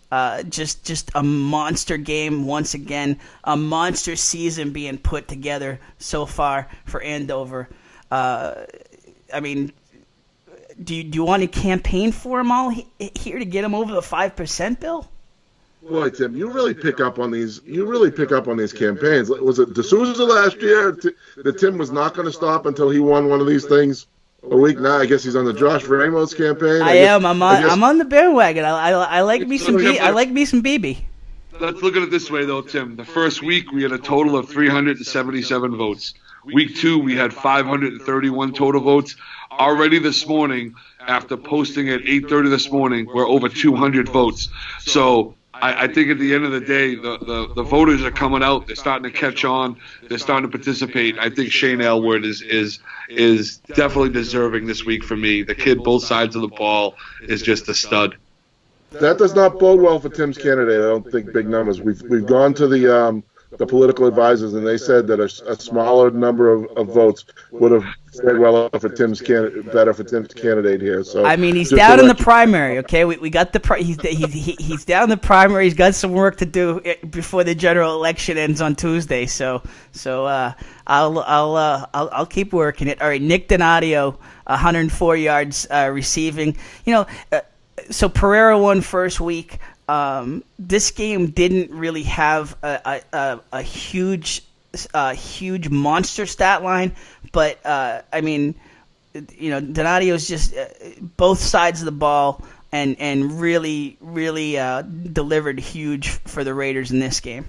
Just a monster game once again, a monster season being put together so far for Andover. Do you want to campaign for him all here to get him over the 5%, Bill? Boy, Tim, you really pick up on these. You really pick up on these campaigns. Was it D'Souza last year that Tim was not going to stop until he won one of these things a week? Now I guess he's on the Josh Ramos campaign. I'm on the bandwagon. I like me some BB. Let's look at it this way, though, Tim. The first week we had a total of 377 votes. Week 2 we had 531 total votes. Already this morning, after posting at 8:30 this morning, we're over 200 votes. So I think at the end of the day, the voters are coming out. They're starting to catch on. They're starting to participate. I think Shane Aylward is definitely deserving this week for me. The kid, both sides of the ball, is just a stud. That does not bode well for Tim's candidate. I don't think big numbers. We've gone to the political advisors, and they said that a smaller number of votes would have stayed well for Tim's better for Tim's candidate here. So I mean, he's down in the primary. Okay, we got the he's down in the primary. He's got some work to do before the general election ends on Tuesday. So I'll keep working it. All right, Nick Donadio, 104 yards receiving. So Pereira won first week. This game didn't really have a huge monster stat line, but I mean, Donadio's just both sides of the ball and really delivered huge for the Raiders in this game.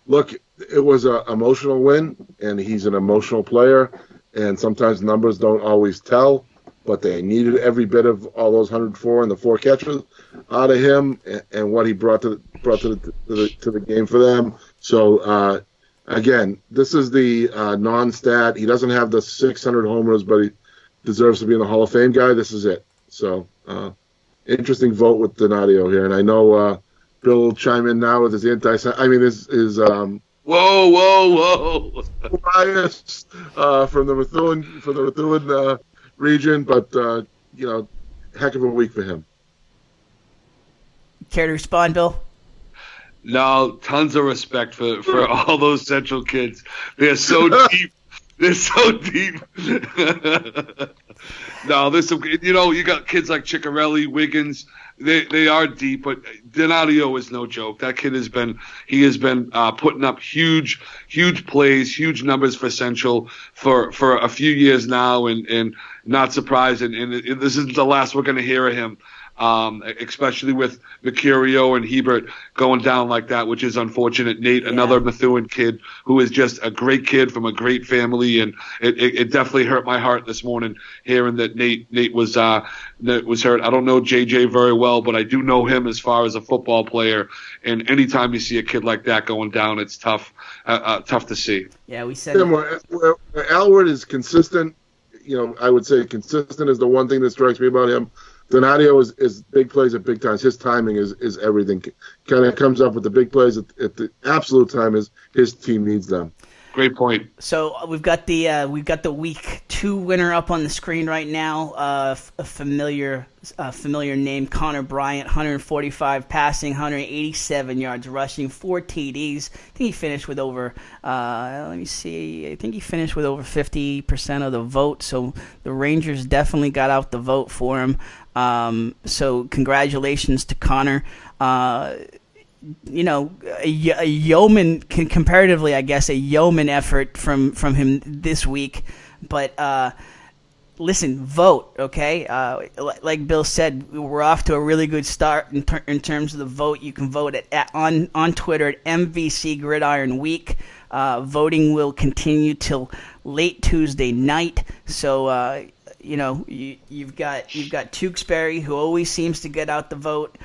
Look, it was an emotional win, and he's an emotional player, and sometimes numbers don't always tell. But they needed every bit of all those 104 and the 4 catches out of him, and what he brought to the game for them. So again, this is the non-stat. He doesn't have the 600 homers, but he deserves to be in the Hall of Fame guy. This is it. So interesting vote with Donadio here, and I know Bill will chime in now with his his whoa bias from the Methuen region, but heck of a week for him. Care to respond, Bill? No, tons of respect for all those Central kids. They're so deep. They're so deep. No, there's some. You got kids like Ciccarelli, Wiggins. They are deep, but Donadio is no joke. That kid has been putting up huge plays, huge numbers for Central for a few years now, and not surprised. And this isn't the last we're going to hear of him. Especially with Mercurio and Hebert going down like that, which is unfortunate. Nate, another Methuen kid who is just a great kid from a great family, and it definitely hurt my heart this morning hearing that Nate was hurt. I don't know JJ very well, but I do know him as far as a football player, and anytime you see a kid like that going down, it's tough to see. Yeah, we said where Aylward is consistent. I would say consistent is the one thing that strikes me about him. Donadio is big plays at big times. His timing is everything. Kind of comes up with the big plays at the absolute time his team needs them. Great point. So we've got the week 2 winner up on the screen right now. A familiar name, Connor Bryant, 145 passing, 187 yards rushing, 4 TDs. I think he finished with over. Let me see. I think he finished with over 50% of the vote. So the Rangers definitely got out the vote for him. So congratulations to Connor. A yeoman, comparatively, I guess, a yeoman effort from him this week. But listen, vote, okay? Like Bill said, we're off to a really good start in terms of the vote. You can vote on Twitter at MVC Gridiron Week. Voting will continue till late Tuesday night. So you've got Tewksbury, who always seems to get out the vote.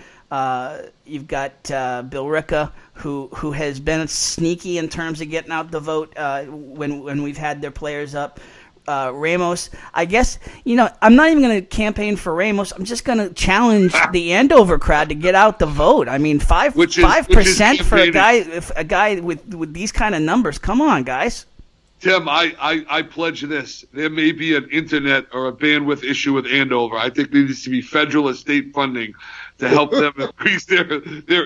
You've got Bill Ricca, who has been sneaky in terms of getting out the vote when we've had their players up. Ramos, I guess, I'm not even going to campaign for Ramos. I'm just going to challenge the Andover crowd to get out the vote. I mean, 5% for a guy with these kind of numbers. Come on, guys. Tim, I pledge this. There may be an internet or a bandwidth issue with Andover. I think there needs to be federal or state funding to help them increase their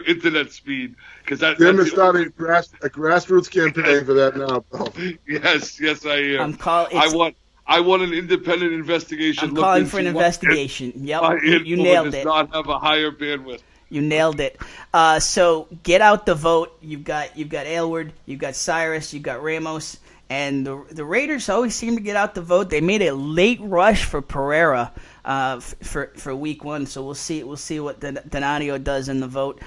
internet speed. Tim is starting a grassroots campaign for that now. Yes, I am. I want an independent investigation. I'm calling for an investigation. Yep, you nailed it. Does not have a higher bandwidth. You nailed it. So get out the vote. You've got Aylward, you've got Cyrus, you've got Ramos. And the Raiders always seem to get out the vote. They made a late rush for Pereira for week 1, so we'll see what Donadio does in the vote.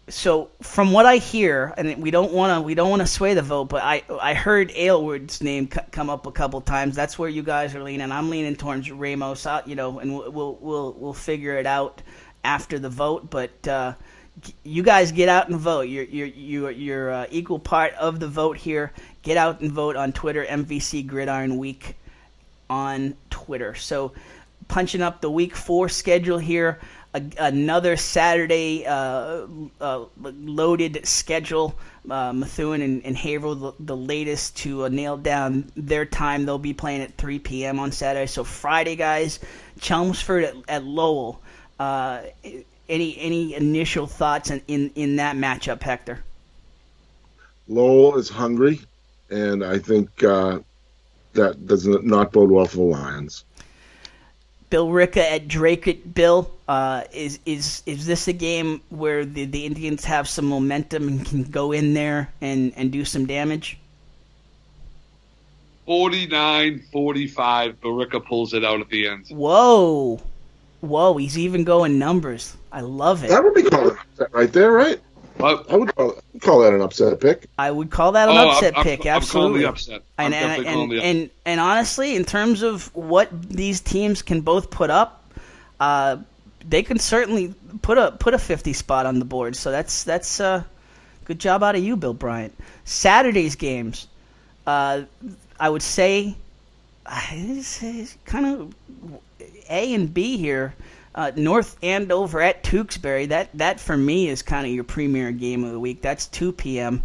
So from what I hear, and we don't want to sway the vote, but I heard Aylward's name come up a couple times. That's where you guys are leaning. I'm leaning towards Ramos, and we'll figure it out after the vote, but you guys get out and vote. You're equal part of the vote here. Get out and vote on Twitter, MVC Gridiron Week on Twitter. So punching up the Week 4 schedule here. Another Saturday loaded schedule. Methuen and Haverhill, the latest to nail down their time. They'll be playing at 3 p.m. on Saturday. So Friday, guys, Chelmsford at Lowell. Any initial thoughts in that matchup, Hector? Lowell is hungry, and I think that does not bode well for the Lions. Bill Ricca at Dracut. Bill, is this a game where the Indians have some momentum and can go in there and do some damage? 49-45, Barica pulls it out at the end. Whoa, he's even going numbers. I love it. That would be called an upset right there, right? What? I would call that an upset pick. I would call that an upset pick, absolutely. I'm calling the upset. And honestly, in terms of what these teams can both put up, they can certainly put a 50 spot on the board. So that's good job out of you, Bill Bryant. Saturday's games, I would say, it's kind of A and B here. North Andover at Tewksbury. That for me is kind of your premier game of the week. That's 2 p.m.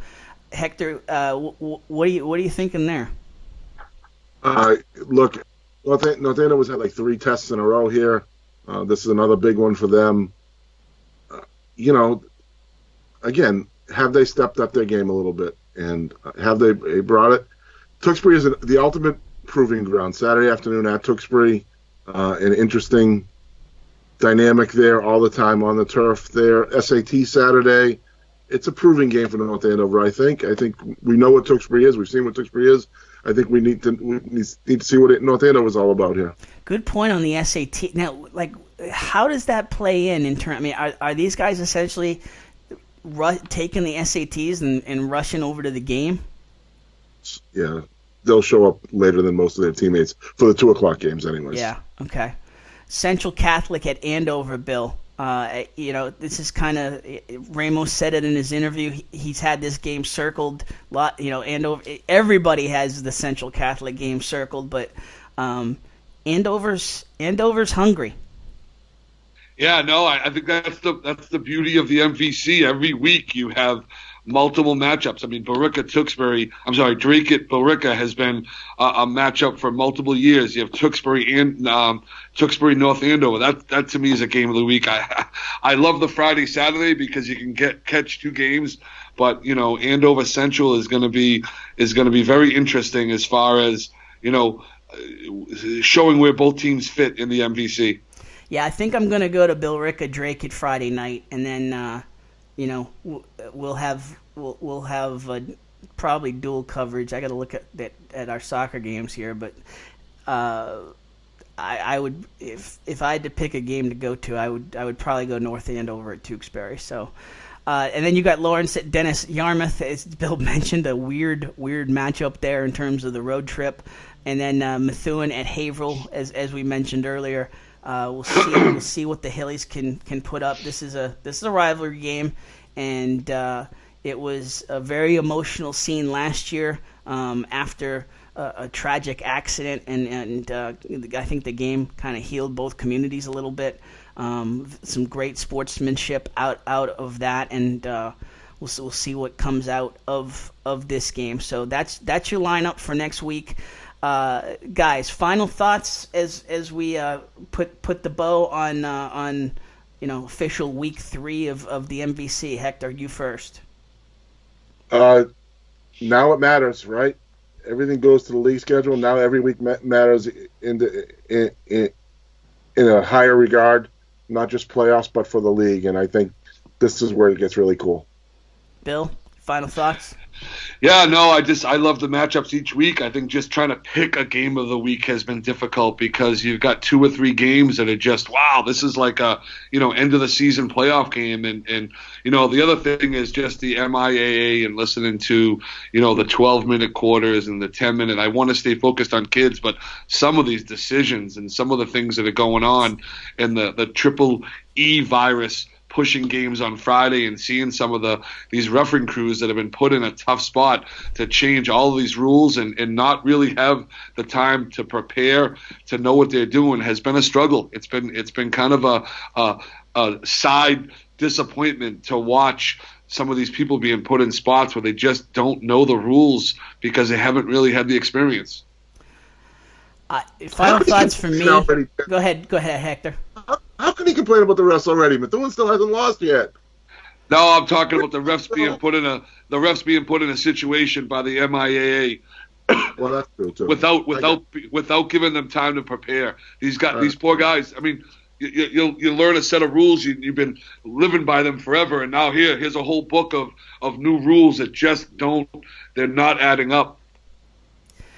Hector, what are you thinking there? Look, North Andover's had like 3 tests in a row here. This is another big one for them. Again, have they stepped up their game a little bit, and have they brought it? Tewksbury is the ultimate proving ground. Saturday afternoon at Tewksbury, an interesting dynamic there all the time on the turf there. SAT Saturday. It's a proving game for North Andover, I think. I think we know what Tewksbury is. We've seen what Tewksbury is. I think we need to see what North Andover is all about here. Good point on the SAT. Now, how does that play in terms? I mean, are these guys essentially taking the SATs and rushing over to the game? Yeah, they'll show up later than most of their teammates for the 2:00 games, anyways. Yeah. Okay. Central Catholic at Andover, Bill. This is kind of Ramos said it in his interview. He's had this game circled. Andover. Everybody has the Central Catholic game circled, but Andover's hungry. Yeah, no, I think that's the beauty of the MVC. Every week you have multiple matchups. I mean, Dracut Barica has been a matchup for multiple years. You have Tewksbury and Tewksbury North Andover. That to me is a game of the week. I love the Friday Saturday because you can catch 2 games, but Andover Central is going to be very interesting as far as showing where both teams fit in the MVC. Yeah, I think I'm going to go to Bill Ricca Dracut Friday night, and then. We'll have probably dual coverage. I got to look at our soccer games here, but I would if I had to pick a game to go to, I would probably go North Andover at Tewksbury. So, and then you got Lawrence at Dennis Yarmouth, as Bill mentioned, a weird matchup there in terms of the road trip, and then Methuen at Haverhill, as we mentioned earlier. We'll see what the Hillies can put up. This is a rivalry game, and it was a very emotional scene last year after a tragic accident, and I think the game kind of healed both communities a little bit. Some great sportsmanship out of that, and we'll see what comes out of this game. So that's your lineup for next week. Guys, final thoughts as we put the bow on official week 3 of the MVC. Hector, you first. Now it matters, right? Everything goes to the league schedule. Now every week matters in a higher regard, not just playoffs, but for the league. And I think this is where it gets really cool. Bill, Final thoughts? Yeah, no, I love the matchups each week. I think just trying to pick a game of the week has been difficult because you've got 2 or 3 games that are just, wow, this is like a, end of the season playoff game. And the other thing is just the MIAA and listening to, the 12-minute quarters and the 10-minute. I want to stay focused on kids, but some of these decisions and some of the things that are going on and the triple E virus pushing games on Friday and seeing some of these refereeing crews that have been put in a tough spot to change all of these rules and not really have the time to prepare to know what they're doing has been a struggle. It's been kind of a side disappointment to watch some of these people being put in spots where they just don't know the rules because they haven't really had the experience. Final thoughts from me. Go ahead, Hector. How can he complain about the refs already? Methuen still hasn't lost yet. No, I'm talking about the refs being put in a situation by the MIAA. Well, that's true too. Without giving them time to prepare. These poor guys. I mean, you learn a set of rules. You've been living by them forever, and now here's a whole book of new rules that just they're not adding up.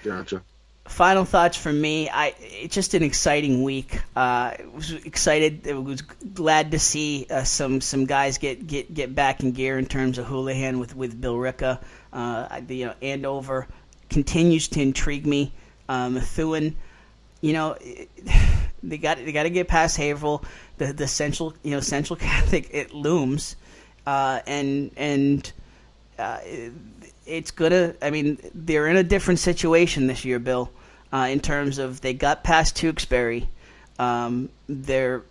Gotcha. Final thoughts from me. It's just an exciting week. I was excited. I was glad to see some guys get back in gear in terms of Houlihan with Bill Ricca. Andover continues to intrigue me. Methuen, they got to get past Haverhill. The Central Catholic, it looms, it's gonna. I mean, they're in a different situation this year, Bill. In terms of they got past Tewksbury, they're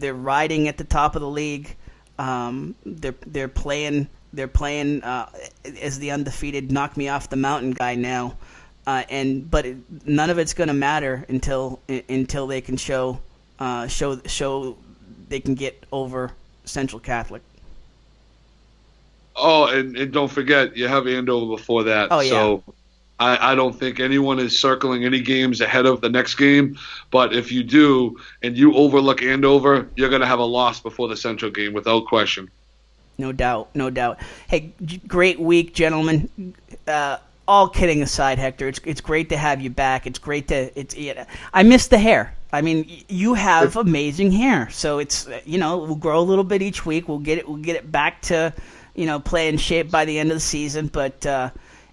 riding at the top of the league. They're playing as the undefeated knock me off the mountain guy now, but none of it's going to matter until they can show they can get over Central Catholic. Oh, and don't forget you have Andover before that. Oh yeah. So I don't think anyone is circling any games ahead of the next game. But if you do and you overlook Andover, you're going to have a loss before the Central game without question. No doubt. Hey, great week, gentlemen. All kidding aside, Hector, it's great to have you back. It's great I miss the hair. I mean, you have amazing hair. So it's we'll grow a little bit each week. We'll get it back to play in shape by the end of the season. But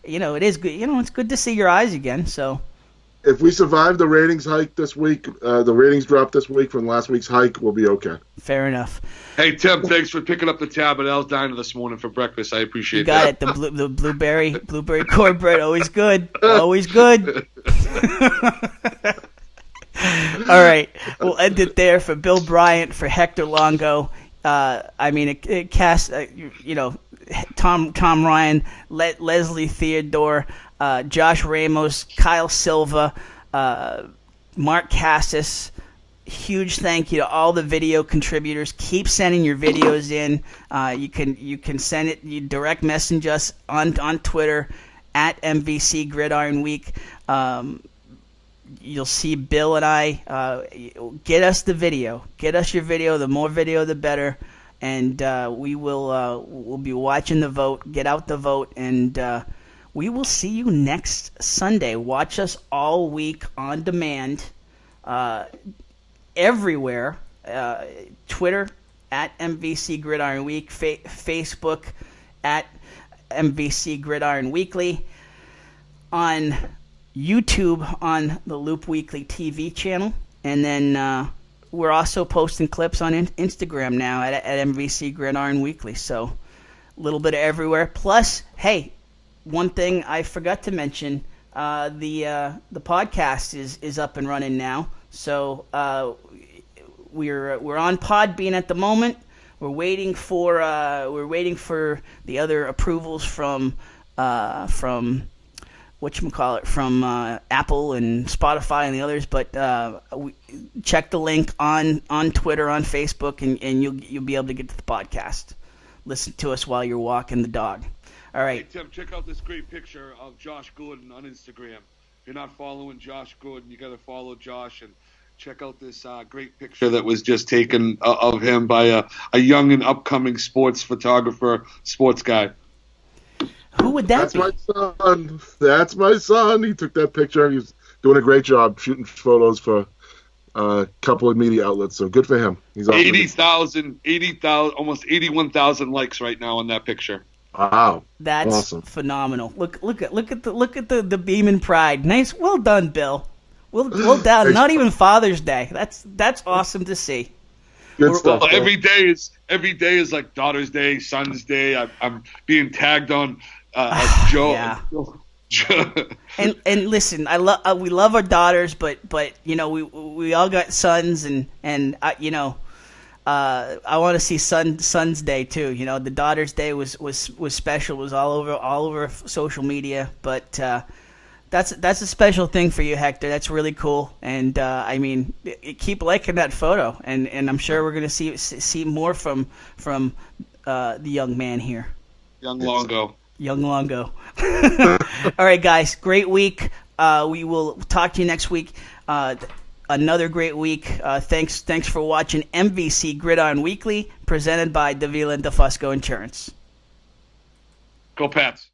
it is good. It's good to see your eyes again. So, if we survive the ratings hike this week, the ratings drop this week from last week's hike, we'll be okay. Fair enough. Hey Tim, thanks for picking up the tab at Al's Diner this morning for breakfast. I appreciate that. You got it. The blueberry cornbread, always good. Always good. All right, we'll end it there for Bill Bryant, for Hector Longo. Tom Ryan, Leslie Theodore, Josh Ramos, Kyle Silva, Mark Kassis. Huge thank you to all the video contributors. Keep sending your videos in. You can send it. You direct message us on Twitter at MVC Gridiron Week. You'll see Bill and I. Get us the video. Get us your video. The more video, the better. And we'll be watching the vote. Get out the vote, and we will see you next Sunday. Watch us all week on demand, everywhere. Twitter at MVC Gridiron Week, Facebook at MVC Gridiron Weekly, on YouTube on the Loop Weekly TV channel, and then we're also posting clips on Instagram now at MVC Gridiron Weekly. So a little bit of everywhere. Plus, hey, one thing I forgot to mention: the podcast is up and running now. So we're on Podbean at the moment. We're waiting for the other approvals from from Apple and Spotify and the others, but check the link on Twitter, on Facebook, and you'll be able to get to the podcast. Listen to us while you're walking the dog. All right. Hey, Tim, check out this great picture of Josh Gordon on Instagram. If you're not following Josh Gordon, you got to follow Josh and check out this great picture that was just taken of him by a young and upcoming sports photographer, sports guy. Who would that That's be? my son. That's my son. He took that picture. He's doing a great job shooting photos for a couple of media outlets. So good for him. He's 80,000, almost 81,000 likes right now on that picture. Wow, that's awesome. Phenomenal. Look at the beam and pride. Nice, well done, Bill. Well done. Not even Father's Day. That's awesome to see. Good stuff. Well, every day is like Daughter's Day, Son's Day. I'm being tagged on as Joe. Yeah. and listen, we love our daughters, but we all got sons, and I want to see Son's Day too. The Daughter's Day was special. It was all over social media, but that's a special thing for you, Hector. That's really cool, and keep liking that photo, and I'm sure we're gonna see more from the young man here. Young Longo. All right, guys, great week. We will talk to you next week. Another great week. Thanks for watching MVC Gridiron Weekly, presented by Davila and DeFusco Insurance. Go Pats.